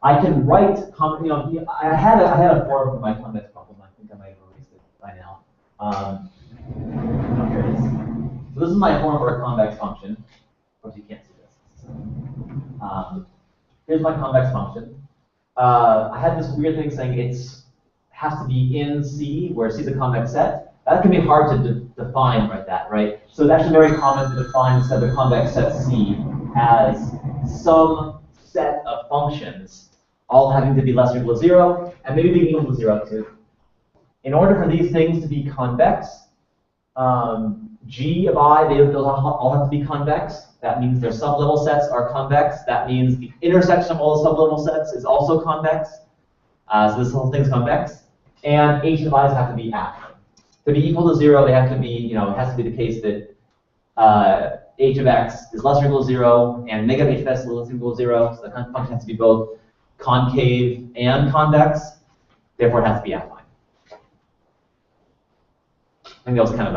I can write, I had a form for my convex problem. I think I might have erased it by now. Here it is. So this is my form for a convex function. Of course you can't see this. Here's my convex function. I had this weird thing saying it has to be in C, where C is a convex set. That can be hard to define right? So it's actually very common to define the convex set C as some set of functions, all having to be less or equal to 0, and maybe being equal to 0 too. In order for these things to be convex, G of I, those all have to be convex. That means their sublevel sets are convex. That means the intersection of all the sublevel sets is also convex. So this whole thing's convex. And H of I's have to be affine. To be equal to 0, they have to be, it has to be the case that H of X is less or equal to 0, and negative H of X is less or equal to 0. So the function has to be both concave and convex. Therefore, it has to be affine. I think that was kind of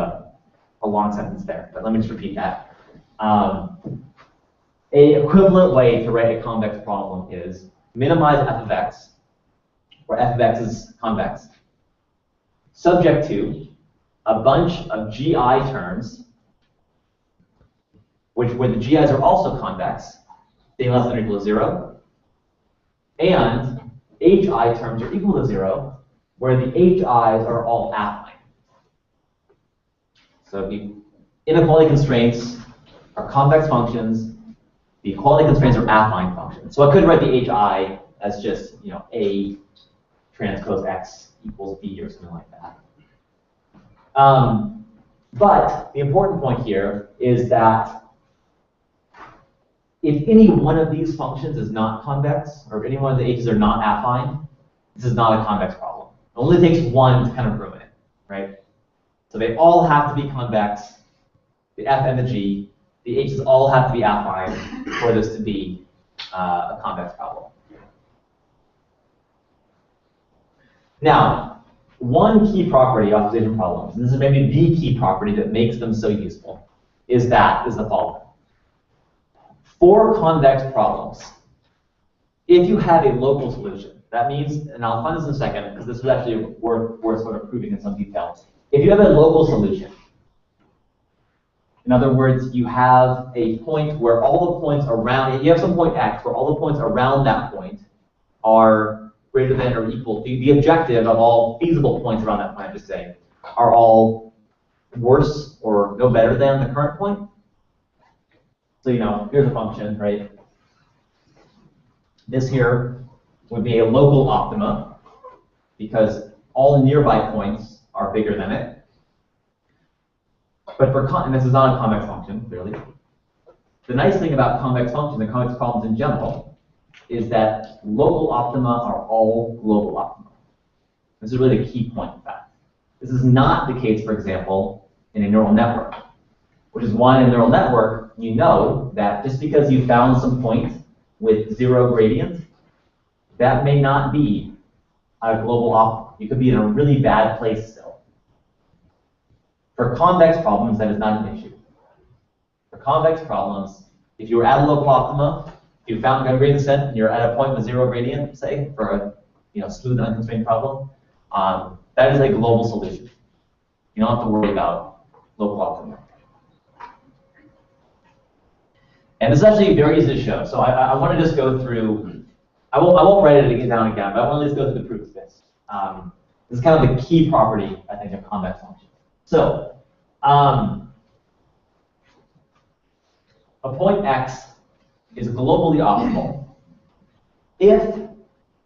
a long sentence there, but let me just repeat that. A equivalent way to write a convex problem is minimize f of x, where f of x is convex, subject to a bunch of GI terms, where the GIs are also convex, being less than or equal to 0, and HI terms are equal to 0, where the HIs are all affine. So the inequality constraints are convex functions, the equality constraints are affine functions. So I could write the HI as just A transpose X equals B or something like that. But the important point here is that if any one of these functions is not convex, or if any one of the H's are not affine, this is not a convex problem. It only takes one to kind of ruin it, right? So they all have to be convex, the F and the G. The H's all have to be affine for this to be a convex problem. Now, one key property of optimization problems, and this is maybe the key property that makes them so useful, is the following. For convex problems, if you have a local solution, that means, and I'll find this in a second, because this is actually worth sort of proving in some detail. If you have a local solution, in other words, you have a point where all the points around, you have some point x where all the points around that point are greater than or equal, the objective of all feasible points around that point, I'm just saying, are all worse or no better than the current point. So, here's a function, right? This here would be a local optima, because all nearby points are bigger than it. But and this is not a convex function, clearly. The nice thing about convex functions and convex problems in general is that local optima are all global optima. This is really the key point of that. This is not the case, for example, in a neural network, which is why in a neural network, you know that just because you found some point with 0 gradient, that may not be a global optima. You could be in a really bad place still. For convex problems, that is not an issue. For convex problems, if you were at a local optima, if you found a gradient set and you're at a point with zero gradient, say, for a smooth unconstrained problem, that is a global solution. You don't have to worry about local optima. And this is actually very easy to show. So I want to just go through, I won't write it down again, but I want to just go through the proof of this. This is kind of the key property, I think, of convex functions. So, a point x is globally optimal if,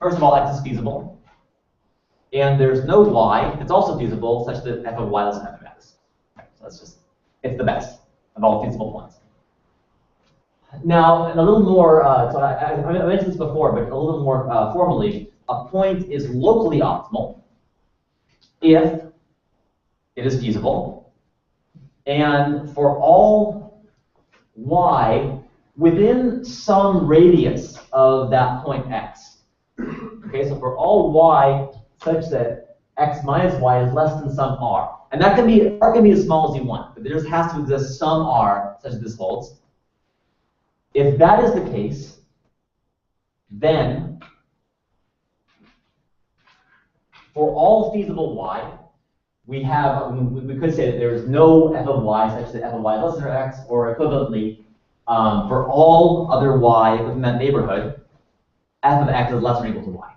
first of all, x is feasible, and there's no y that's also feasible, such that f of y is f of x. Okay, so that's just, it's the best of all feasible points. Now, and a little more, so I mentioned this before, but a little more formally, a point is locally optimal if it is feasible, and for all y within some radius of that point x. Okay, so for all y such that x minus y is less than some r. And that can be, r can be as small as you want, but there just has to exist some r such that this holds. If that is the case, then for all feasible y, we could say that there is no f of y such that f of y is less than x, or equivalently, for all other y within that neighborhood, f of x is less than or equal to y.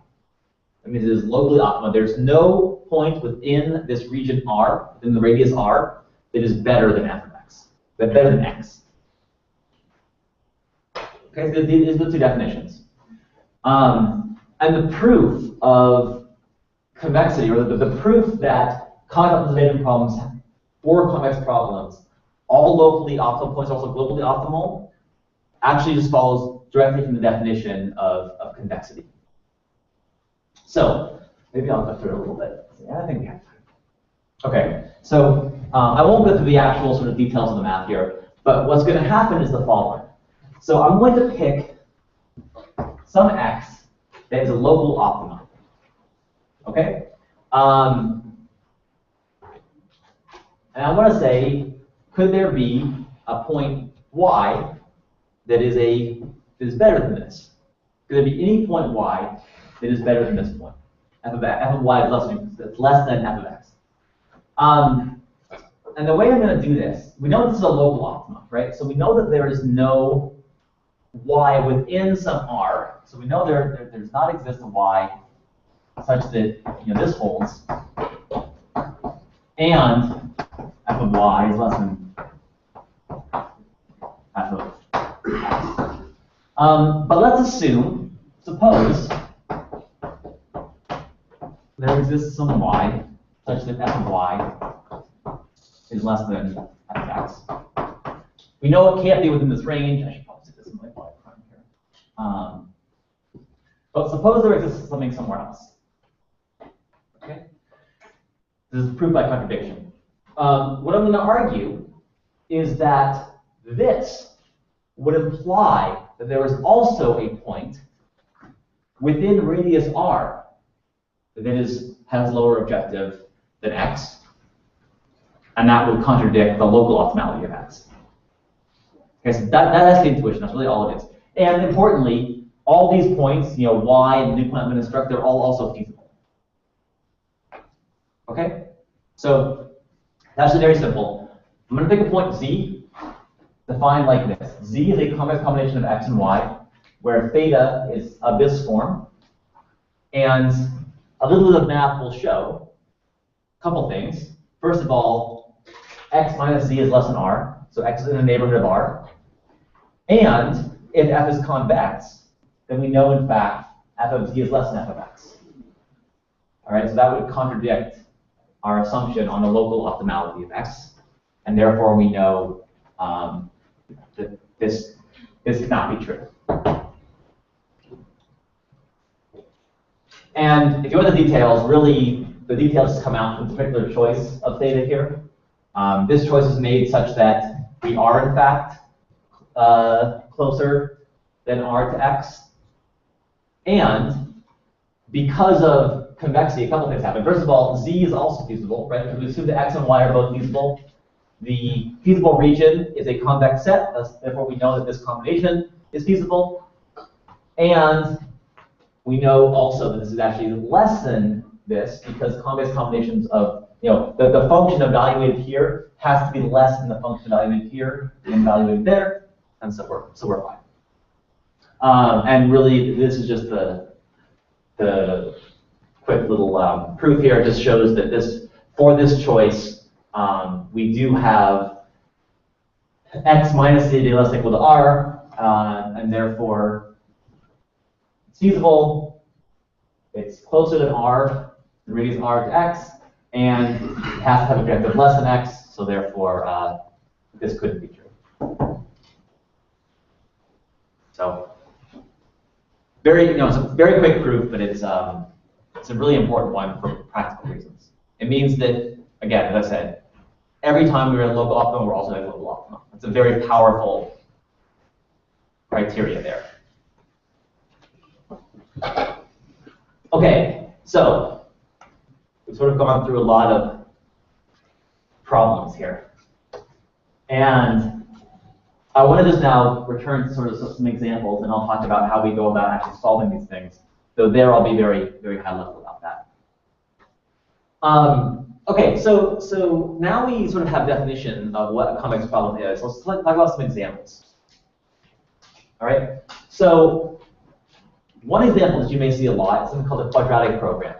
That means it is locally optimal. There's no point within this region R, within the radius R, that is better than f of x, that's better than x. Okay, so these are the two definitions. And the proof of convexity, or the proof that convex optimization problems for convex problems, all locally optimal points are also globally optimal, actually just follows directly from the definition of convexity. So maybe I'll go through it a little bit. Yeah, I think we have time. Okay, so I won't go through the actual sort of details of the math here, but what's going to happen is the following. So I'm going to pick some x that is a local optimum. Okay? And I want to say, could there be a point y that is better than this? Could there be any point y that is better than this point? F of y is less than f of x. And the way I'm going to do this, we know this is a local optimum, right? So we know that there is no y within some r. So we know there does not exist a y such that this holds, and f of y is less than f of x. But let's assume, suppose there exists some y such that f of y is less than f of x. We know it can't be within this range. I should probably say this in my y prime here. But suppose there exists something somewhere else. Okay? This is proof by contradiction. What I'm going to argue is that this would imply that there is also a point within radius r that has lower objective than x, and that would contradict the local optimality of x. Okay, so that's the intuition. That's really all it is. And importantly, all these points, y and the new point I'm going to instruct, they're all also feasible. Okay, so that's very simple. I'm going to pick a point z, defined like this. Z is a convex combination of x and y, where theta is of this form, and a little bit of math will show a couple things. First of all, x minus z is less than r, so x is in the neighborhood of r. And if f is convex, then we know, in fact, f of z is less than f of x. All right, so that would contradict our assumption on the local optimality of x, and therefore we know that this cannot be true. And if you want the details, really, the details come out from the particular choice of theta here. This choice is made such that we are, in fact, closer than r to x. And because of convexity, a couple things happen. First of all, Z is also feasible, right? If we assume that X and Y are both feasible, the feasible region is a convex set. Therefore, we know that this combination is feasible. And we know also that this is actually less than this because convex combinations of, the function evaluated here has to be less than the function evaluated here and evaluated there, and so we're fine. And really, this is just the quick little proof here. It just shows that for this choice, we do have x minus c less than equal to r, and therefore it's feasible. It's closer than r, the radius r to x, and it has to have a objective less than x, so therefore this couldn't be true. So it's a very quick proof, but it's a really important one for practical reasons. It means that, again, as I said, every time we're at local optimum, we're also at global optimum. It's a very powerful criteria there. Okay, so we've sort of gone through a lot of problems here. And I want to just now return to sort of some examples, and I'll talk about how we go about actually solving these things. Though there I'll be very, very high level about that. Okay, so now we sort of have definition of what a convex problem is. Let's talk about some examples. All right, so one example that you may see a lot is something called a quadratic program.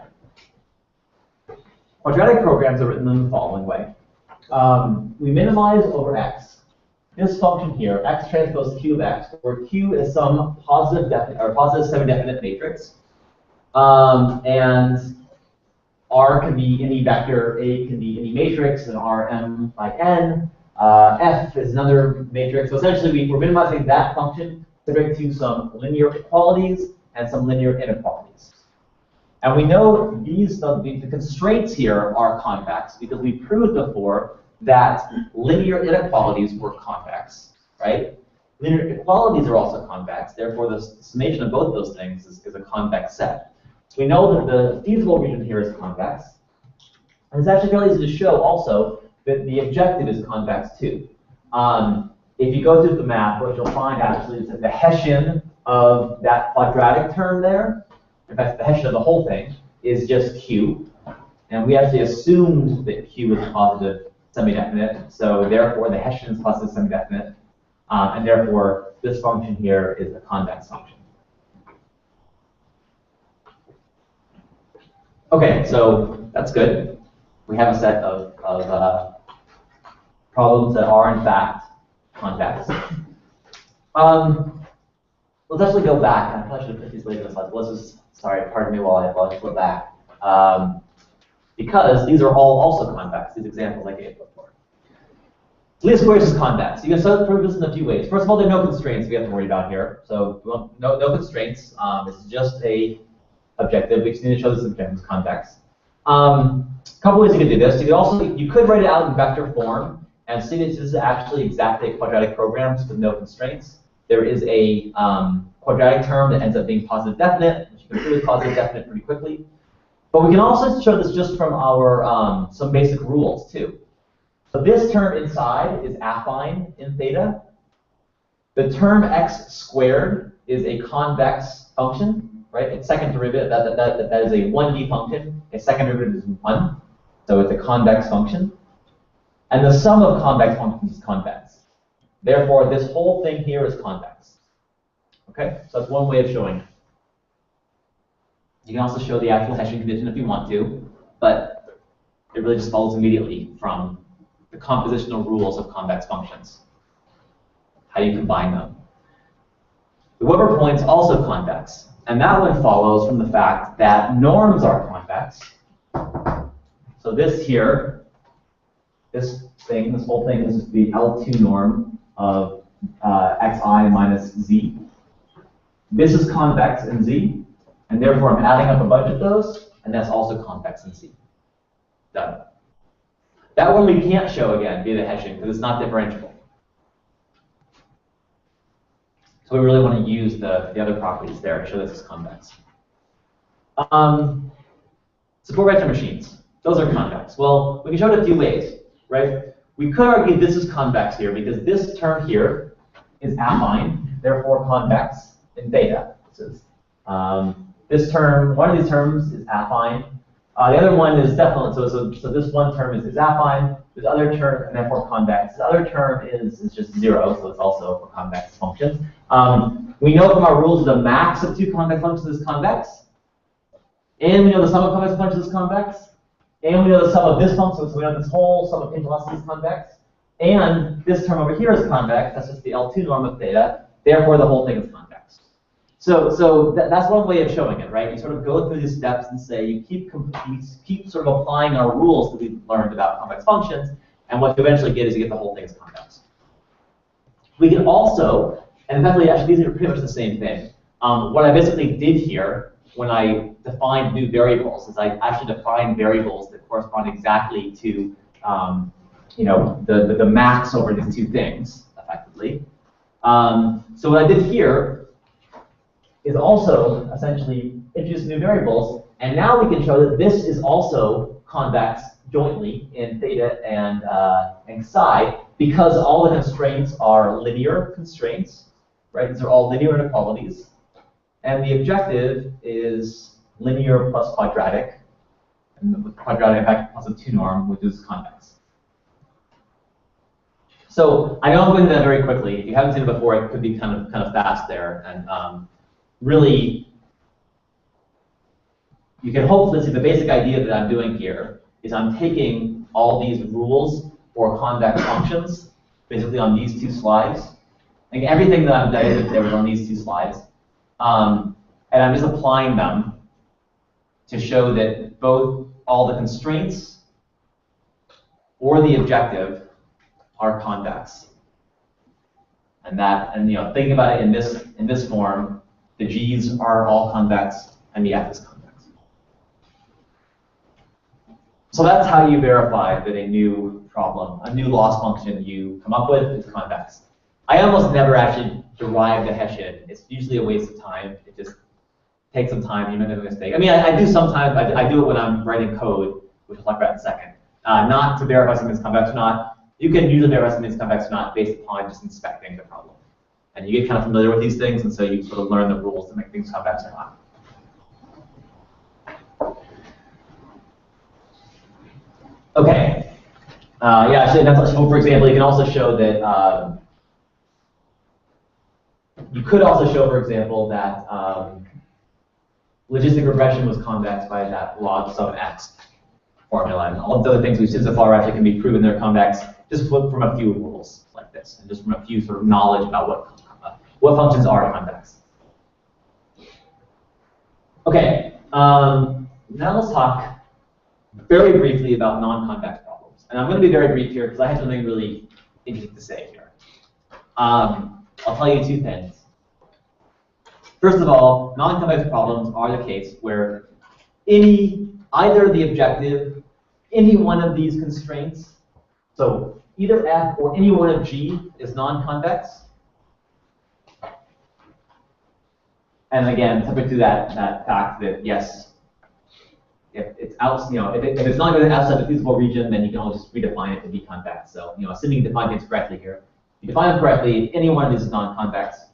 Quadratic programs are written in the following way. We minimize over x. This function here, x transpose q of x, where q is some positive semi-definite matrix, and R can be any vector, A can be any matrix, and Rm by n. F is another matrix. So essentially, we're minimizing that function subject to some linear equalities and some linear inequalities. And we know the constraints here are convex because we proved before that linear inequalities were convex, right? Linear equalities are also convex. Therefore, the summation of both those things is a convex set. So we know that the feasible region here is convex. And it's actually fairly easy to show also that the objective is convex too. If you go through the math, what you'll find actually is that the Hessian of that quadratic term there, in fact, the Hessian of the whole thing, is just q. And we actually assumed that q is positive semi-definite, so therefore the Hessian is positive semi-definite, and therefore this function here is a convex function. Okay, so that's good. We have a set of problems that are in fact convex. Let's actually go back. I probably should have put these later in the slides. Let's just, sorry, pardon me while I flip back. Because these are all also convex, these examples I gave before. Least squares is convex. You can start to prove this in a few ways. First of all, there are no constraints we have to worry about here. So no constraints. This is just a objective. We just need to show this objective is convex. A couple ways you could do this. You could write it out in vector form and see that this is actually exactly a quadratic program just with no constraints. There is a quadratic term that ends up being positive definite, which you can prove is positive definite pretty quickly. But we can also show this just from our some basic rules too. So this term inside is affine in theta. The term x squared is a convex function, right? Its second derivative, that is a 1D function. Its second derivative is 1. So it's a convex function. And the sum of convex functions is convex. Therefore, this whole thing here is convex. Okay? So that's one way of showing it. You can also show the actual Hessian condition if you want to, but it really just follows immediately from the compositional rules of convex functions. How do you combine them? The Weber point's also convex, and that one follows from the fact that norms are convex. So this here, this whole thing is the L2 norm of xi minus z. This is convex in z, and therefore I'm adding up a bunch of those, and that's also convex in z. Done. That one we can't show again via the Hessian because it's not differentiable. So we really want to use the other properties there to show this is convex. Support vector machines. Those are convex. Well, we can show it a few ways, right? We could argue this is convex here because this term here is affine, therefore convex in theta. This term, one of these terms is affine. The other one is definitely, so this one term is affine, this other term, and therefore convex. The other term is just 0, so it's also for convex functions. We know from our rules the max of two convex functions is convex, and we know the sum of convex functions is convex, and we know the sum of this function, so we know this whole sum of intervals is convex, and this term over here is convex, that's just the L2 norm of theta, therefore the whole thing is convex. So that's one way of showing it, right? You sort of go through these steps and say you keep sort of applying our rules that we've learned about convex functions, and what you eventually get is you get the whole thing as convex. We can also, and effectively, actually, these are pretty much the same thing. What I basically did here when I defined new variables is I actually defined variables that correspond exactly to the max over these two things, effectively. So what I did here is also essentially introduce new variables, and now we can show that this is also convex jointly in theta and psi because all the constraints are linear constraints, right? These are all linear inequalities, and the objective is linear plus quadratic, and with quadratic effect plus a 2 norm, which is convex. So I know I'm going to do that very quickly. If you haven't seen it before, it could be kind of fast there, and really, you can hopefully see the basic idea that I'm doing here is I'm taking all these rules for convex functions, basically on these two slides. Like everything that I've done there was on these two slides. And I'm just applying them to show that both all the constraints or the objective are convex. And thinking about it in this form, the G's are all convex, and the F is convex. So that's how you verify that a new problem, a new loss function you come up with is convex. I almost never actually derive the Hessian. It's usually a waste of time. It just takes some time. You might make a mistake. I mean, I do sometimes. I do it when I'm writing code, which I'll talk about in a second. Not to verify something is convex or not. You can usually verify something is convex or not based upon just inspecting the problem. And you get kind of familiar with these things, and so you sort of learn the rules to make things convex or not. Okay. Yeah, actually, so for example, you can also show that you could also show, for example, that logistic regression was convex by that log sum x formula, and all of the other things we've seen so far actually can be proven they're convex just from a few rules like this, and just from a few sort of knowledge about what functions are convex. Okay, now let's talk very briefly about non-convex problems. And I'm going to be very brief here because I have something really interesting to say here. I'll tell you two things. First of all, non-convex problems are the case where either the objective, any one of these constraints, so either F or any one of G is non-convex. And again, subject to that fact that yes, if it's out, if it's not going outside the feasible region, then you can always just redefine it to be convex. So assuming you define things correctly here, you define it correctly, any one of these is non-convex.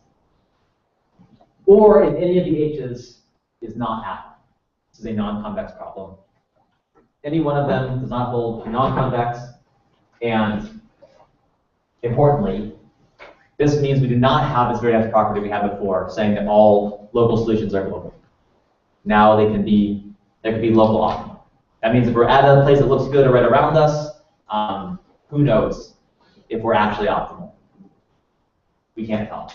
Or if any of the H's is not affine. This is a non-convex problem. Any one of them does not hold non-convex, and importantly, this means we do not have this very nice property we had before, saying that all local solutions are global. Now there can be local optima. That means if we're at a place that looks good right around us, who knows if we're actually optimal? We can't tell.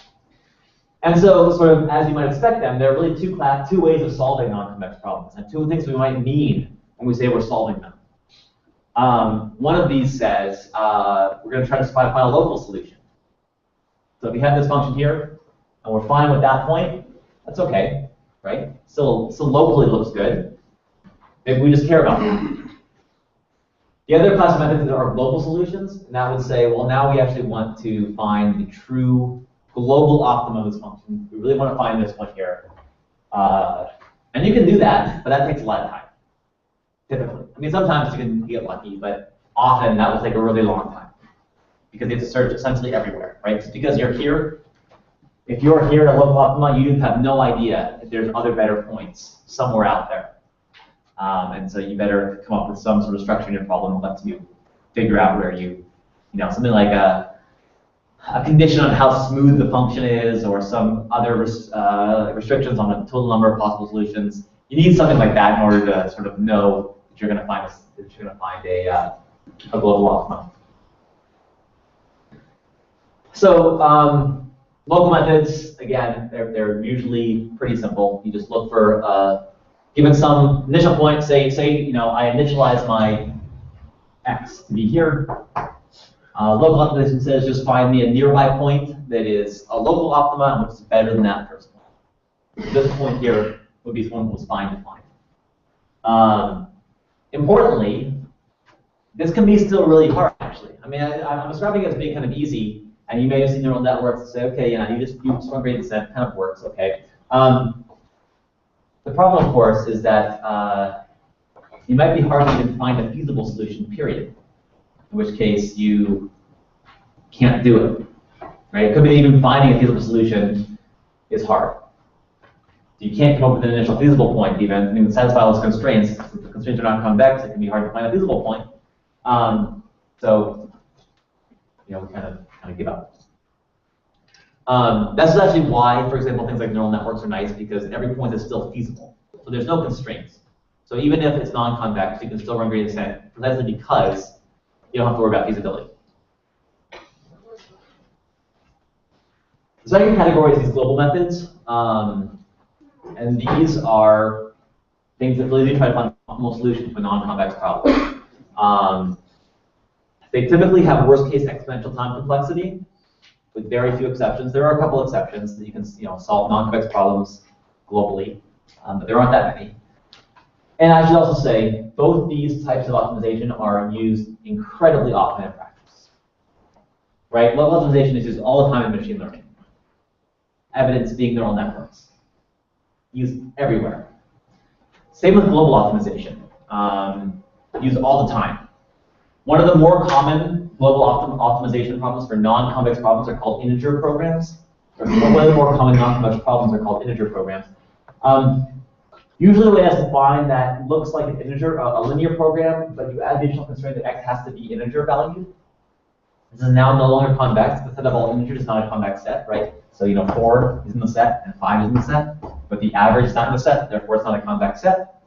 And so, sort of as you might expect them, there are really two ways of solving non-convex problems, and two things we might mean when we say we're solving them. One of these says we're going to try to find a local solution. So if we have this function here, and we're fine with that point, that's okay, right? Still locally looks good. Maybe we just care about that. The other class of methods are global solutions, and that would say, well, now we actually want to find the true global optimum of this function. We really want to find this one here. And you can do that, but that takes a lot of time, typically. I mean, sometimes you can get lucky, but often that will take a really long time because you have to search essentially everywhere, right? Just because you're here, if you're here at a local optima, you have no idea if there's other better points somewhere out there. And so you better come up with some sort of structure in your problem that lets you figure out where you something like a condition on how smooth the function is, or some other restrictions on the total number of possible solutions. You need something like that in order to sort of know that you're going to find a global optima. So local methods, again, they're usually pretty simple. You just look for given some initial point. Say I initialize my x to be here. Local optimization says just find me a nearby point that is a local optima, which is better than that first point. This point here would be one that was fine to find. Importantly, this can be still really hard, actually. I mean, I'm describing it as being kind of easy, and you may have seen neural networks and say, okay, you just want gradient descent, kind of works, okay. The problem, of course, is that it might be hard to even find a feasible solution, period. In which case you can't do it, right? It could be even finding a feasible solution is hard. You can't come up with an initial feasible point even. I mean, satisfy all those constraints. If the constraints are not convex, it can be hard to find a feasible point. So, we kind of give up. That's actually why, for example, things like neural networks are nice, because every point is still feasible. So there's no constraints. So even if it's non-convex, you can still run gradient descent, precisely because you don't have to worry about feasibility. The second category is these global methods. And these are things that really do try to find optimal solutions for non-convex problems. They typically have worst-case exponential time complexity, with very few exceptions. There are a couple exceptions that you can solve non-convex problems globally, but there aren't that many. And I should also say, both these types of optimization are used incredibly often in practice. Right? Local optimization is used all the time in machine learning. Evidence being neural networks. Used everywhere. Same with global optimization. Used all the time. One of the more common global optimization problems for non-convex problems are called integer programs. Or one of the more common non-convex problems are called integer programs. Usually the way that's defined, that looks like an integer, a linear program, but you add the additional constraint that x has to be integer valued. This is now no longer convex. The set of all integers is not a convex set, right? So 4 is in the set and 5 is in the set, but the average is not in the set, therefore it's not a convex set.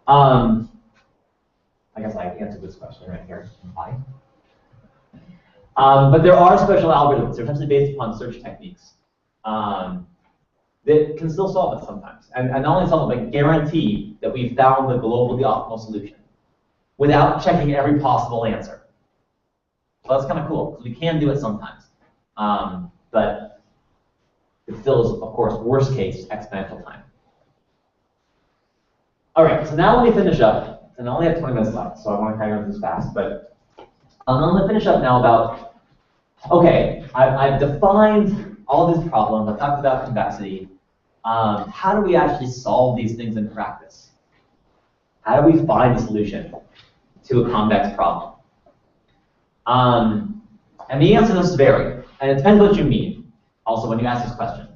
I guess I answered this question right here. Why? But there are special algorithms. They're essentially based upon search techniques. That can still solve it sometimes. And not only solve it, but guarantee that we've found the globally optimal solution without checking every possible answer. So that's kind of cool, because we can do it sometimes. But it still is, of course, worst case exponential time. All right, so now let me finish up. And I only have 20 minutes left, so I want to carry on this fast. But I'm going to finish up now about, okay, I've defined all these problems. I've talked about convexity. How do we actually solve these things in practice? How do we find a solution to a convex problem? And the answer does vary. And it depends what you mean, also, when you ask this question.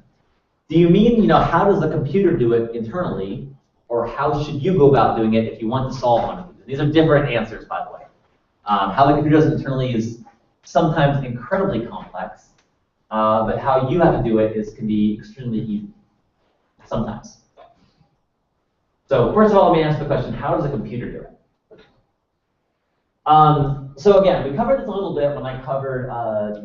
Do you mean, how does the computer do it internally? Or how should you go about doing it if you want to solve one of these? These are different answers, by the way. How the computer does it internally is sometimes incredibly complex. But how you have to do it can be extremely easy, sometimes. So first of all, let me answer the question, how does a computer do it? So again, we covered this a little bit when I covered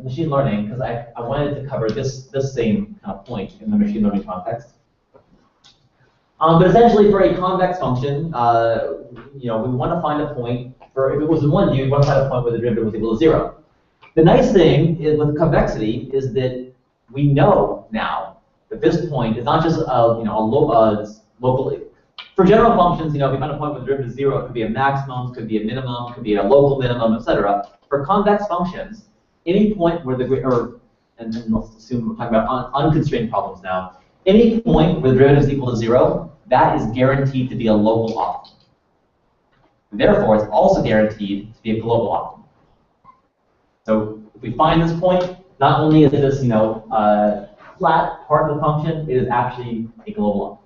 machine learning, because I wanted to cover this same kind of point in the machine learning context. But essentially, for a convex function, we want to find a point for, if it was in 1D, we want to find a point where the derivative was equal to 0. The nice thing with convexity is that we know now that this point is not just locally. For general functions, if you find a point where the derivative is 0, it could be a maximum, it could be a minimum, it could be a local minimum, etc. For convex functions, any point where and let's assume we're talking about unconstrained problems now, any point where the derivative is equal to 0 that is guaranteed to be a local optimum. Therefore, it's also guaranteed to be a global optimum. So if we find this point, not only is this, flat part of the function, it is actually a global optimum.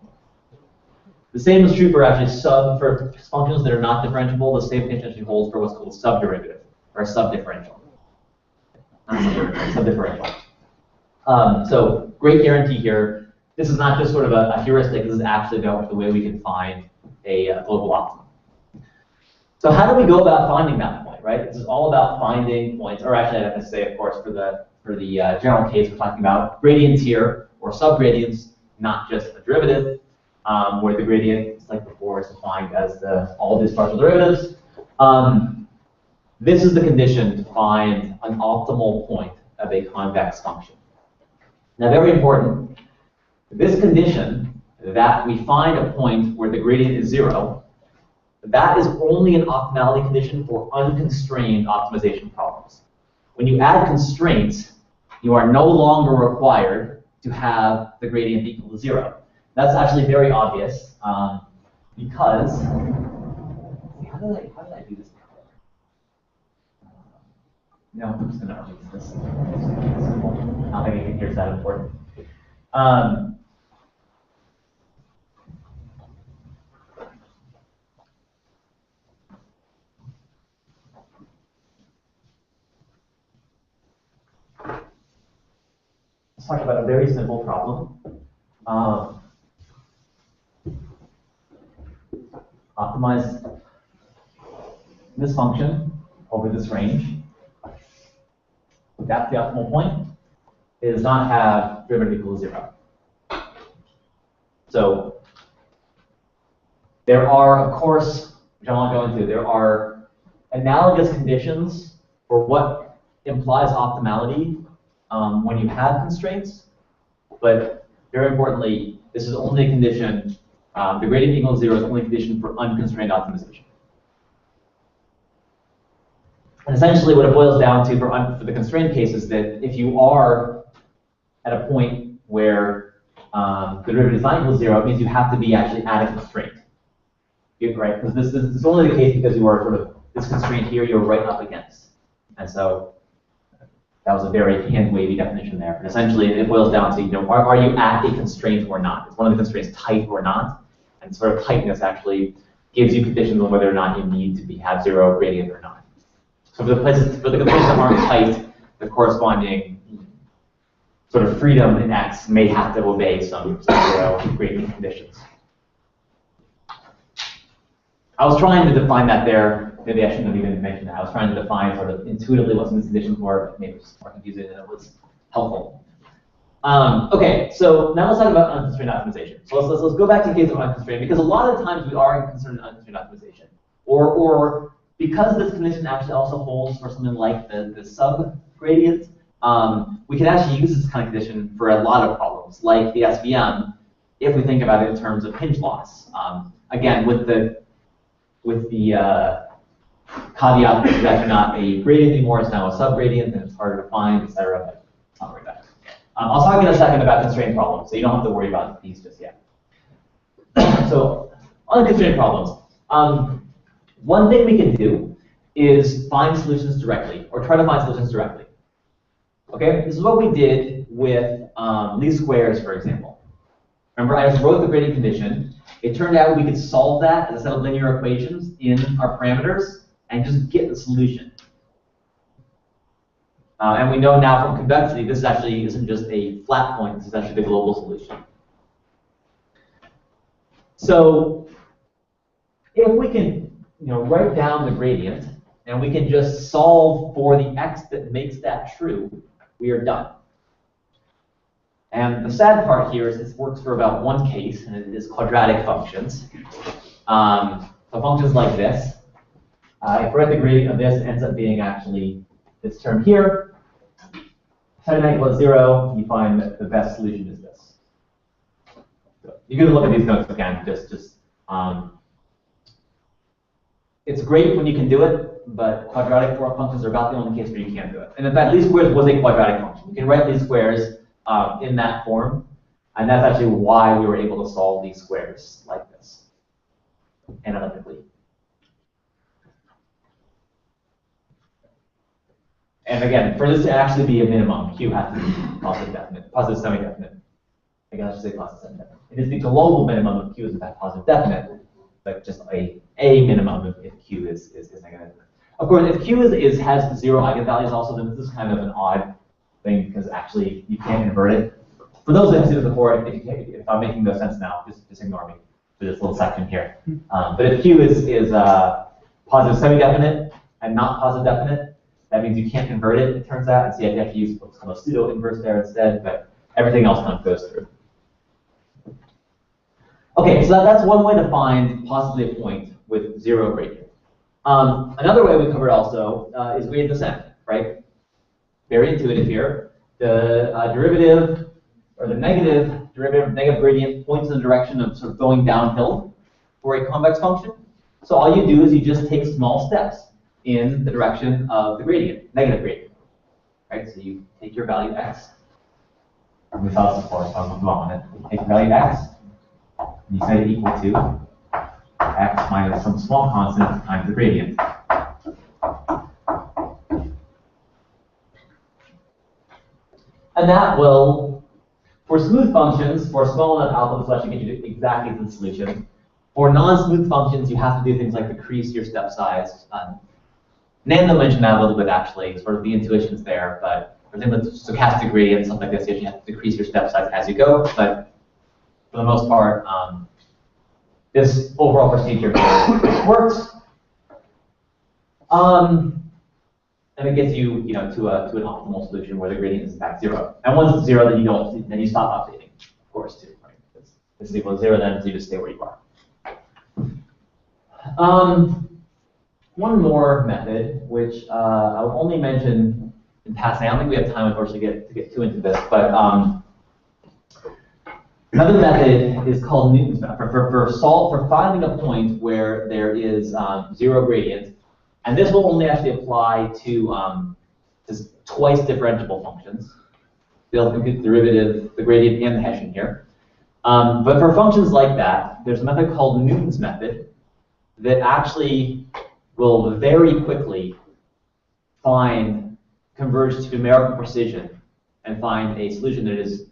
The same is true for for functions that are not differentiable. The same condition actually holds for what's called subderivative or subdifferential. Not subdifferential. So great guarantee here. This is not just sort of a heuristic. This is actually the way we can find a global optimum. So how do we go about finding that point, right? This is all about finding points, or actually I have to say, of course, for the general case, we're talking about gradients here, or subgradients, not just a derivative, where the gradient, just like before, is defined as all these partial derivatives. This is the condition to find an optimal point of a convex function. Now, very important, this condition that we find a point where the gradient is 0, that is only an optimality condition for unconstrained optimization problems. When you add constraints, you are no longer required to have the gradient equal to 0. That's actually very obvious because, how did I do this before? No, I'm just going to erase this. I don't think it's that important. Let's talk about a very simple problem. Optimize this function over this range. That's the optimal point. It does not have derivative equals 0. So there are, of course, which I won't go into, there are analogous conditions for what implies optimality when you have constraints. But very importantly, this is only a condition, the gradient equals 0 is only a condition for unconstrained optimization. And essentially what it boils down to for the constrained case is that if you are at a point where the derivative is not equal to 0, it means you have to be actually at a constraint. Right? Because this is only the case because you are sort of, this constraint here you're right up against. And so that was a very hand-wavy definition there. But essentially it boils down to, are you at a constraint or not? Is one of the constraints tight or not? And sort of tightness actually gives you conditions on whether or not you need to have 0 gradient or not. So for the constraints that aren't tight, the corresponding sort of freedom in X may have to obey some 0 gradient conditions. I was trying to define that there. Maybe I shouldn't have even mentioned that. I was trying to define sort of intuitively what some of these conditions were, but maybe it was more confusing than it was helpful. Okay, so now let's talk about unconstrained optimization. So let's go back to the case of unconstrained, because a lot of the times we are concerned with unconstrained optimization. Or because this condition actually also holds for something like the sub-gradient, we can actually use this kind of condition for a lot of problems, like the SVM, if we think about it in terms of hinge loss. Again, with the caveat that it's actually not a gradient anymore, it's now a subgradient, and it's harder to find, etc. But it's not very bad. I'll talk in a second about constrained problems, so you don't have to worry about these just yet. So, on constrained problems, one thing we can do is find solutions directly, or try to find solutions directly. Okay, this is what we did with least squares, for example. Remember, I just wrote the gradient condition. It turned out we could solve that as a set of linear equations in our parameters and just get the solution. And we know now from convexity, this actually isn't just a flat point, this is actually the global solution. So if we can write down the gradient, and we can just solve for the x that makes that true, we are done. And the sad part here is this works for about one case, and it is quadratic functions. So functions like this, if we're at the gradient of this, it ends up being actually this term here. Set n equals 0, you find that the best solution is this. So you can look at these notes again. It's great when you can do it, but quadratic functions are about the only case where you can't do it. And in fact, least squares was a quadratic function. You can write least squares in that form. And that's actually why we were able to solve these squares like this, analytically. And again, for this to actually be a minimum, Q has to be positive definite, positive semi-definite. I guess I should say positive semi-definite. It is the global minimum if Q is in fact positive definite, but just a minimum if Q is negative. Of course, if Q has 0 eigenvalues also, then this is kind of an odd thing because actually you can't invert it. For those that have seen it before, if I'm making no sense now, just ignore me for this little section here. But if Q is positive semi-definite and not positive definite, that means you can't invert it, it turns out, and so you have to use what's called a pseudo-inverse there instead, but everything else kind of goes through. Okay, so that's one way to find possibly a point with 0 gradient. Another way we covered also is gradient descent, right? Very intuitive here. The derivative, or the negative derivative of negative gradient points in the direction of sort of going downhill for a convex function. So all you do is you just take small steps in the direction of the gradient, negative gradient, right? So you take your value x. We saw this before, so I won't dwell on it. You take your value x, and you set it equal to x minus some small constant times the gradient. And that will, for smooth functions, for small enough alpha, this will actually get you to exactly the solution. For non-smooth functions, you have to do things like decrease your step size. Nando mentioned that a little bit actually, sort of the intuitions there, but for things like stochastic gradients, something like this, you actually have to decrease your step size as you go, but for the most part, this overall procedure works. And it gets you, to an optimal solution where the gradient is in fact 0. And once it's 0, then you stop updating, of course, too. Right? This is equal to 0, then so you just stay where you are. One more method, which I'll only mention in passing. I don't think we have time, unfortunately, to get too into this, but another method is called Newton's method for finding a point where there is 0 gradient. And this will only actually apply to just twice differentiable functions. They'll compute the derivative, the gradient, and the Hessian here. But for functions like that, there's a method called Newton's method that actually will very quickly converge to numerical precision and find a solution that is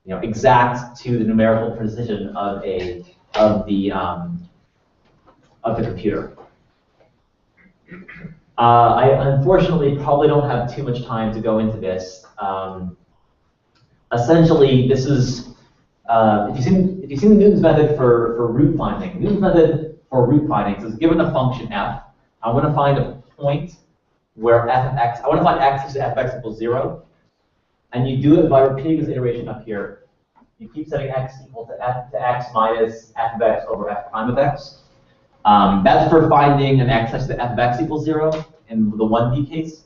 exact to the numerical precision of the computer. I unfortunately probably don't have too much time to go into this. Essentially, this is if you've seen Newton's method for root finding. Newton's method for root finding is given a function f. I want to find a point where f of x. I want to find x such that f of x equals 0, and you do it by repeating this iteration up here. You keep setting x equal to x minus f of x over f prime of x. That's for finding an x such that f of x equals 0 in the 1D case.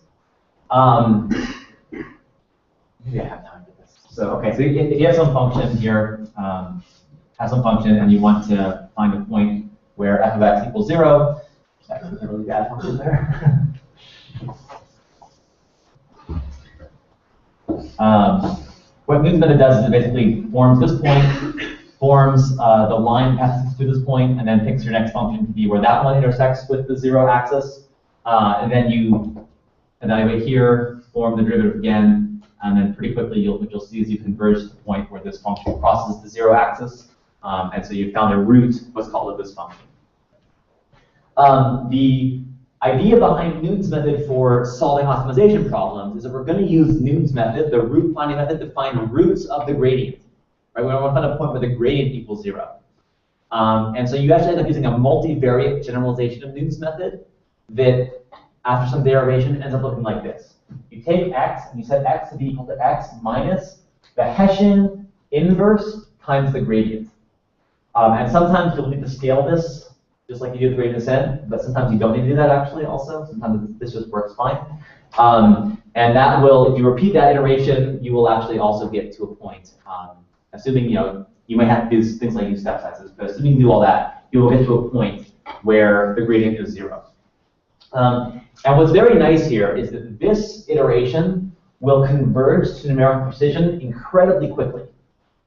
Maybe I have time for this. So okay, so if you have some function here, and you want to find a point where f of x equals 0, that's a really bad function there. What Newton's method does is it basically forms this point, forms the line passes through this point, and then picks your next function to be where that one intersects with the 0 axis. And then you evaluate here, form the derivative again, and then pretty quickly what you'll see is you converge to the point where this function crosses the 0 axis. And so you've found a root, what's called of this function. The idea behind Newton's method for solving optimization problems is that we're going to use Newton's method, the root finding method, to find roots of the gradient. Right? We want to find a point where the gradient equals 0. And so you actually end up using a multivariate generalization of Newton's method that, after some derivation, ends up looking like this. You take x, and you set x to be equal to x minus the Hessian inverse times the gradient. And sometimes you'll need to scale this, just like you do with gradient descent, but sometimes you don't need to do that actually also. Sometimes this just works fine. And that will, if you repeat that iteration, you will actually also get to a point, assuming you might have to do things like use step sizes, but assuming you do all that, you will get to a point where the gradient is 0. And what's very nice here is that this iteration will converge to numerical precision incredibly quickly.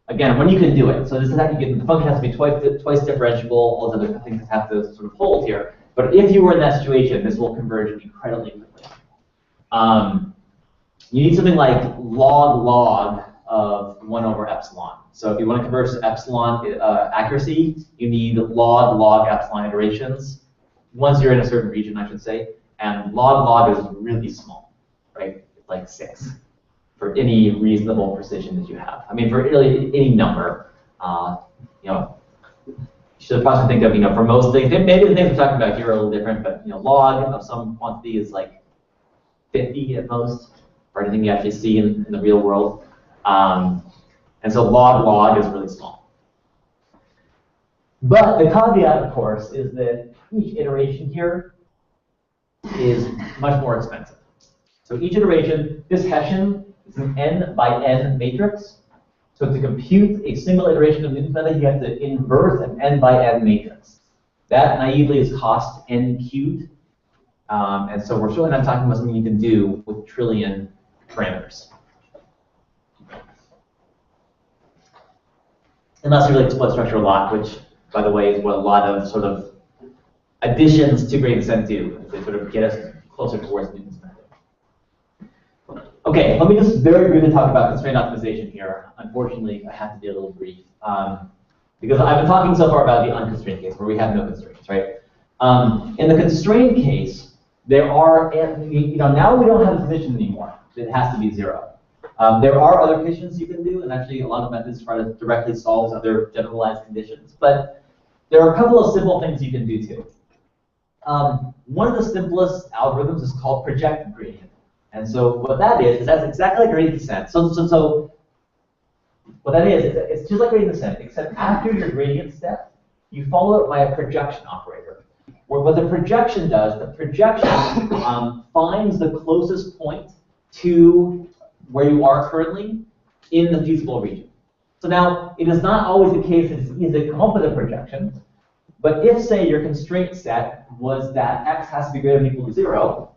Again, when you can do it. So this is how you get, the function has to be twice differentiable, all those other things have to sort of hold here. But if you were in that situation, this will converge incredibly quickly. You need something like log of 1 over epsilon. So if you want to converge to epsilon accuracy, you need log epsilon iterations. Once you're in a certain region, I should say. And log is really small, right? It's like 6 for any reasonable precision that you have. I mean, for really any number, you know, you should possibly think of, you know, for most things, maybe the things we're talking about here are a little different, but, you know, log of some quantity is like 50 at most for anything you actually see in the real world. And so log is really small. But the caveat, of course, is that each iteration here is much more expensive. So each iteration, this Hessian is an n by n matrix. So to compute a single iteration of Newton's method, you have to invert an n by n matrix. That naively is cost n cubed. And so we're certainly not talking about something you can do with trillion parameters. Unless you really split structure a lot, which, by the way, is what a lot of sort of additions to gradient descent do. They sort of get us closer towards Newton's method. Okay, let me just very briefly talk about constraint optimization here. Unfortunately, I have to be a little brief. Because I've been talking so far about the unconstrained case, where we have no constraints, right? In the constrained case, there are, you know, now we don't have a position anymore. It has to be 0. There are other conditions you can do, and actually a lot of methods try to directly solve other generalized conditions. But there are a couple of simple things you can do too. One of the simplest algorithms is called projective gradient. And so what that is that's exactly like gradient descent. So what that is it's just like gradient descent, except after your gradient step, you follow it by a projection operator. What the projection does, the projection finds the closest point to where you are currently in the feasible region. So now, it is not always the case that it's easy to come up with a projection, but if, say, your constraint set was that x has to be greater than or equal to 0,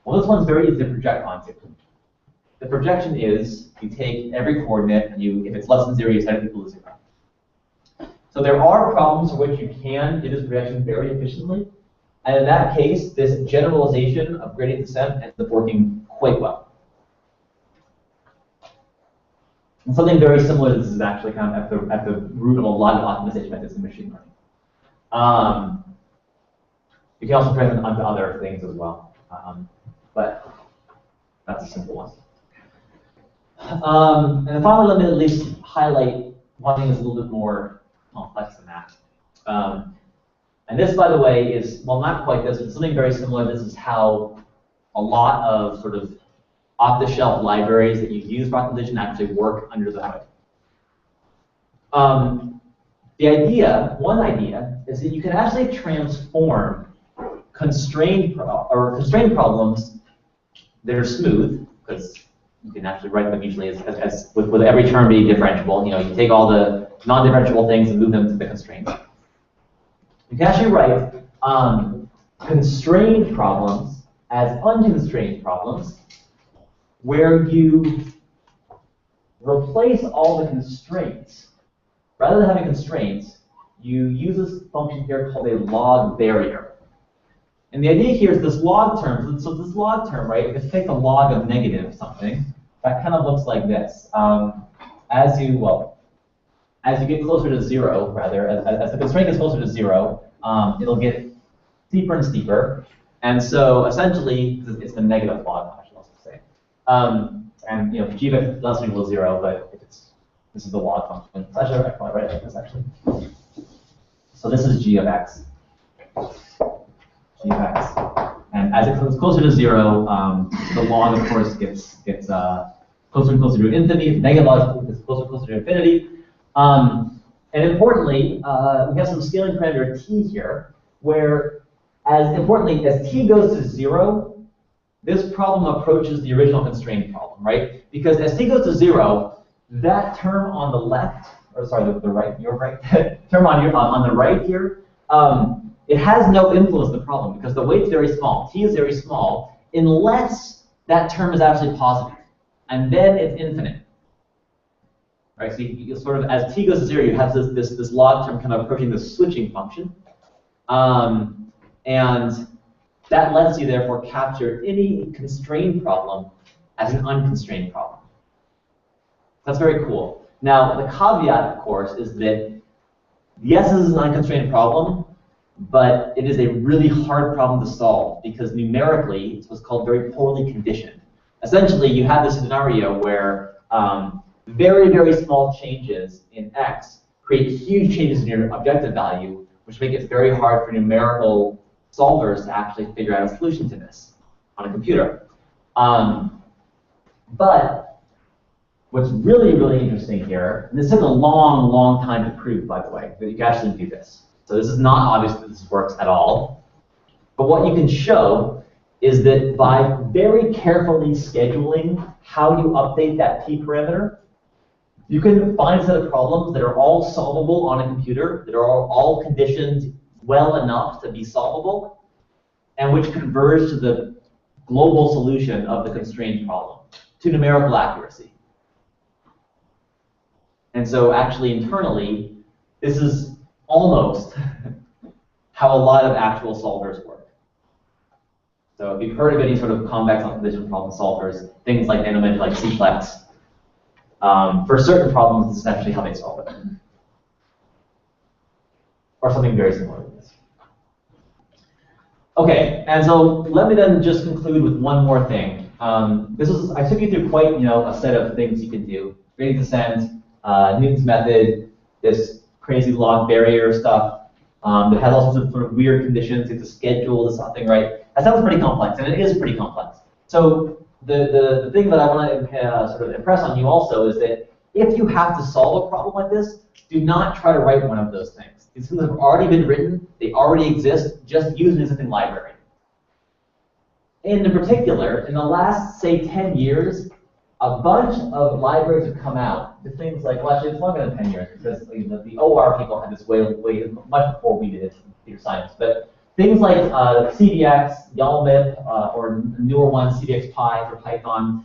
well, this one's very easy to project onto. The projection is, you take every coordinate, and if it's less than 0, you set it equal to 0. So there are problems for which you can do this projection very efficiently, and in that case, this generalization of gradient descent ends up working quite well. And something very similar to this is actually kind of at the root of a lot of optimization methods in machine learning. You can also present onto other things as well, but that's a simple one. And then finally, let me at least highlight one thing that's a little bit more complex than that. And this, by the way, is, well, not quite this, but something very similar. This is how a lot of sort of off-the-shelf libraries that you use for optimization actually work under the hood. One idea is that you can actually transform constrained problems that are smooth, because you can actually write them usually as with every term being differentiable. You know, you take all the non-differentiable things and move them to the constraints. You can actually write constrained problems as unconstrained problems, where you replace all the constraints. Rather than having constraints, you use this function here called a log barrier. And the idea here is this log term. So this log term, right, if you take the log of negative something, that kind of looks like this. As you get closer to 0, rather, as the constraint gets closer to 0, it'll get steeper and steeper. And so essentially, it's the negative log function. And you know, g of x is less than or equal to 0, but if this is the log function. So actually, I probably write it like this actually. So this is g of x. G of x. And as it comes closer to 0, the log, of course, gets closer and closer to infinity. The negative log gets closer and closer to infinity. And importantly, we have some scaling parameter t here, where as t goes to 0, this problem approaches the original constraint problem, right? Because as t goes to 0, that term on the left, or sorry, the right, your right, term on the right here, it has no influence on the problem because the weight's very small. T is very small unless that term is actually positive, and then it's infinite. right? So you sort of, as t goes to 0, you have this log term kind of approaching this switching function. And that lets you, therefore, capture any constrained problem as an unconstrained problem. That's very cool. Now, the caveat, of course, is that yes, this is an unconstrained problem, but it is a really hard problem to solve because numerically, it's what's called very poorly conditioned. Essentially, you have this scenario where very, very small changes in x create huge changes in your objective value, which make it very hard for numerical solvers to actually figure out a solution to this on a computer. But what's really, really interesting here, and this took a long, long time to prove, by the way, that you can actually do this. So this is not obvious that this works at all. But what you can show is that by very carefully scheduling how you update that t parameter, you can find a set of problems that are all solvable on a computer, that are all conditioned well enough to be solvable, and which converge to the global solution of the constrained problem, to numerical accuracy. And so actually internally, this is almost how a lot of actual solvers work. So if you've heard of any sort of convex optimization problem solvers, things like nanometric, like C-Plex, for certain problems, this is actually how they solve it. Or something very similar to this. Okay, and so let me then just conclude with one more thing. I took you through quite a set of things you can do. Gradient descent, Newton's method, this crazy log barrier stuff that has all sorts of sort of weird conditions. You have to schedule this something, right? That sounds pretty complex, and it is pretty complex. So the thing that I want to sort of impress on you also is that if you have to solve a problem like this, do not try to write one of those things. These things have already been written. They already exist. Just use an existing library. And in particular, in the last, say, 10 years, a bunch of libraries have come out. The things like, well, actually, it's longer than 10 years because the OR people had this way much before we did in computer science. But things like CDX, YALMIP, or newer ones, CDX Pi for Python,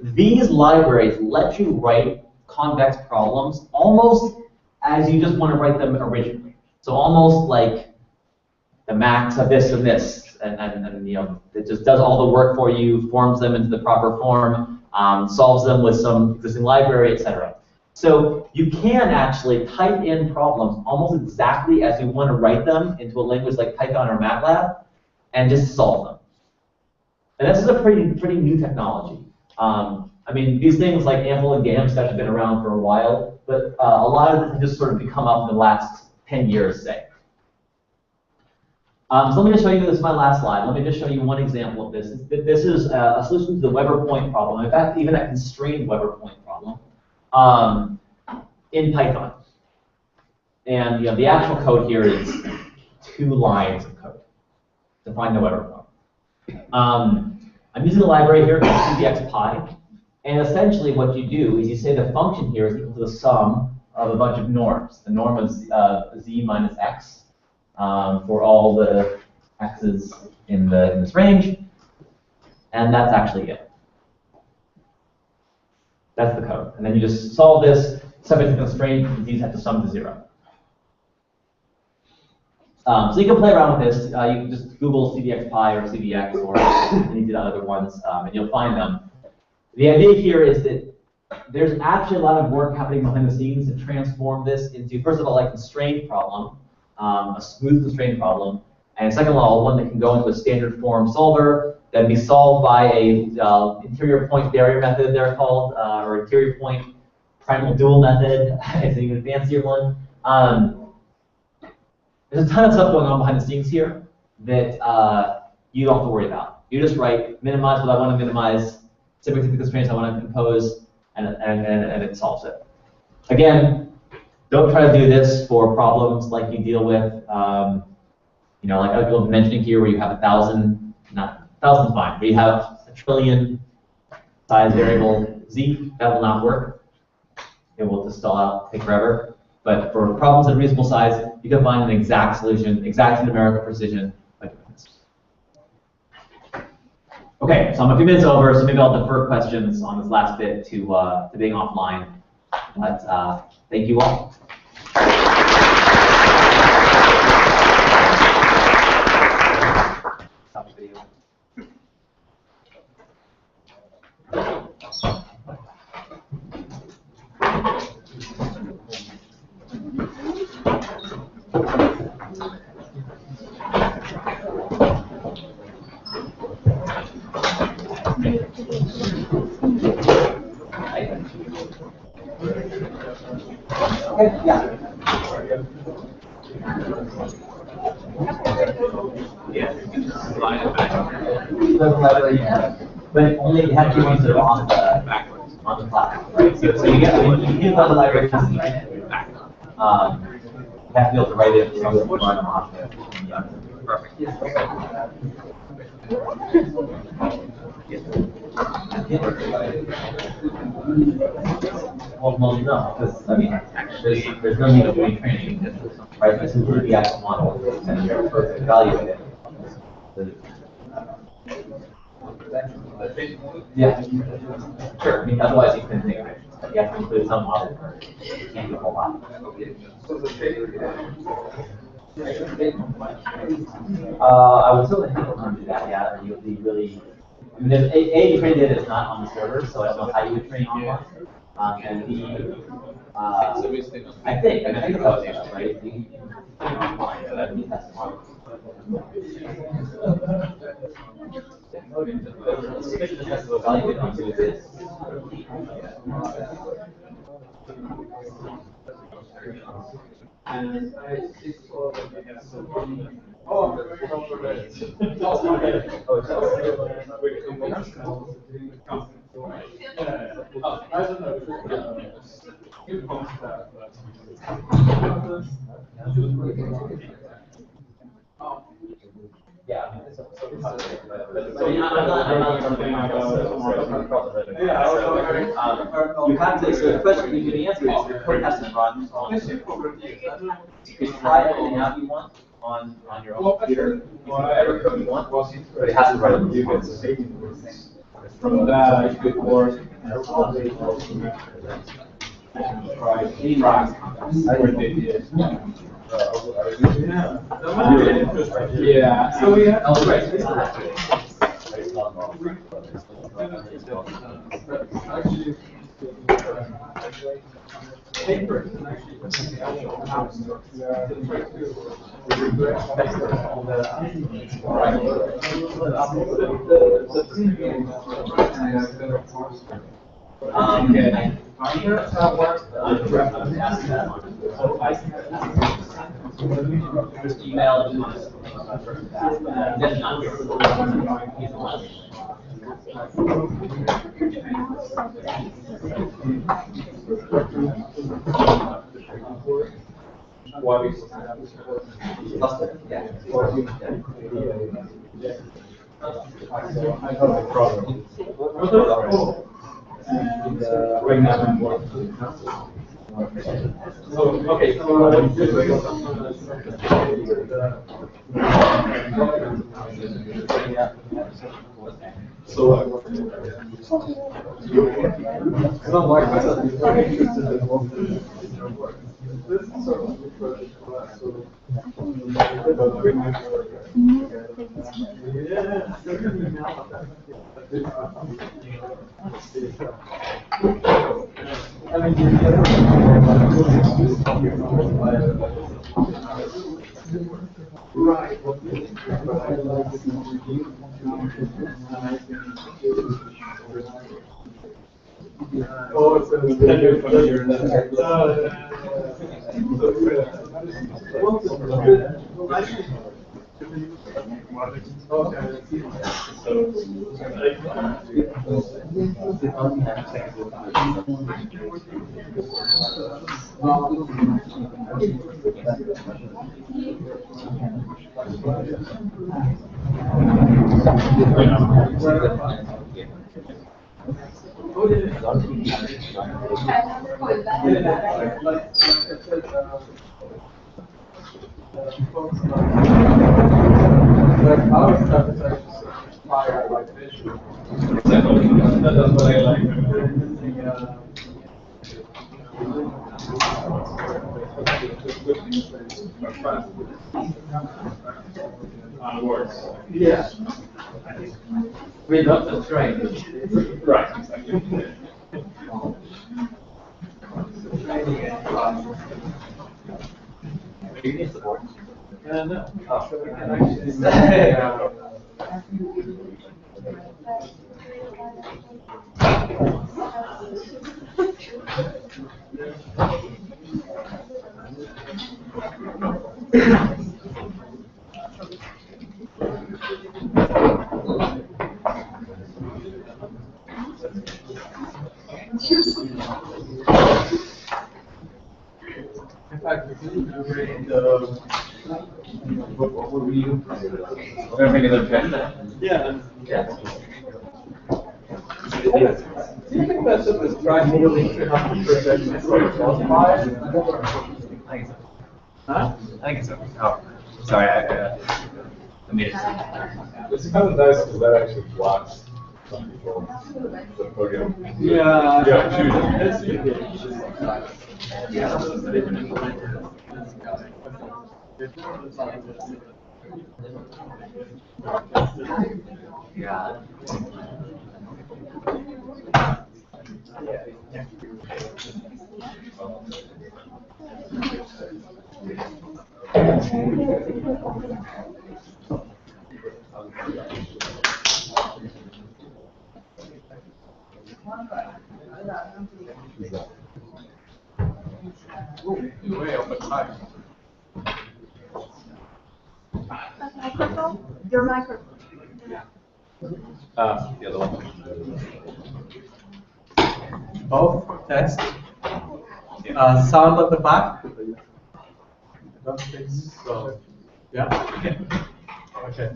these libraries let you write convex problems almost as you just want to write them originally. So almost like the max of this and this, and it just does all the work for you, forms them into the proper form, solves them with some existing library, etc. So you can actually type in problems almost exactly as you want to write them into a language like Python or MATLAB, and just solve them. And this is a pretty new technology. I mean, these things like AMPL and GAMS have been around for a while, but a lot of this has just sort of become up in the last 10 years, say. So let me just show you, this is my last slide. Let me just show you one example of this. This is a solution to the Weber point problem. In fact, even a constrained Weber point problem in Python. And the actual code here is 2 lines of code to find the Weber point. I'm using a library here called CDX Pi. And essentially what you do is you say the function here is equal to the sum of a bunch of norms. The norm is z minus x for all the x's in this range. And that's actually it. That's the code. And then you just solve this, subject to constraint, these have to sum to 0. So you can play around with this. You can just Google CDX Pi or CDX or any of the other ones, and you'll find them. The idea here is that there's actually a lot of work happening behind the scenes to transform this into, first of all, a constrained problem, a smooth constrained problem, and second of all, one that can go into a standard form solver that be solved by a interior point barrier method, they're called, or interior point primal dual method. It's an even fancier one. There's a ton of stuff going on behind the scenes here that you don't have to worry about. You just write minimize what I want to minimize, subject to the constraints I want to impose, and it solves it. Again, don't try to do this for problems like you deal with, like I was mentioning here, where you have 1,000, not 1,000's fine, where you have a trillion size variable z. That will not work. It will just stall out, take forever. But for problems of reasonable size, you can find an exact solution, exact numerical precision by doing this. Okay, so I'm a few minutes over, so maybe I'll defer questions on this last bit to being offline. But thank you all. Stop the video. Okay, yeah. But only you have two ones that are on the platform, right? So you get when you hit on the library, you have to be able to write it from the run off. Perfect. Well, no, because I mean, there's no need of doing training, right? This is the actual model, and you're supposed to evaluate it. Yeah, sure. I mean, otherwise you couldn't think of it. You have to include some model. You can't do a whole lot. I would still think we'll do that, yeah, or you'll be really. I mean, there's A, training data is not on the server, so I don't know how you would train online. And B, I think that's right. You can train online, but I think that's smart. Evaluate onto this. And it's all that we have so many. Oh, I don't know. Yeah. You have to, so the question, the answer is the code has to run on. You try everything out you want on your own computer, you can whatever code you want, but it has to run on the From that, you could work. Yeah. So we have. Oh, right. Actually, paper is actually Just email it to us. That's not here. Cluster, yeah. I have a problem. And right now I'm working. So, okay, so I work in right. Oh, it's been 10 years, 20 years. Like our stuff is actually inspired by visual. That's what I like. words. Yeah. We love the train. Right, exactly. No. In fact, we can read what were we doing? We're gonna make another check. Yeah. Yeah. Do you think that's what this triangularly 300% is multiplied? I think so. Huh? I think so. Oh, sorry, I made it. It's kind of nice because that actually blocks some people. The podium. Yeah. Yeah, choose. Yeah. Way over time. Microphone? Your microphone. The other one. Both test. Sound at the back? I don't think so. Yeah? Okay.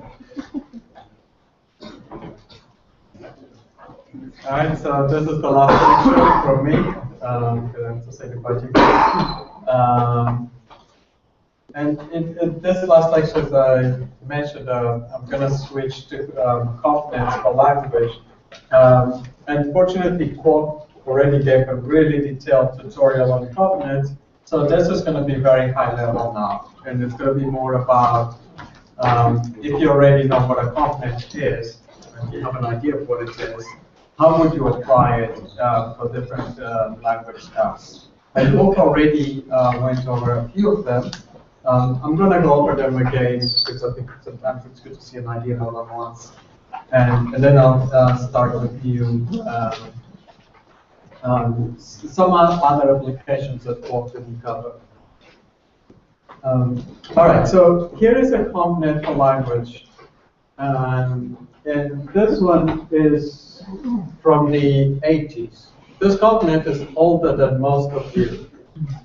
All right, so this is the last lecture from me. I have to say goodbye to you. And in this last lecture, as I mentioned, I'm going to switch to components for language. And fortunately, Quad already gave a really detailed tutorial on components. So this is going to be very high level now. And it's going to be more about, if you already know what a component is, and you have an idea of what it is, how would you apply it for different language tasks? And Luke already went over a few of them. I'm going to go over them again because I think sometimes it's good to see an idea all at once. And then I'll start with you some other applications that Paul didn't cover. All right, so here is a component for language. And this one is from the 80s. This component is older than most of you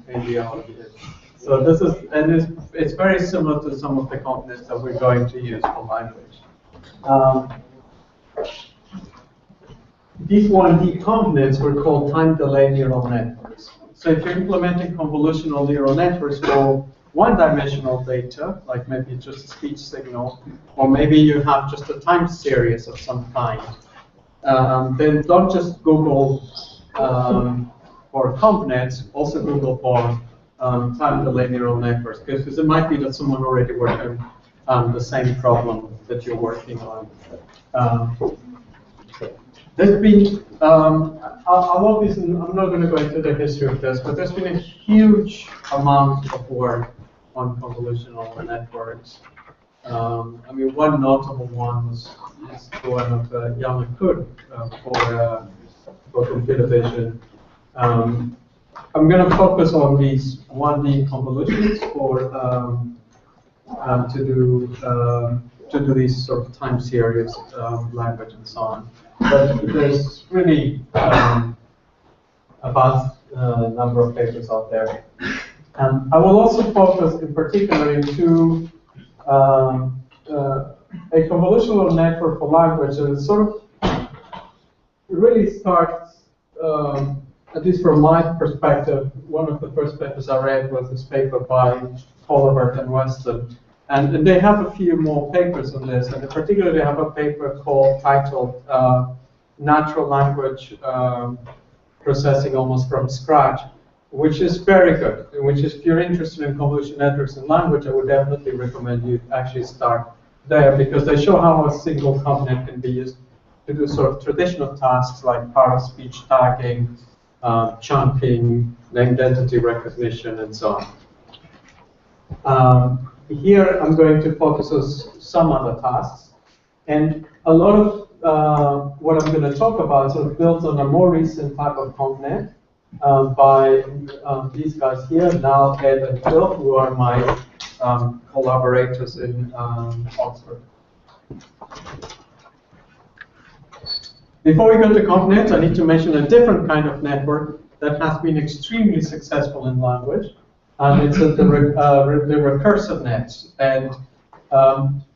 in the audience. So this is, and it's very similar to some of the components that we're going to use for language. These 1D components were called time delay neural networks. So if you're implementing convolutional neural networks for one-dimensional data, like maybe just a speech signal, or maybe you have just a time series of some kind, then don't just Google for components, also Google for time delay neural networks, because it might be that someone already worked on the same problem that you're working on. There's been, I'm not going to go into the history of this, but there's been a huge amount of work on convolutional networks. I mean, one notable one is the one of Jan Kuhn for computer vision. I'm going to focus on these 1D convolutions for to do these sort of time series language and so on. But there's really a vast number of papers out there. I will also focus in particular into a convolutional network for language, and it sort of really starts, at least from my perspective, one of the first papers I read was this paper by Colbert and Weston. And they have a few more papers on this, and in particular they have a paper titled Natural Language Processing Almost from Scratch, which is very good, which is, if you're interested in convolutional networks and language, I would definitely recommend you actually start there because they show how a single component can be used to do sort of traditional tasks like part-of-speech tagging, chunking, named entity recognition, and so on. Here I'm going to focus on some other tasks, and a lot of what I'm going to talk about sort of builds on a more recent type of component by these guys here, now Ed and Phil, who are my collaborators in Oxford. Before we go to components, I need to mention a different kind of network that has been extremely successful in language. It's the recursive nets. And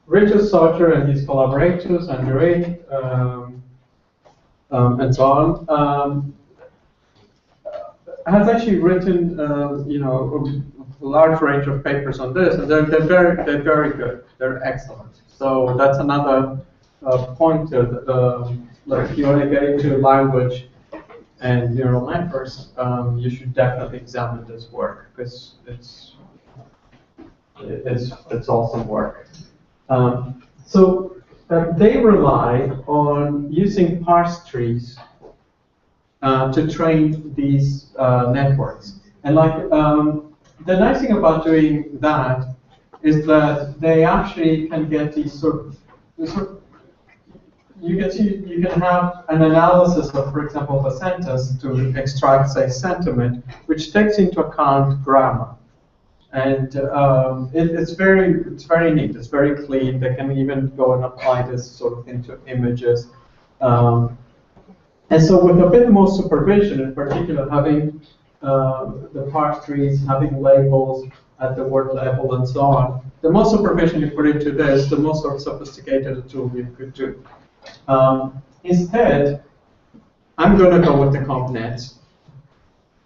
Richard Sauter and his collaborators, Andre, and so on, has actually written, a large range of papers on this, and they're very good. They're excellent. So that's another pointer. Like if you want to get into language and neural networks, you should definitely examine this work because it's awesome work. So they rely on using parse trees to train these networks. And like the nice thing about doing that is that they actually can get these sort of you can have an analysis of, for example, of a sentence to extract, say, sentiment, which takes into account grammar. And it's very neat. It's very clean. They can even go and apply this sort of into images. And so with a bit more supervision, in particular, having the parse trees, having labels at the word level, and so on, the more supervision you put into this, the more sort of sophisticated a tool you could do. Instead, I'm going to go with the components.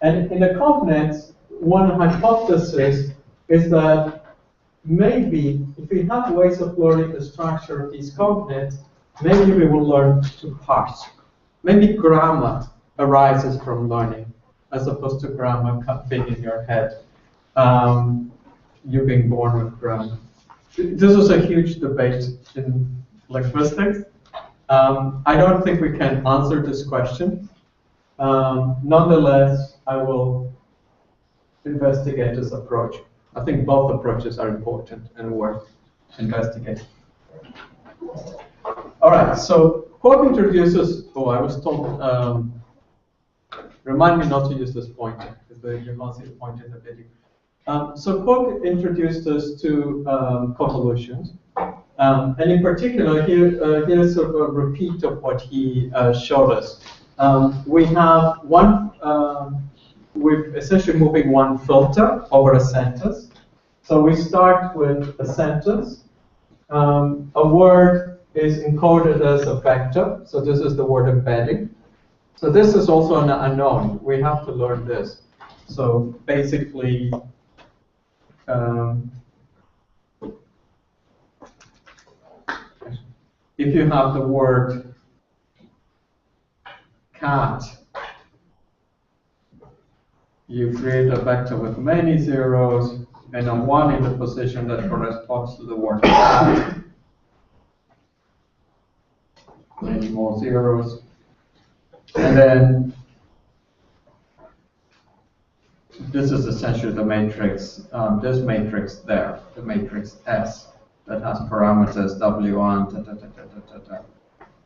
And in the components, one hypothesis is that maybe if we have ways of learning the structure of these components, maybe we will learn to parse. Maybe grammar arises from learning, as opposed to grammar being in your head. You being born with grammar. This was a huge debate in linguistics. I don't think we can answer this question. Nonetheless, I will investigate this approach. I think both approaches are important and worth investigating. All right, so Quote introduces, I was told, remind me not to use this pointer, because you can't see the pointer in the video. So Quote introduced us to convolutions. And in particular, here's sort of a repeat of what he showed us. We have one, we're essentially moving one filter over a sentence. So we start with a sentence. A word is encoded as a vector. So this is the word embedding. So this is also an unknown. We have to learn this. So basically, if you have the word cat, you create a vector with many zeros and a 1 in the position that corresponds to the word cat. Many more zeros. And then this is essentially the matrix, this matrix there, the matrix S, that has parameters W1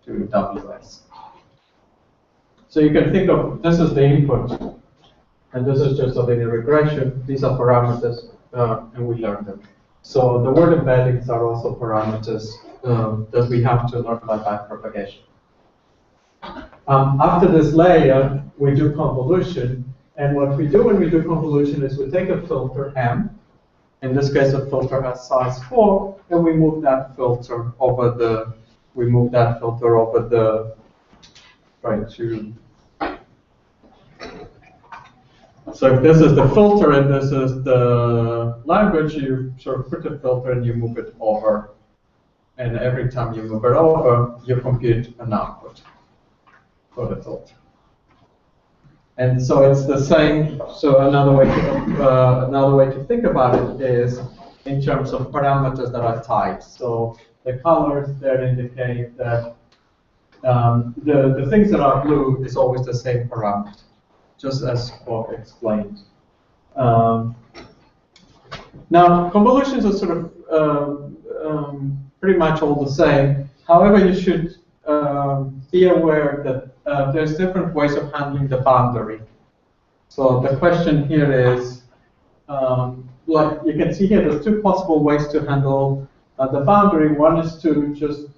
to WS. So you can think of this as the input, and this is just a linear regression. These are parameters, and we learn them. So the word embeddings are also parameters that we have to learn by backpropagation. After this layer, we do convolution. And what we do when we do convolution is we take a filter M. In this case, the filter has size 4, and we move that filter over the, right to. So if this is the filter and this is the language, you sort of put the filter and you move it over. And every time you move it over, you compute an output for the filter. And so it's the same. So another way to think about it is in terms of parameters that are types. So the colors there indicate that the things that are blue is always the same parameter, just as Bob explained. Now, convolutions are sort of pretty much all the same. However, you should be aware that there's different ways of handling the boundary. So the question here is, like you can see here, there's two possible ways to handle the boundary. One is to just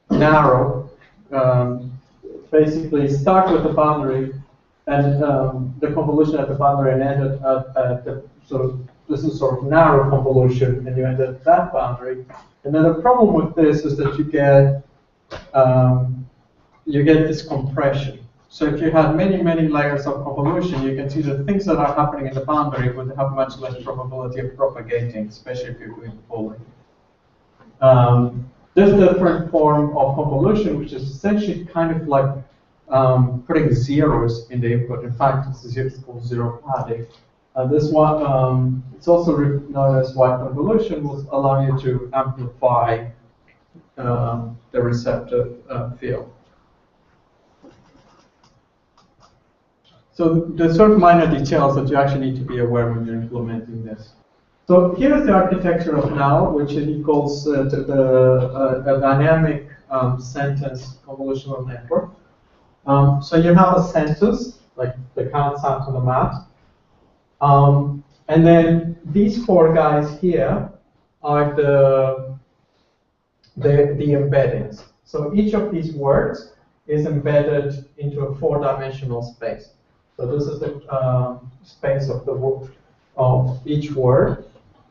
narrow, basically start with the boundary and the convolution at the boundary and end at the this is sort of narrow convolution, and you end at that boundary. And then the problem with this is that you get this compression. So if you had many layers of convolution, you can see that things that are happening in the boundary would have much less probability of propagating, especially if you're doing pooling. This different form of convolution, which is essentially kind of like putting zeros in the input. In fact, it's called zero padding. This one, it's also known as white convolution, will allow you to amplify the receptive field. So there's sort of minor details that you actually need to be aware when you're implementing this. So here's the architecture of now, which he calls a dynamic sentence convolutional network. So you have a sentence, like the count sounds on the mat. And then these four guys here are the embeddings. So each of these words is embedded into a four-dimensional space. So this is the space of each word.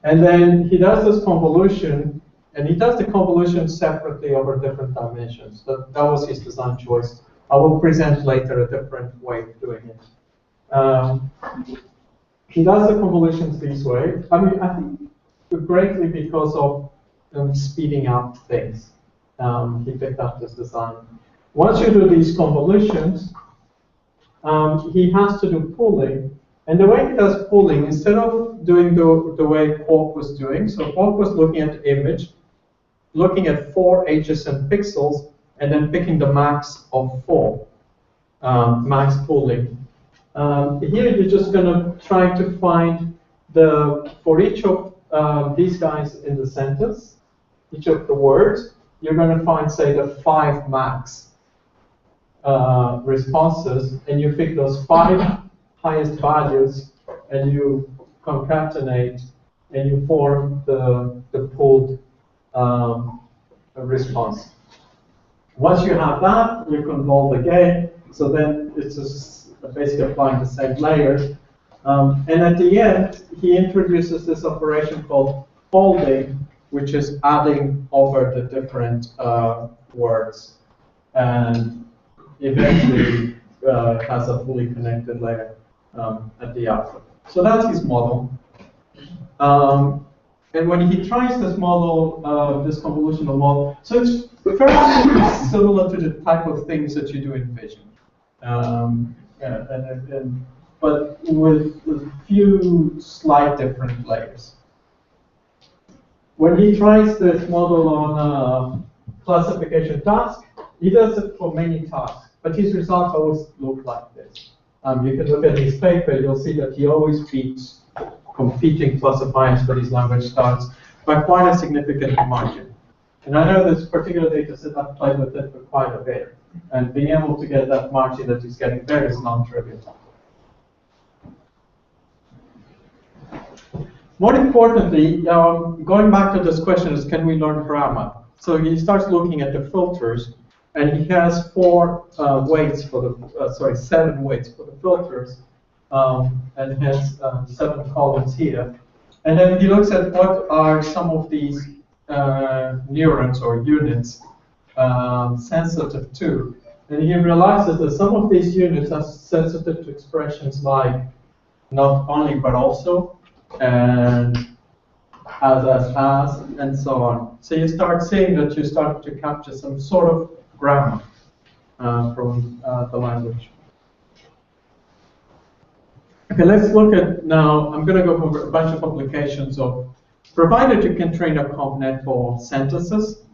And then he does this convolution, and he does the convolution separately over different dimensions. That was his design choice. I will present later a different way of doing it. He does the convolutions this way. I mean, I think greatly because of speeding up things. He picked up this design. Once you do these convolutions, he has to do pooling. And the way he does pooling, instead of doing the way Quark was doing, so Quark was looking at the image, looking at 4 adjacent pixels, and then picking the max of 4, max pooling. Here you're just going to try to find for each of these guys in the sentence, each of the words, you're going to find, say, the 5 max responses, and you pick those 5 highest values, and you concatenate, and you form the pooled response. Once you have that, you convolve again. So then it's just basically applying the same layers. And at the end, he introduces this operation called folding, which is adding over the different words, and eventually has a fully connected layer at the output. So that's his model. And when he tries this model, this convolutional model, so it's very similar to the type of things that you do in vision, but with a few slight different layers. When he tries this model on classification task, he does it for many tasks, but his results always look like this. You can look at his paper, you'll see that he always beats competing classifiers for these language styles by quite a significant margin. And I know this particular data set, I've played with it for quite a bit. And being able to get that margin that he's getting there is non-trivial. More importantly, going back to this question is, can we learn grammar? So he starts looking at the filters, and he has 7 weights for the filters, and has 7 columns here. And then he looks at what are some of these neurons or units sensitive to. And he realizes that some of these units are sensitive to expressions like not only but also, and as, and so on. So you start seeing that you start to capture some sort of grammar from the language. Okay, let's look at now, I'm going to go over a bunch of applications of provided you can train a ConvNet for sentences,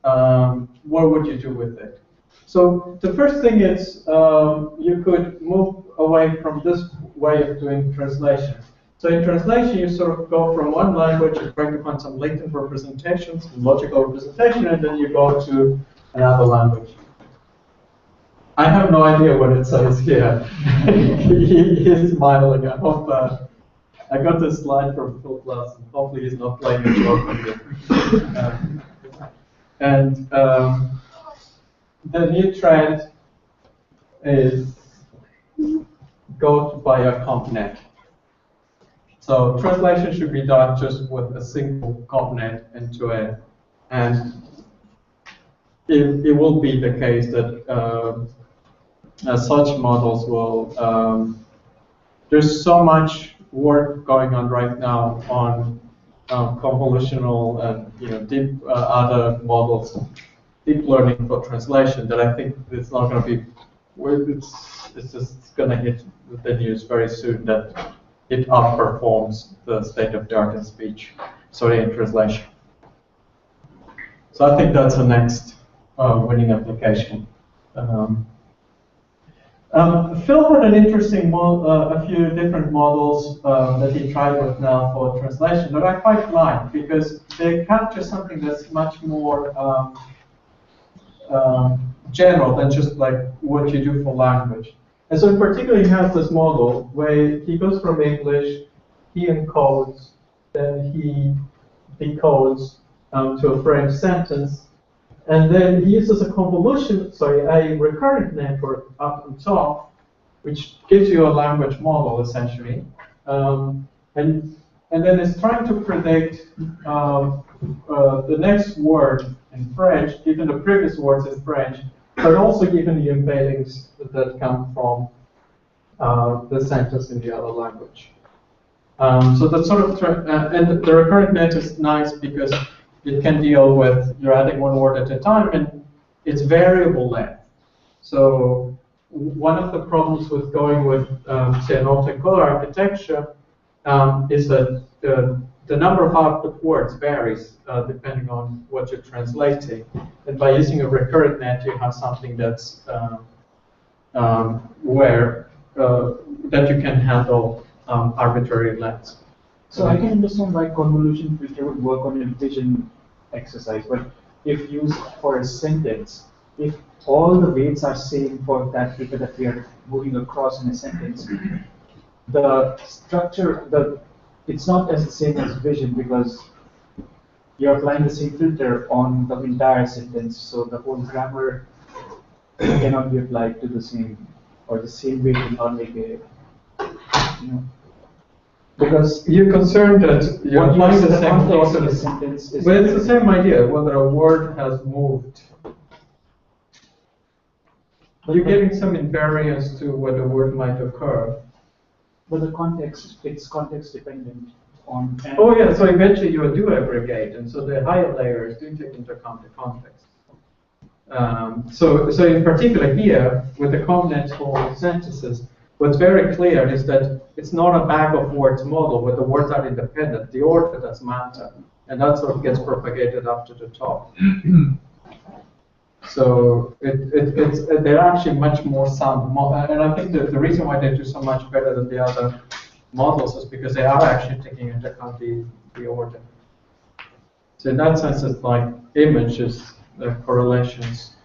what would you do with it? So the first thing is you could move away from this way of doing translation. So in translation, you sort of go from one language, you try to find some latent representations, logical representation, and then you go to another language. I have no idea what it says here. He's smiling. I hope I got this slide from Phil Glass, and hopefully he's not playing a joke on me. The new trend is go via ConvNet. So translation should be done just with a single ConvNet into it, and it will be the case that such models will. There's so much work going on right now on convolutional and deep other models, deep learning for translation, that I think it's not going to be. It's just going to hit the news very soon that it outperforms the state of the art in speech, sorry, in translation. So I think that's the next winning application. Phil had an interesting, a few different models that he tried with now for translation that I quite like because they capture something that's much more general than just like what you do for language. And so in particular, he has this model where he goes from English, he encodes, then he decodes to a French sentence, and then he uses a recurrent network up on top, which gives you a language model essentially, and then it's trying to predict the next word in French, given the previous words in French, but also given the embeddings that come from the sentence in the other language. So that's sort of, and the recurrent net is nice because it can deal with, you're adding one word at a time, and it's variable length. So one of the problems with going with, say, an multicolor architecture is that the number of output words varies depending on what you're translating. And by using a recurrent net, you have something that's that you can handle arbitrary lengths. So I can understand why convolution filter would work on a division exercise, but if used for a sentence, if all the weights are same for that filter that we are moving across in a sentence, the structure, it's not as the same as vision because you're applying the same filter on the entire sentence, so the whole grammar cannot be applied to the same, or the same way will not make a, Because you're concerned that you're applying the same thought to the sentence. Well, it's the same idea, whether a word has moved. You're getting some invariance to where the word might occur. But the context, it's context dependent on. Oh yeah, so eventually you do aggregate, and so the higher layers do take into account the context. So in particular here, with the ConvNet for sentences, what's very clear is that it's not a bag of words model where the words are independent. The order does matter, and that sort of gets propagated up to the top. So they're actually much more sound, and I think that the reason why they do so much better than the other models is because they are actually taking into account the order. So in that sense, it's like images, correlations.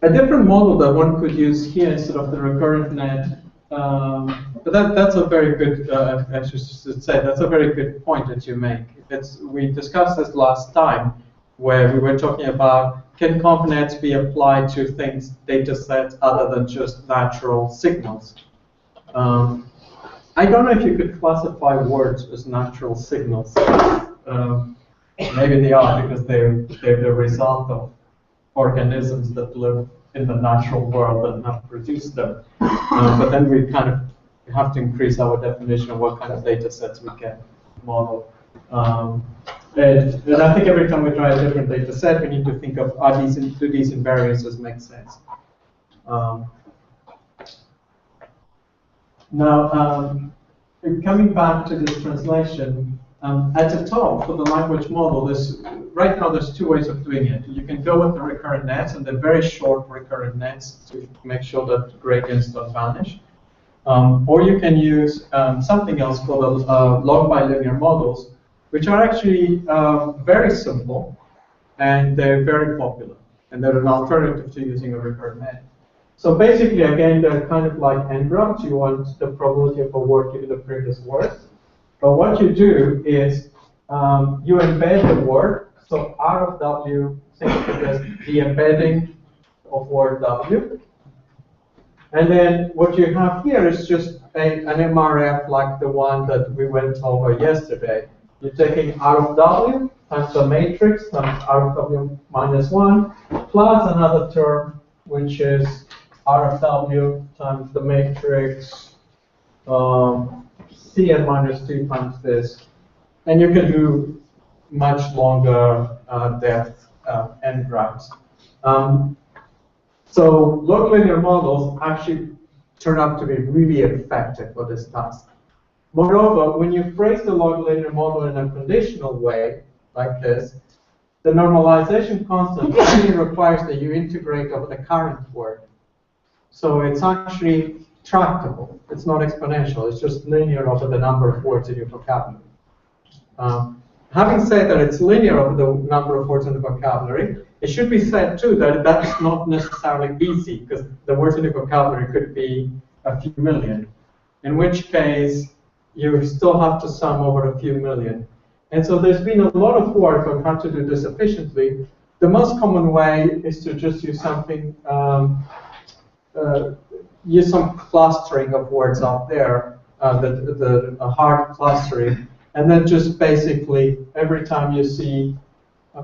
A different model that one could use here instead of the recurrent net, but that's a very good, I should say, that's a very good point that you make. We discussed this last time, where we were talking about, can ConvNets be applied to things, data sets, other than just natural signals? I don't know if you could classify words as natural signals. Maybe they are, because they're the result of organisms that live in the natural world and have produced them. But then we kind of have to increase our definition of what kind of data sets we can model. And I think every time we try a different data set, we need to think of, do these invariances make sense? Now, coming back to this translation, at the top for the language model, right now there's two ways of doing it. You can go with the recurrent nets and the very short recurrent nets to make sure that gradients don't vanish. Or you can use something else called log bilinear models, which are actually very simple, and they're very popular. And they're an alternative to using a recurrent net. So basically, again, they're kind of like n-grams. You want the probability of a word given the previous word. But what you do is you embed the word. So R of W, think of it as the embedding of word W. And then what you have here is just an MRF like the one that we went over yesterday. You're taking R of W times the matrix times R of W minus 1 plus another term, which is R of W times the matrix Cn minus 2 times this. And you can do much longer depth n-grams. So log linear models actually turn out to be really effective for this task. Moreover, when you phrase the log linear model in a conditional way, like this, the normalization constant only requires that you integrate over the current word. So it's actually tractable. It's not exponential. It's just linear over the number of words in your vocabulary. Having said that it's linear over the number of words in the vocabulary, it should be said too that that's not necessarily easy, because the words in the vocabulary could be a few million, in which case you still have to sum over a few million. And so there's been a lot of work on how to do this efficiently. The most common way is to just use something, use some clustering of words out there, a hard clustering, and then just basically every time you see,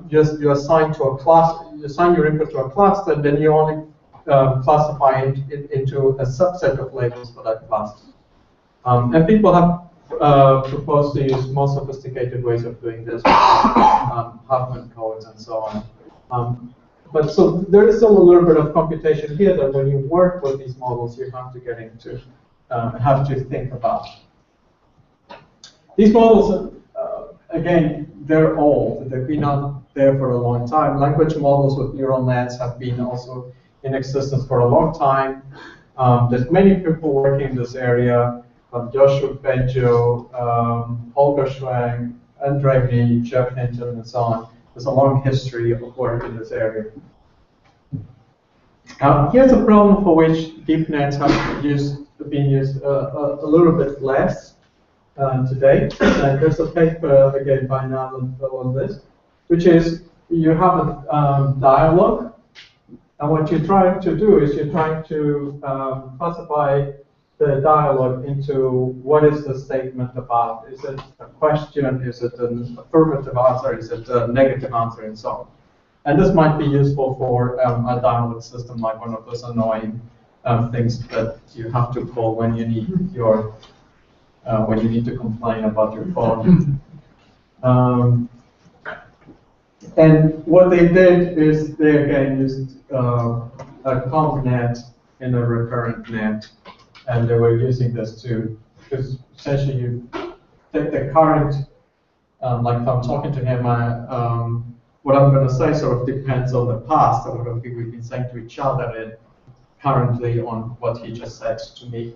you assign to a cluster, you assign your input to a cluster, and then you only classify it into a subset of labels for that cluster. And people have proposed to use more sophisticated ways of doing this, Huffman codes and so on. But so there is still a little bit of computation here that when you work with these models, you have to get into, have to think about. These models, again, they're old. They've been out there for a long time. Language models with neural nets have been also in existence for a long time. There's many people working in this area. Joshua Beggio, Holger Schwang, Andre V, Jeff Hinton, and so on. There's a long history of work in this area. Here's a problem for which deep nets have been used a little bit less today. And there's a paper, again, by Nalan on this, which is you have a dialogue. And what you're trying to do is you're trying to classify the dialogue into what is the statement about. Is it a question? Is it an affirmative answer? Is it a negative answer? And so on. And this might be useful for a dialogue system, like one of those annoying things that you have to call when you need your when you need to complain about your phone. And what they did is they again used a conv net in a recurrent net. And they were using this too, because essentially you take the current, like if I'm talking to him, what I'm going to say sort of depends on the past and what we've been saying to each other and currently on what he just said to me.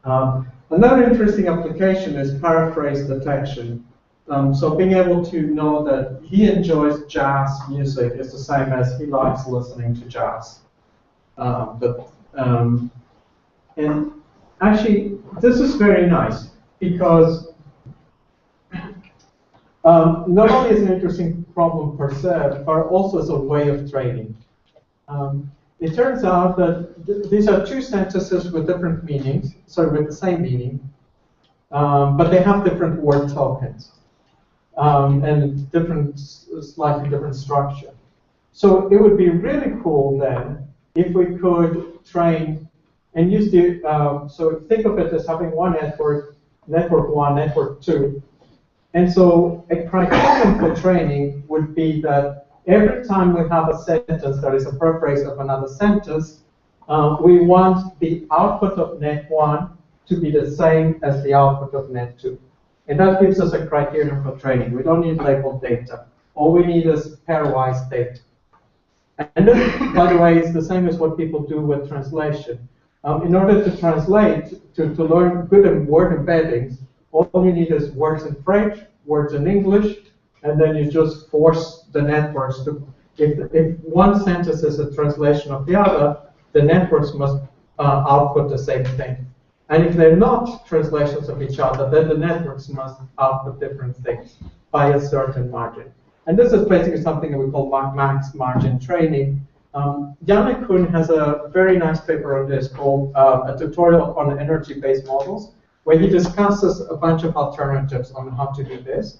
Another interesting application is paraphrase detection. So being able to know that he enjoys jazz music is the same as he likes listening to jazz. And actually, this is very nice because not only is it an interesting problem per se, but also as a way of training. It turns out that these are two sentences with different meanings, sorry, with the same meaning, but they have different word tokens and slightly different structure. So it would be really cool then if we could train and use the, so think of it as having one network, network 1, network 2. And so a criterion for training would be that every time we have a sentence that is a paraphrase of another sentence, we want the output of net 1 to be the same as the output of net 2. And that gives us a criterion for training. We don't need labeled data. All we need is pairwise data. And this, by the way, is the same as what people do with translation. In order to translate, to learn good word embeddings, all you need is words in French, words in English, and then you just force the networks to, if one sentence is a translation of the other, the networks must output the same thing. And if they're not translations of each other, then the networks must output different things by a certain margin. And this is basically something that we call max margin training. Yannick Kuhn has a very nice paper on this called a tutorial on energy-based models, where he discusses a bunch of alternatives on how to do this.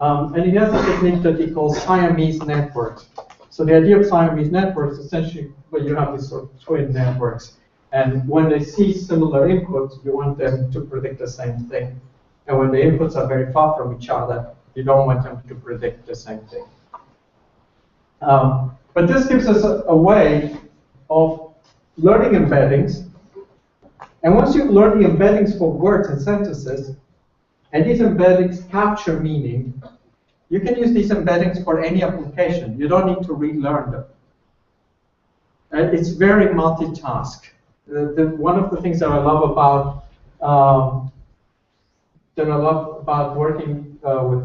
And he has a technique that he calls Siamese networks. So the idea of Siamese networks is essentially where you have these sort of twin networks. And when they see similar inputs, you want them to predict the same thing. And when the inputs are very far from each other, you don't want them to predict the same thing. But this gives us a way of learning embeddings. And once you've learned the embeddings for words and sentences, and these embeddings capture meaning, you can use these embeddings for any application. You don't need to relearn them. And it's very multitask. One of the things that I love about working with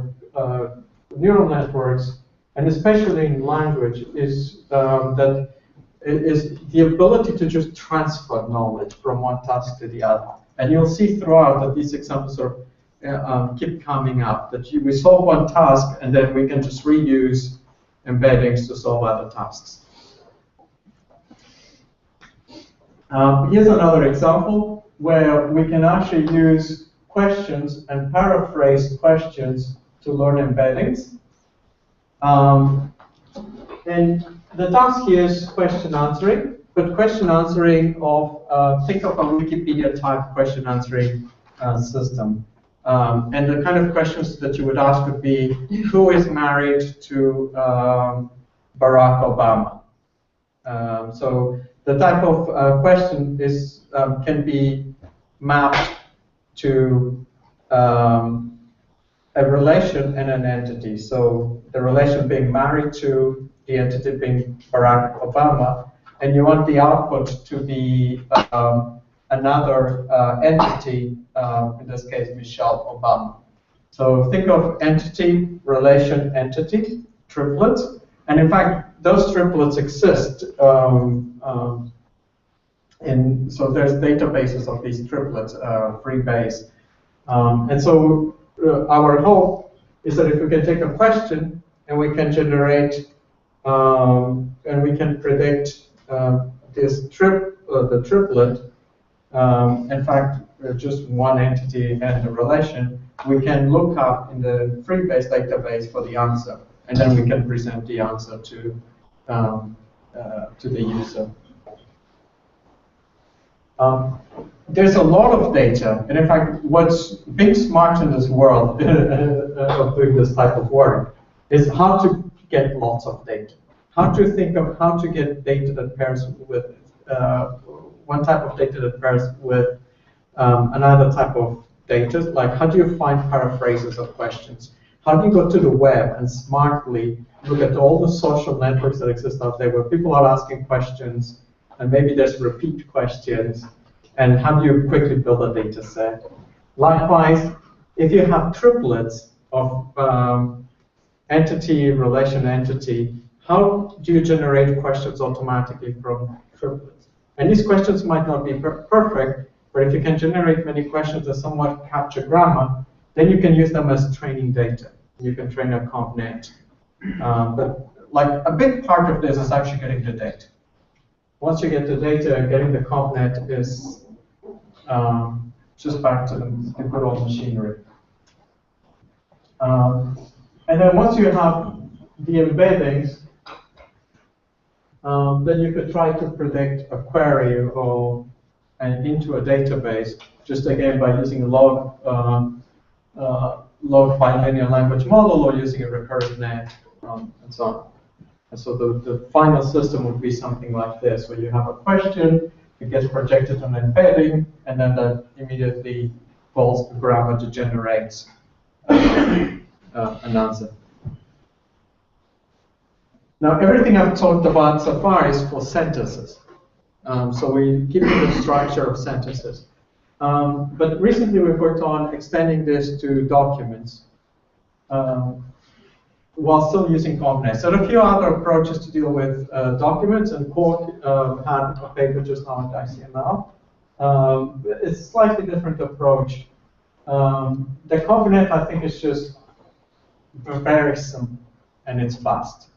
neural networks, and especially in language, is that is the ability to just transfer knowledge from one task to the other. And you'll see throughout that these examples sort of keep coming up, that we solve one task and then we can just reuse embeddings to solve other tasks. Here's another example where we can actually use questions and paraphrase questions to learn embeddings. And the task here is question answering, but question answering of, think of a Wikipedia type question answering system. And the kind of questions that you would ask would be, who is married to Barack Obama? So the type of question is can be mapped to a relation and an entity. So the relation being married to, the entity being Barack Obama, and you want the output to be another entity, in this case, Michelle Obama. So think of entity, relation, entity, triplets. And in fact, those triplets exist. So there's databases of these triplets, free base. And so our hope is that if we can take a question and we can generate and we can predict this the triplet, in fact, just one entity and a relation, we can look up in the free base database for the answer, and then we can present the answer to the user. There's a lot of data, and in fact, what's being smart in this world of doing this type of work is how to get lots of data. How to think of how to get data that pairs with one type of data that pairs with another type of data. Like, how do you find paraphrases of questions? How do you go to the web and smartly look at all the social networks that exist out there where people are asking questions, and maybe there's repeat questions, and how do you quickly build a data set? Likewise, if you have triplets of entity, relation, entity, how do you generate questions automatically from triplets? And these questions might not be perfect, but if you can generate many questions that somewhat capture grammar, then you can use them as training data. You can train a ConvNet. But like a big part of this is actually getting the data. Once you get the data, getting the ConvNet is just back to the good old machinery. And then once you have the embeddings, then you could try to predict a query or into a database, just again by using a log bilinear language model or using a recurrent net, and so on. And so the final system would be something like this, where you have a question, it gets projected on embedding, and then that immediately calls the grammar to generate an answer. Now, everything I've talked about so far is for sentences. So we keep the structure of sentences. But recently we've worked on extending this to documents while still using Convex. So there are a few other approaches to deal with documents, and Cork had a paper just now at ICML. It's a slightly different approach. The Convex, I think, is just very simple, and it's fast,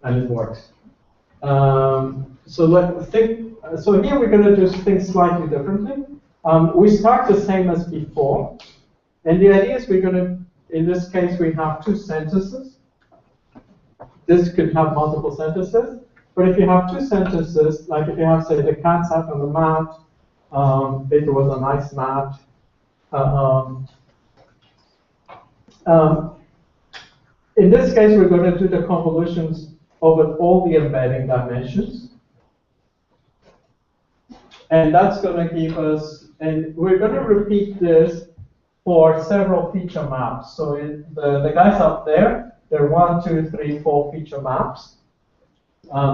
and it works. So here we're going to do things slightly differently. We start the same as before, and the idea is we're going to, in this case, we have two sentences. This could have multiple sentences, but if you have two sentences, like if you have, say, the cat sat on the mat, it was a nice mat. In this case, we're going to do the convolutions over all the embedding dimensions. And that's going to give us, and we're going to repeat this for several feature maps. So the guys up there, there are 1, 2, 3, 4 feature maps.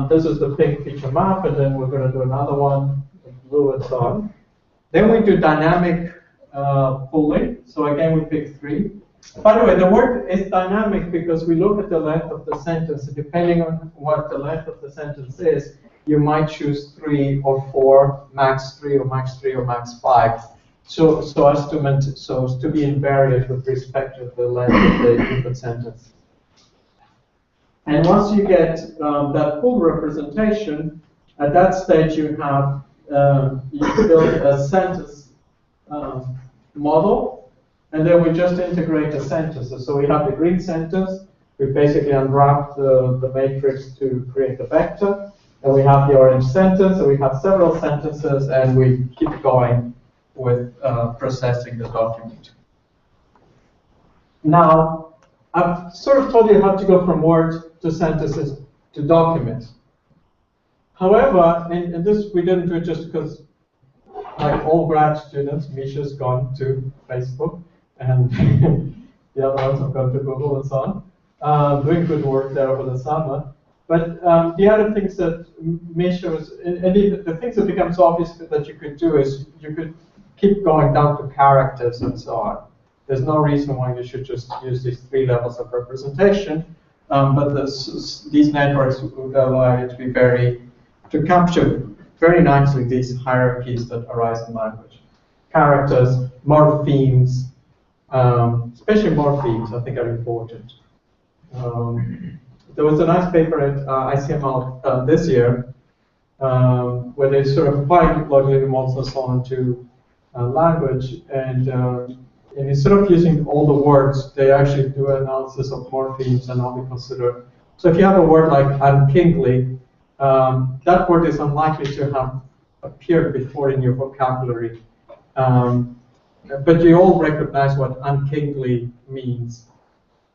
This is the pink feature map, and then we're going to do another one, blue and so on. Then we do dynamic pooling. So again, we pick 3. By the way, the word is dynamic because we look at the length of the sentence. Depending on what the length of the sentence is, you might choose 3 or 4, max 3 or max 3 or max 5. So as to be invariant with respect to the length of the input sentence. And once you get that full representation, at that stage you have you build a sentence model, and then we just integrate the sentences. So we have the green sentence. We basically unwrap the matrix to create a vector. And we have the orange sentence, and we have several sentences, and we keep going with processing the document. Now, I've sort of told you how to go from words to sentences to documents. However, and this we didn't do it just because, like all grad students, Misha's gone to Facebook, and the other ones have gone to Google and so on, doing good work there over the summer. But the other things that Misha was, and the things that becomes obvious that you could do is you could keep going down to characters and so on. There's no reason why you should just use these 3 levels of representation, but these networks would allow you to be to capture very nicely these hierarchies that arise in language. Characters, morphemes, especially morphemes, I think are important. There was a nice paper at ICML this year where they sort of applied logarithm models and so on to language, and instead of using all the words, they actually do analysis of morphemes and only consider. So if you have a word like unkingly, that word is unlikely to have appeared before in your vocabulary. But you all recognize what unkingly means.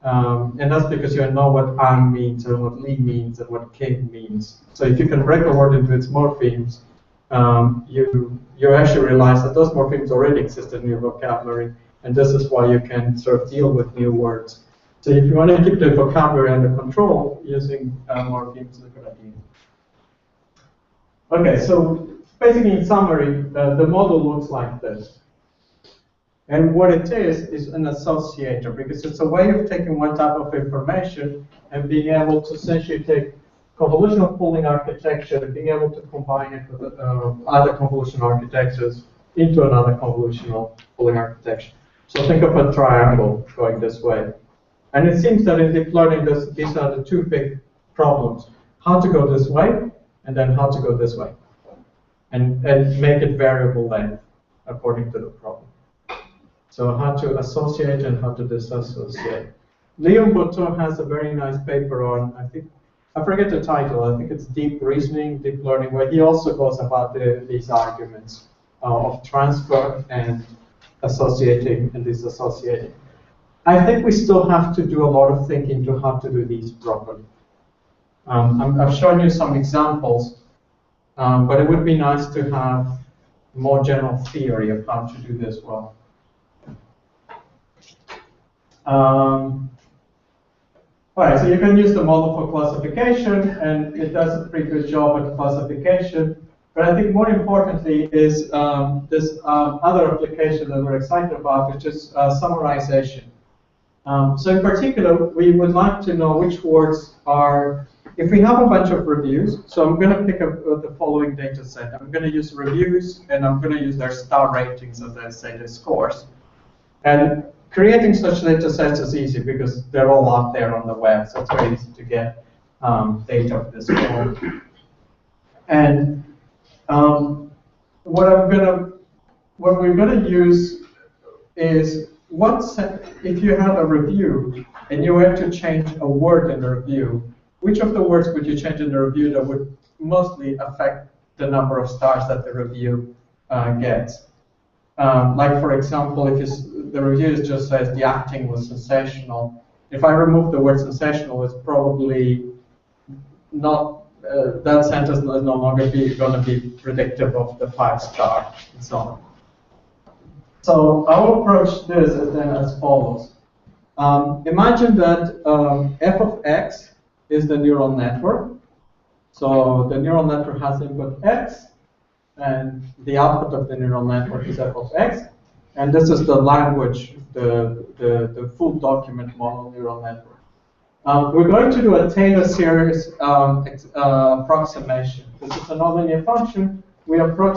And that's because you know what "ang" means, and what "li" means, and what "king" means. So if you can break a word into its morphemes, you actually realize that those morphemes already exist in your vocabulary, and this is why you can sort of deal with new words. So if you want to keep the vocabulary under control, using morphemes is a good idea. Okay, so basically in summary, the model looks like this. And what it is an associator, because it's a way of taking one type of information and being able to essentially take convolutional pooling architecture and being able to combine it with other convolutional architectures into another convolutional pooling architecture. So think of a triangle going this way. And it seems that in deep learning, these are the 2 big problems. How to go this way, and then how to go this way. And make it variable length according to the problem. So how to associate and how to disassociate. Leon Boteau has a very nice paper on, I forget the title, I think it's Deep Reasoning, Deep Learning, where he also goes about these arguments of transfer and associating and disassociating. I think we still have to do a lot of thinking to how to do these properly. I've shown you some examples But it would be nice to have more general theory of how to do this well. All right, so you can use the model for classification, and it does a pretty good job at classification. But I think more importantly is this other application that we're excited about, which is summarization. So in particular, we would like to know which words are, if we have a bunch of reviews, so I'm going to pick up the following data set. I'm going to use reviews, and I'm going to use their star ratings of their, say, their scores. And creating such data sets is easy because they're all out there on the web, so it's very easy to get data of this form. And what we're going to use is if you have a review and you have to change a word in the review, which of the words would you change in the review that would mostly affect the number of stars that the review gets? Like, for example, if the review just says the acting was sensational, if I remove the word sensational, it's probably not, that sentence is no longer going to be predictive of the 5-star, and so on. So I will approach this as follows. Imagine that f of x is the neural network. So the neural network has input x, and the output of the neural network is f of x. And this is the language, the full document model neural network. We're going to do a Taylor series approximation. This is a nonlinear function. We're going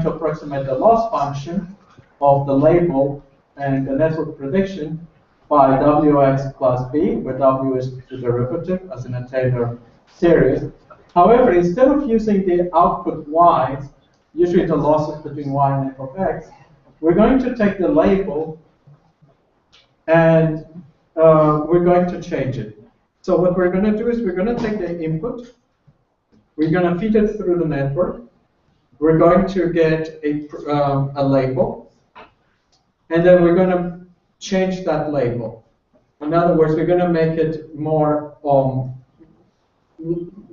to approximate the loss function of the label and the network prediction by wx plus b, where w is the derivative, as in a Taylor series. However, instead of using the output y's, usually the losses between y and f of x, we're going to take the label and we're going to change it. So what we're going to do is we're going to take the input, we're going to feed it through the network, we're going to get a label, and then we're going to change that label. In other words, we're going to make it more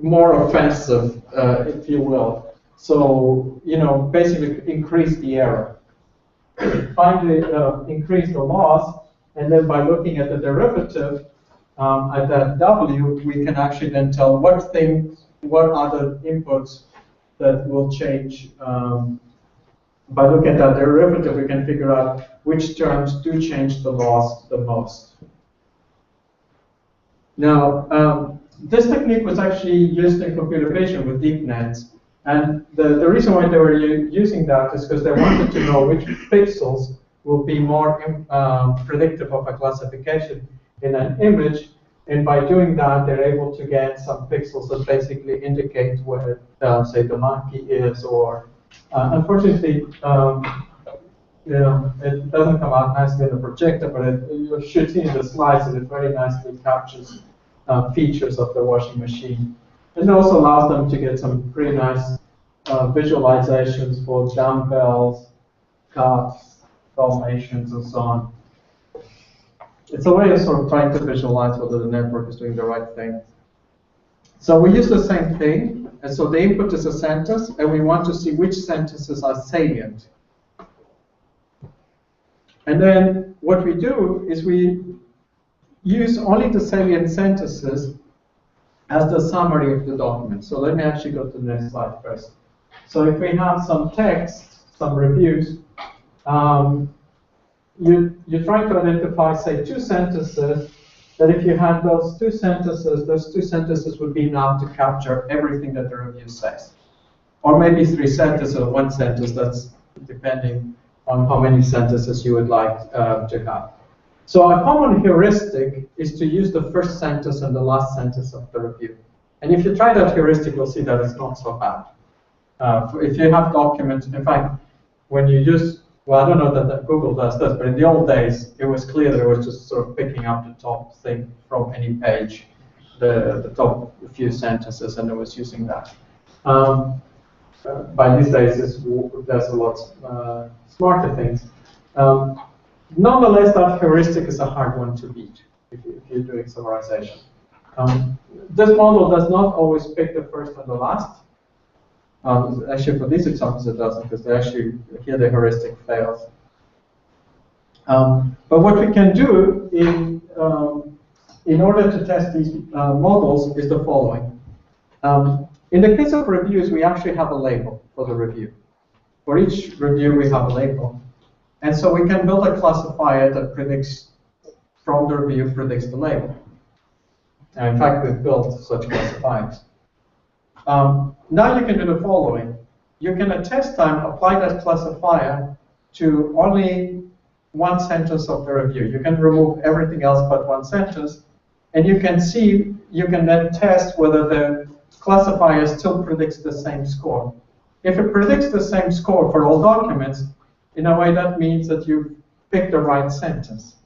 offensive, if you will. So, basically increase the error. Finally, increase the loss, and then by looking at the derivative at that w, we can actually then tell what are the inputs that will change. By looking at that derivative, we can figure out which terms do change the loss the most. Now, this technique was actually used in computer vision with deep nets. And the reason why they were using that is because they wanted to know which pixels will be more predictive of a classification in an image. And by doing that, they're able to get some pixels that basically indicate where, say, the monkey is, or unfortunately, it doesn't come out nicely in the projector, but you should see in the slides that it very nicely captures features of the washing machine. And it also allows them to get some pretty nice visualizations for dumbbells, cups, formations, and so on. It's a way of sort of trying to visualize whether the network is doing the right thing. So we use the same thing. And so the input is a sentence, and we want to see which sentences are salient. And then what we do is we use only the salient sentences as the summary of the document. So let me actually go to the next slide first. So if we have some text, some reviews, you try to identify, say, 2 sentences, that if you had those two sentences would be enough to capture everything that the review says. Or maybe 3 sentences or 1 sentence, that's depending on how many sentences you would like to have. So a common heuristic is to use the first sentence and the last sentence of the review. And if you try that heuristic, you'll see that it's not so bad. If you have documents, in fact, when you use, well, I don't know that Google does this, but in the old days, it was clear that it was just sort of picking up the top thing from any page, the top few sentences, and it was using that. By these days, there's a lot smarter things. Nonetheless, that heuristic is a hard one to beat if you're doing summarization. This model does not always pick the first and the last. Actually, for these examples, it doesn't, because here the heuristic fails. But what we can do in order to test these models is the following. In the case of reviews, we actually have a label for the review. For each review, we have a label. And so we can build a classifier that predicts, from the review, predicts the label. And in fact, we've built such classifiers. Now you can do the following. You can at test time apply that classifier to only one sentence of the review. You can remove everything else but one sentence, and you can then test whether the classifier still predicts the same score. If it predicts the same score for all documents, in a way that means that you've picked the right sentence.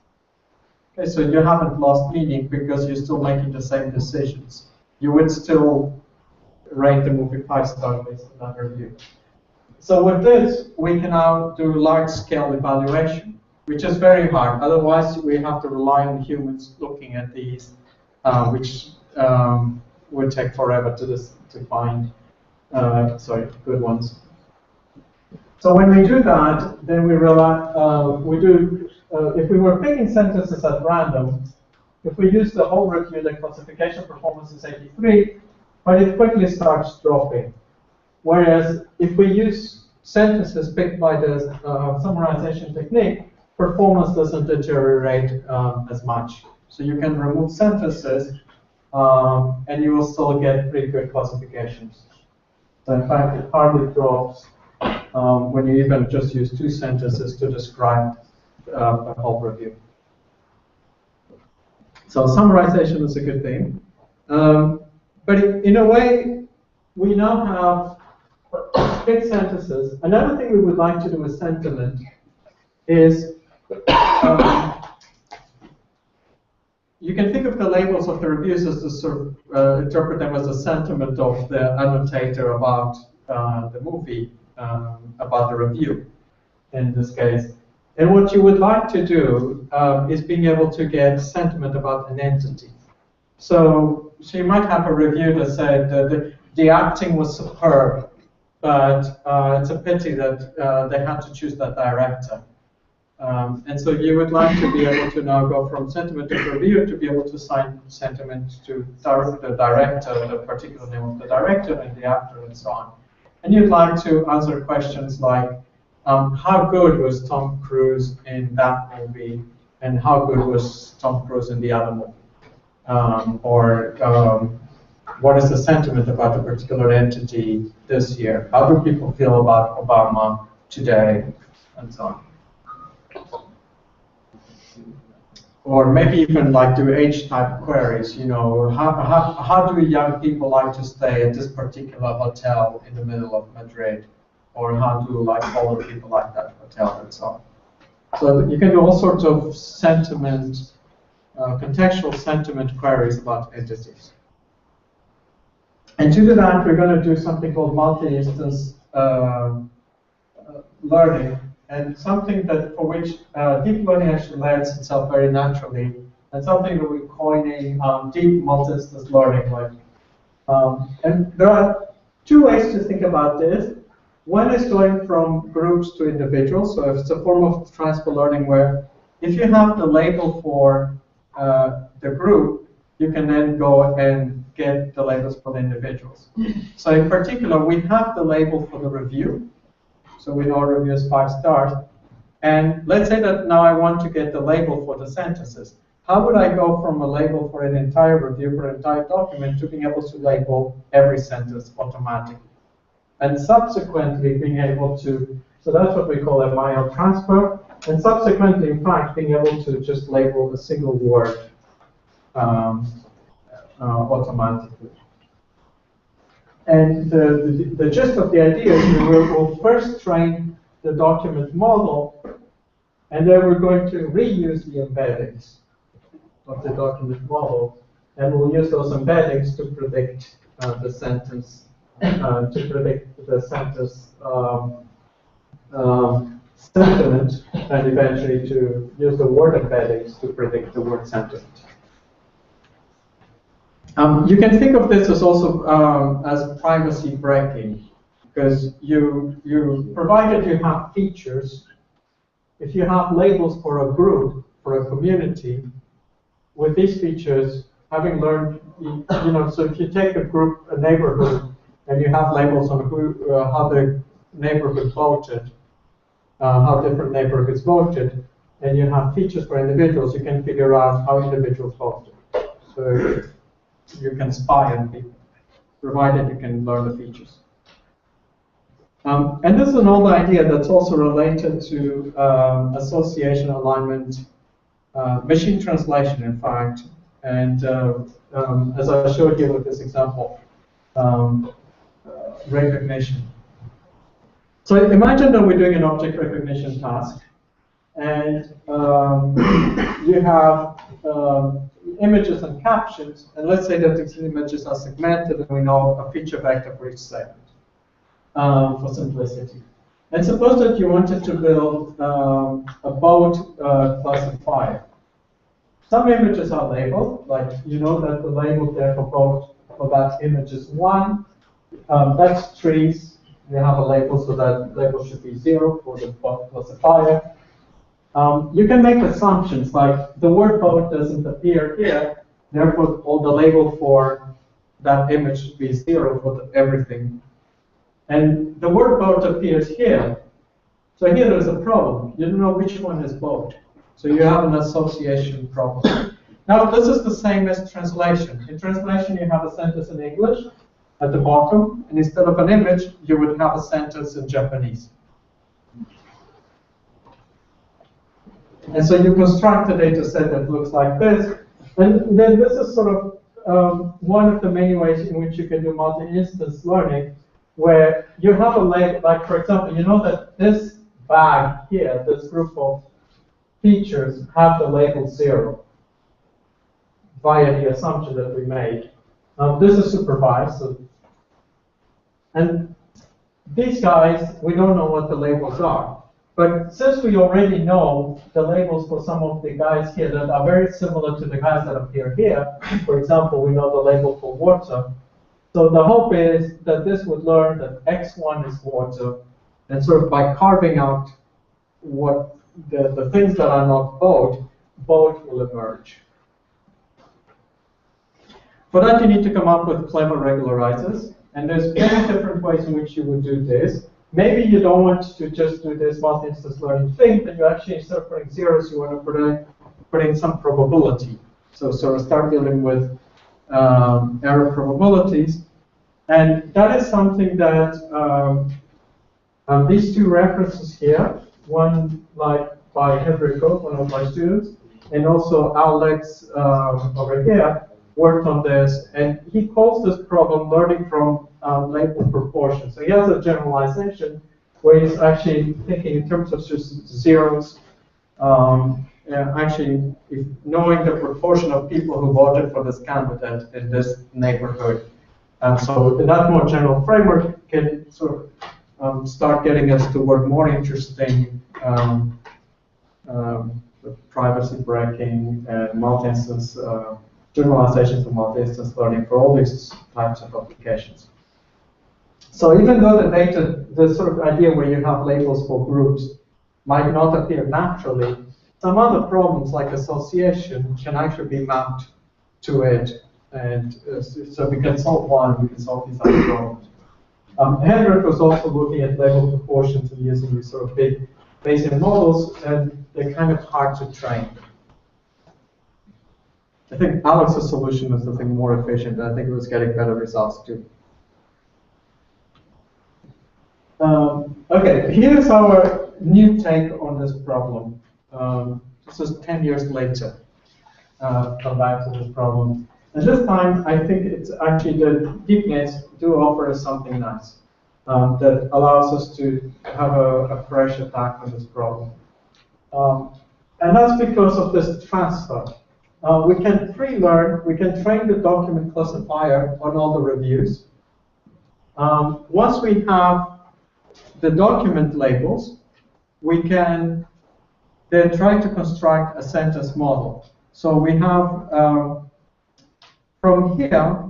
Okay, so you haven't lost meaning because you're still making the same decisions. You would still rate the movie 5 stars based on that review. So with this, we can now do large-scale evaluation, which is very hard. Otherwise, we have to rely on humans looking at these, which would take forever to find good ones. So when we do that, then we realize if we were picking sentences at random, if we use the whole review, the classification performance is 83, but it quickly starts dropping. Whereas if we use sentences picked by the summarization technique, performance doesn't deteriorate as much. So you can remove sentences, and you will still get pretty good classifications. So in fact, it hardly drops when you even just use 2 sentences to describe the whole review. So summarization is a good thing. But in a way, we now have picked sentences. Another thing we would like to do with sentiment is you can think of the labels of the reviews as to sort of interpret them as a sentiment of the annotator about the movie, about the review, in this case. And what you would like to do is being able to get sentiment about an entity. So you might have a review that said that the acting was superb, but it's a pity that they had to choose that director. And so you would like to be able to now go from sentiment of review to be able to assign sentiment to the director, the particular name of the director and the actor and so on. And you'd like to answer questions like, how good was Tom Cruise in that movie, and how good was Tom Cruise in the other movie? What is the sentiment about a particular entity this year? How do people feel about Obama today, and so on? Or maybe even like do age-type queries. You know, how do young people like to stay at this particular hotel in the middle of Madrid? Or how do like older people like that hotel, and so on. So you can do all sorts of sentiment, contextual sentiment queries about entities. And to do that, we're going to do something called multi-instance learning, and something that for which deep learning actually learns itself very naturally, and something that we're coining deep multi-instance learning. And there are 2 ways to think about this. One is going from groups to individuals. So it's a form of transfer learning where if you have the label for the group, you can then go and get the labels for the individuals. So in particular, we have the label for the review. So we know a review is 5 stars. And let's say that now I want to get the label for the sentences. How would I go from a label for an entire review, for an entire document, to being able to label every sentence automatically? And subsequently being able to, so that's what we call a mild transfer, and subsequently, in fact, being able to just label a single word automatically. And the gist of the idea is we'll first train the document model, and then we're going to reuse the embeddings of the document model, and we'll use those embeddings to predict the sentence. To predict the sentence sentiment, and eventually to use the word embeddings to predict the word sentiment. You can think of this as also as privacy breaking, because provided you have features, if you have labels for a group, for a community, with these features, having learned, so if you take a group, a neighborhood, and you have labels on how the neighborhood voted, how different neighborhoods voted, and you have features for individuals, you can figure out how individuals voted. So you can spy on people, provided you can learn the features. And this is an old idea that's also related to association, alignment, machine translation, in fact. And as I showed you with this example, recognition. So imagine that we're doing an object recognition task, and you have images and captions, and let's say that these images are segmented, and we know a feature vector for each segment, for simplicity. And suppose that you wanted to build a boat classifier. Some images are labeled, like you know that the label there for boat for that image is 1. That's trees. You have a label, so that label should be 0 for the boat classifier. You can make assumptions, like the word boat doesn't appear here, therefore all the label for that image should be 0 for everything. And the word boat appears here. So here there's a problem. You don't know which one is boat. So you have an association problem. Now this is the same as translation. In translation you have a sentence in English at the bottom, and instead of an image you would have a sentence in Japanese. And so you construct a data set that looks like this. And then this is sort of one of the many ways in which you can do multi-instance learning, where you have a label, like for example, you know that this bag here, this group of features have the label 0 via the assumption that we made. This is supervised. And these guys, we don't know what the labels are. But since we already know the labels for some of the guys here that are very similar to the guys that appear here, for example, we know the label for water. So the hope is that this would learn that X1 is water, and sort of by carving out what the things that are not boat will emerge. For that, you need to come up with clever regularizers, and there's many different ways in which you would do this. Maybe you don't want to just do this multi-instance learning thing, but you actually, instead of putting zeros, you want to put in some probability. So sort of start dealing with error probabilities. And that is something that these two references here, one like by Henrico, one of my students, and also Alex over here, worked on this, and he calls this problem learning from label proportion. So he has a generalization where he's actually thinking in terms of just zeros, actually knowing the proportion of people who voted for this candidate in this neighborhood. So that more general framework can sort of start getting us toward more interesting privacy breaking and multi-instance generalizations of multi-instance learning for all these types of applications. So even though the data, the sort of idea where you have labels for groups might not appear naturally, some other problems like association can actually be mapped to it. And so we can solve one, we can solve these other problems. Hendrik was also looking at label proportions and using these sort of big Bayesian models, and they're kind of hard to train. I think Alex's solution was something more efficient, and I think it was getting better results too. Okay, here's our new take on this problem. This is 10 years later. Come back to this problem. And this time, I think it's actually the deep nets do offer us something nice that allows us to have a fresh attack on this problem. And that's because of this transfer. We can pre-learn, we can train the document classifier on all the reviews. Once we have the document labels, we can then try to construct a sentence model. So we have from here,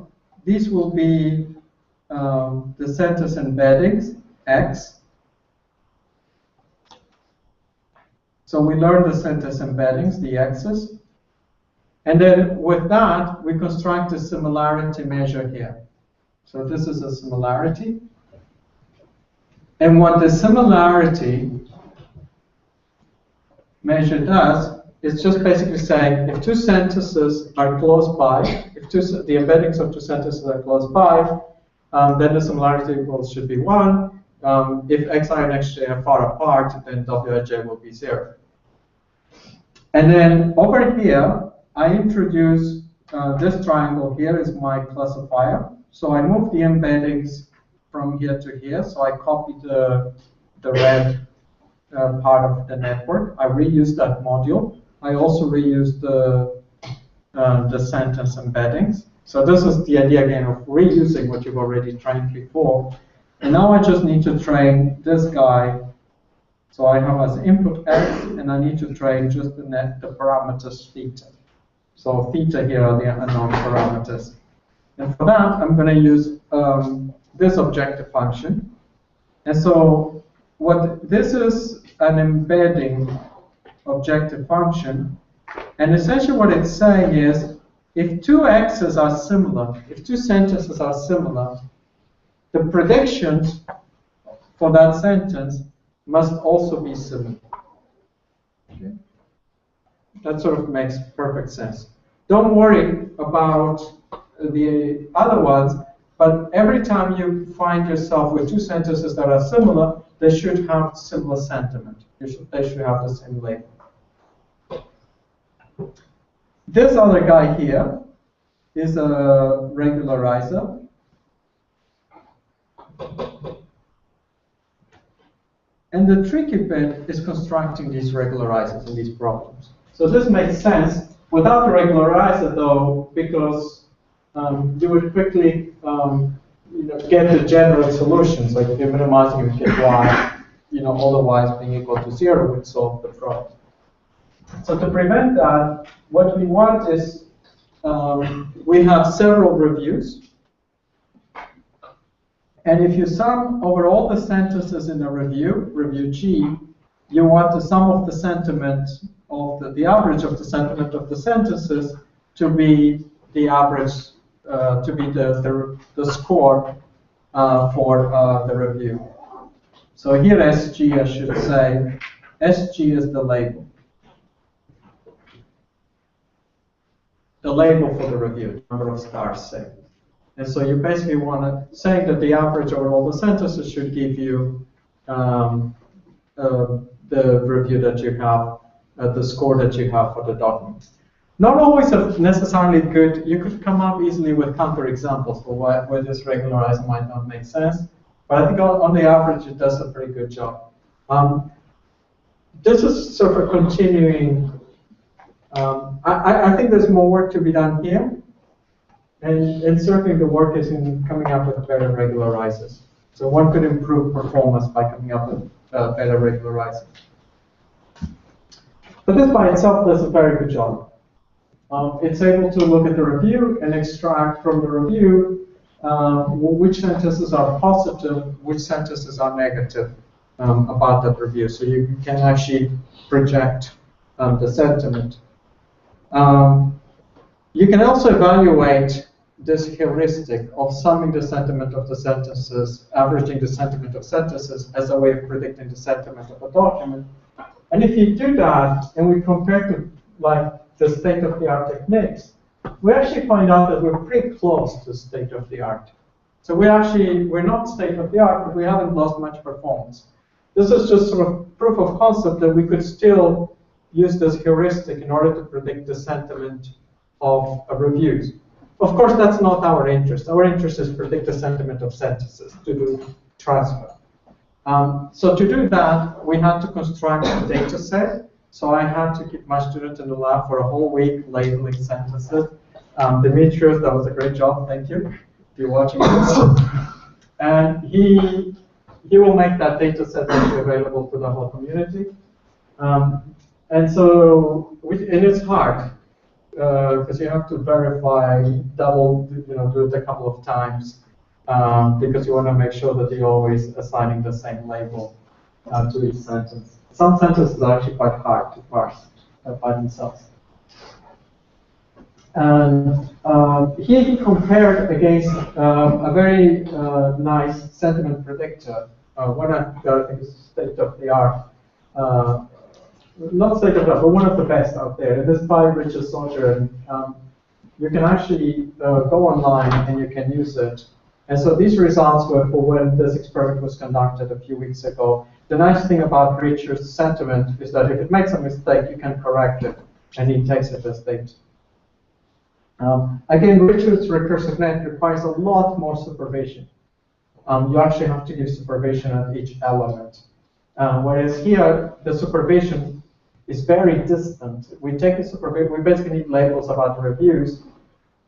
these will be the sentence embeddings, X. So we learn the sentence embeddings, the X's. And then with that, we construct a similarity measure here. So this is a similarity. And what the similarity measure does is just basically saying if two sentences are close by, if the embeddings of two sentences are close by, then the similarity equals should be 1. If xi and xj are far apart, then wij will be 0. And then over here, I introduce this triangle here is my classifier. So I move the embeddings from here to here. So I copy the red part of the network. I reuse that module. I also reuse the sentence embeddings. So this is the idea again of reusing what you've already trained before. And now I just need to train this guy. So I have as input x, and I need to train just the parameters theta. So theta here are the unknown parameters. And for that, I'm going to use this objective function. And so what this is an embedding objective function. And essentially what it's saying is, if two x's are similar, if two sentences are similar, the predictions for that sentence must also be similar. Okay? That sort of makes perfect sense. Don't worry about the other ones, but every time you find yourself with two sentences that are similar, they should have similar sentiment. They should have the same label. This other guy here is a regularizer. And the tricky bit is constructing these regularizers in these problems. So this makes sense without the regularizer, though, because you would quickly get the general solutions. Like if you're minimizing, you get y, all the y's being equal to 0 would solve the problem. So to prevent that, what we want is we have several reviews. And if you sum over all the sentences in a review G, you want the sum of the sentiment of the average of the sentiment of the sentences to be the average, to be the score for the review. So here SG, I should say, SG is the label. The label for the review, number of stars saved. And so you basically want to say that the average over all the sentences should give you the review that you have, the score that you have for the document. Not always necessarily good. You could come up easily with counterexamples for where this regularizer might not make sense. But I think on the average, it does a pretty good job. This is sort of a continuing. I think there's more work to be done here. And certainly the work is in coming up with better regularizers. So one could improve performance by coming up with better regularizers. But this by itself does a very good job. It's able to look at the review and extract from the review which sentences are positive, which sentences are negative about that review. So you can actually project the sentiment. You can also evaluate this heuristic of summing the sentiment of the sentences, averaging the sentiment of sentences as a way of predicting the sentiment of a document. And if you do that, and we compare to like the state-of-the-art techniques, we actually find out that we're pretty close to state-of-the-art. So we're not state-of-the-art, but we haven't lost much performance. This is just sort of proof of concept that we could still use this heuristic in order to predict the sentiment of reviews. Of course, that's not our interest. Our interest is predict the sentiment of sentences to do transfer. So to do that, we had to construct a data set. So I had to keep my student in the lab for a whole week labeling sentences. Demetrius, that was a great job. Thank you. If you're watching this. And he will make that data set available to the whole community. And so, and it's hard. because you have to verify do it a couple of times, because you want to make sure that you're always assigning the same label to each sentence. Some sentences are actually quite hard to parse by themselves. And here he compared against a very nice sentiment predictor, one I think is state of the art, not state of the art, but one of the best out there. And this is by Richard Soldier. And you can actually go online and you can use it. And so these results were for when this experiment was conducted a few weeks ago. The nice thing about Richard's sentiment is that if it makes a mistake, you can correct it, and he takes it as data. Again, Richard's recursive net requires a lot more supervision. You actually have to give supervision at each element. Whereas here, the supervision is very distant. We take the supervision, we basically need labels about the reviews,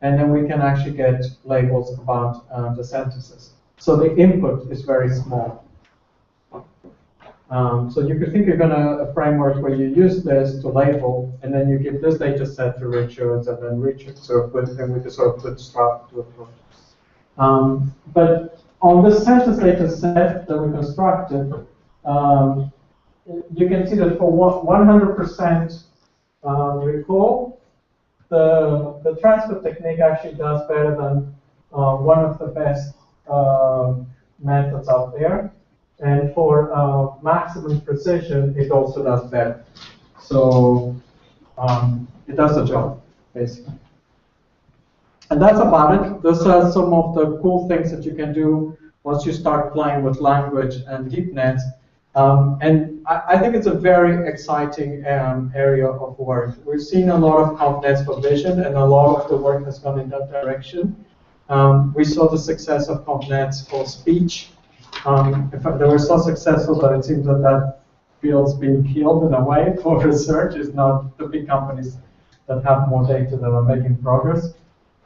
and then we can actually get labels about the sentences. So the input is very small. So you could think of a framework where you use this to label, and then you give this data set to Richard, and then Richard sort of puts them with the sort of bootstrap to approach. But on this sentence data set that we constructed, you can see that for 100% recall, the transfer technique actually does better than one of the best methods out there. And for maximum precision, it also does better. So it does the job, basically. And that's about it. Those are some of the cool things that you can do once you start playing with language and deep nets. And I think it's a very exciting area of work. We've seen a lot of convnets for vision, and a lot of the work has gone in that direction. We saw the success of convnets for speech. In fact, they were so successful that it seems that field's been killed in a way for research. It's not the big companies that have more data that are making progress.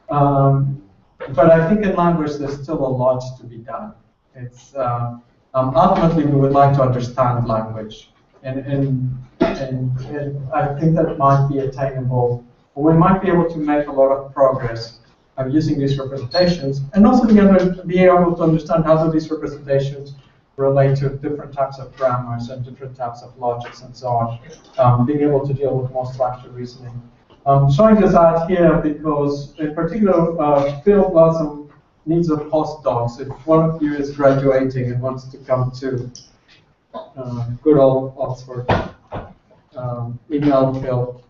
But I think in language, there's still a lot to be done. It's ultimately, we would like to understand language, and I think that might be attainable. We might be able to make a lot of progress using these representations, and also be able to understand how do these representations relate to different types of grammars and different types of logics and so on. Being able to deal with more structured reasoning. I'm showing this out here because, in particular, Phil Blossom needs a postdoc. So if one of you is graduating and wants to come to good old Oxford, email Phil.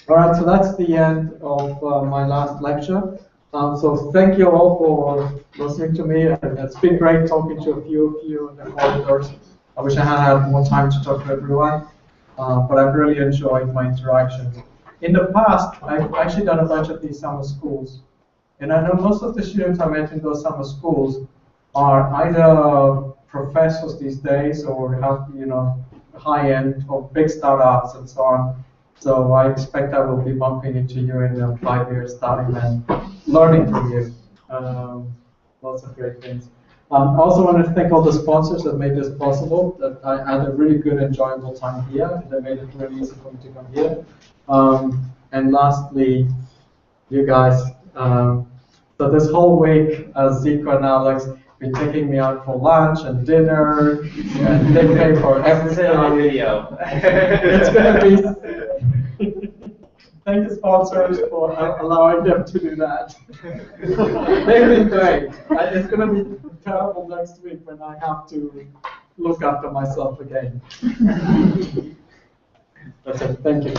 All right, so that's the end of my last lecture. So thank you all for listening to me. And it's been great talking to a few of you in the corridors. I wish I had more time to talk to everyone, but I've really enjoyed my interactions. In the past, I've actually done a bunch of these summer schools. And I know most of the students I met in those summer schools are either professors these days or have, high-end or big startups and so on. So I expect I will be bumping into you in 5 years' time and learning from you. Lots of great things. I also want to thank all the sponsors that made this possible. That I had a really good, enjoyable time here. They made it really easy for me to come here. And lastly, you guys. So this whole week, Zico and Alex been taking me out for lunch and dinner, and they pay for everything. On video. It's going to be. Thank the sponsors for allowing them to do that. They've been great. It's going to be terrible next week when I have to look after myself again. That's it. Thank you.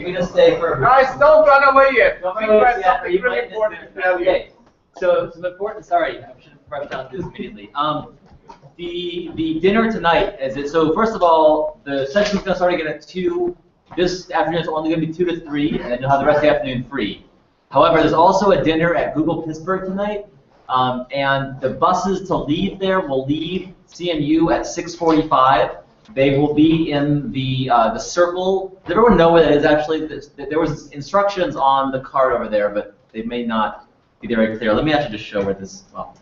You can just stay for. Guys, don't run away yet. Don't I run away, think yeah, something you really might miss important it. to tell you. Okay, so some important. Sorry, I should rush down this immediately. The dinner tonight is it? So first of all, the session's gonna start again at 2. This afternoon is only gonna be 2 to 3, and then you'll have the rest of the afternoon free. However, there's also a dinner at Google Pittsburgh tonight, and the buses to leave there will leave CMU at 6:45. They will be in the circle. Does everyone know where that is actually? There was instructions on the card over there, but they may not be very clear. Let me actually just show where this. Well,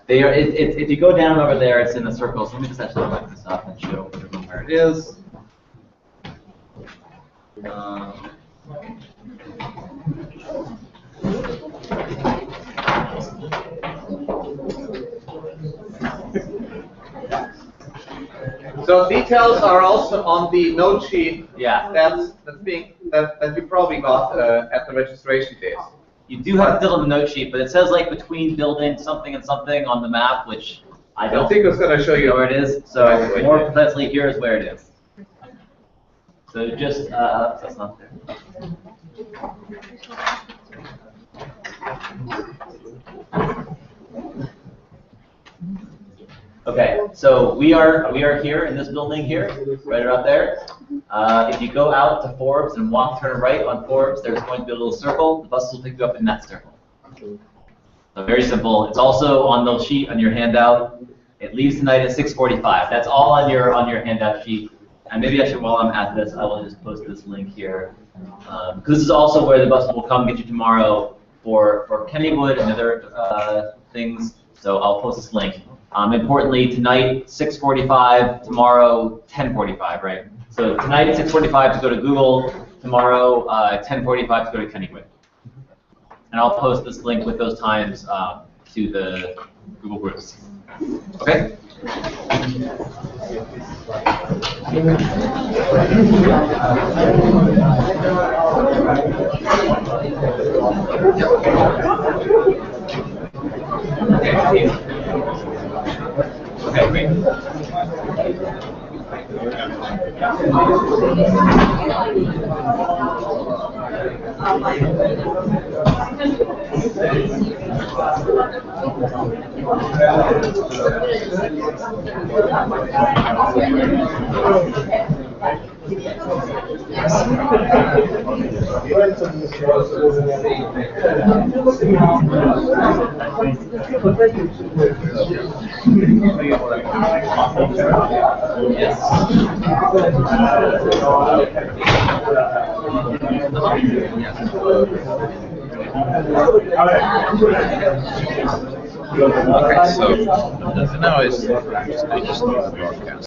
they are. If you go down over there, it's in the circle. So let me just actually look this up and show everyone where it is. So details are also on the note sheet. Yeah. That's that you probably got at the registration desk. You do have to fill in the note sheet, but it says like between building something and something on the map, which I don't think it's going to show you where it is. So more precisely, here is where it is. So just that's not there. Okay, so we are here in this building here, right about there. If you go out to Forbes and turn right on Forbes, there's going to be a little circle. The buses will pick you up in that circle. So very simple. It's also on the sheet on your handout. It leaves tonight at 6:45. That's all on your handout sheet. And maybe I should, while I'm at this, I will just post this link here. Because this is also where the bus will come get you tomorrow for Kennywood and other things. So I'll post this link. Importantly, tonight 6:45, tomorrow 10:45, right? So tonight 6:45 to go to Google, tomorrow 10:45 to go to Kennywood. And I'll post this link with those times to the Google groups. Okay? Okay, great. Okay, so now I just start the broadcast.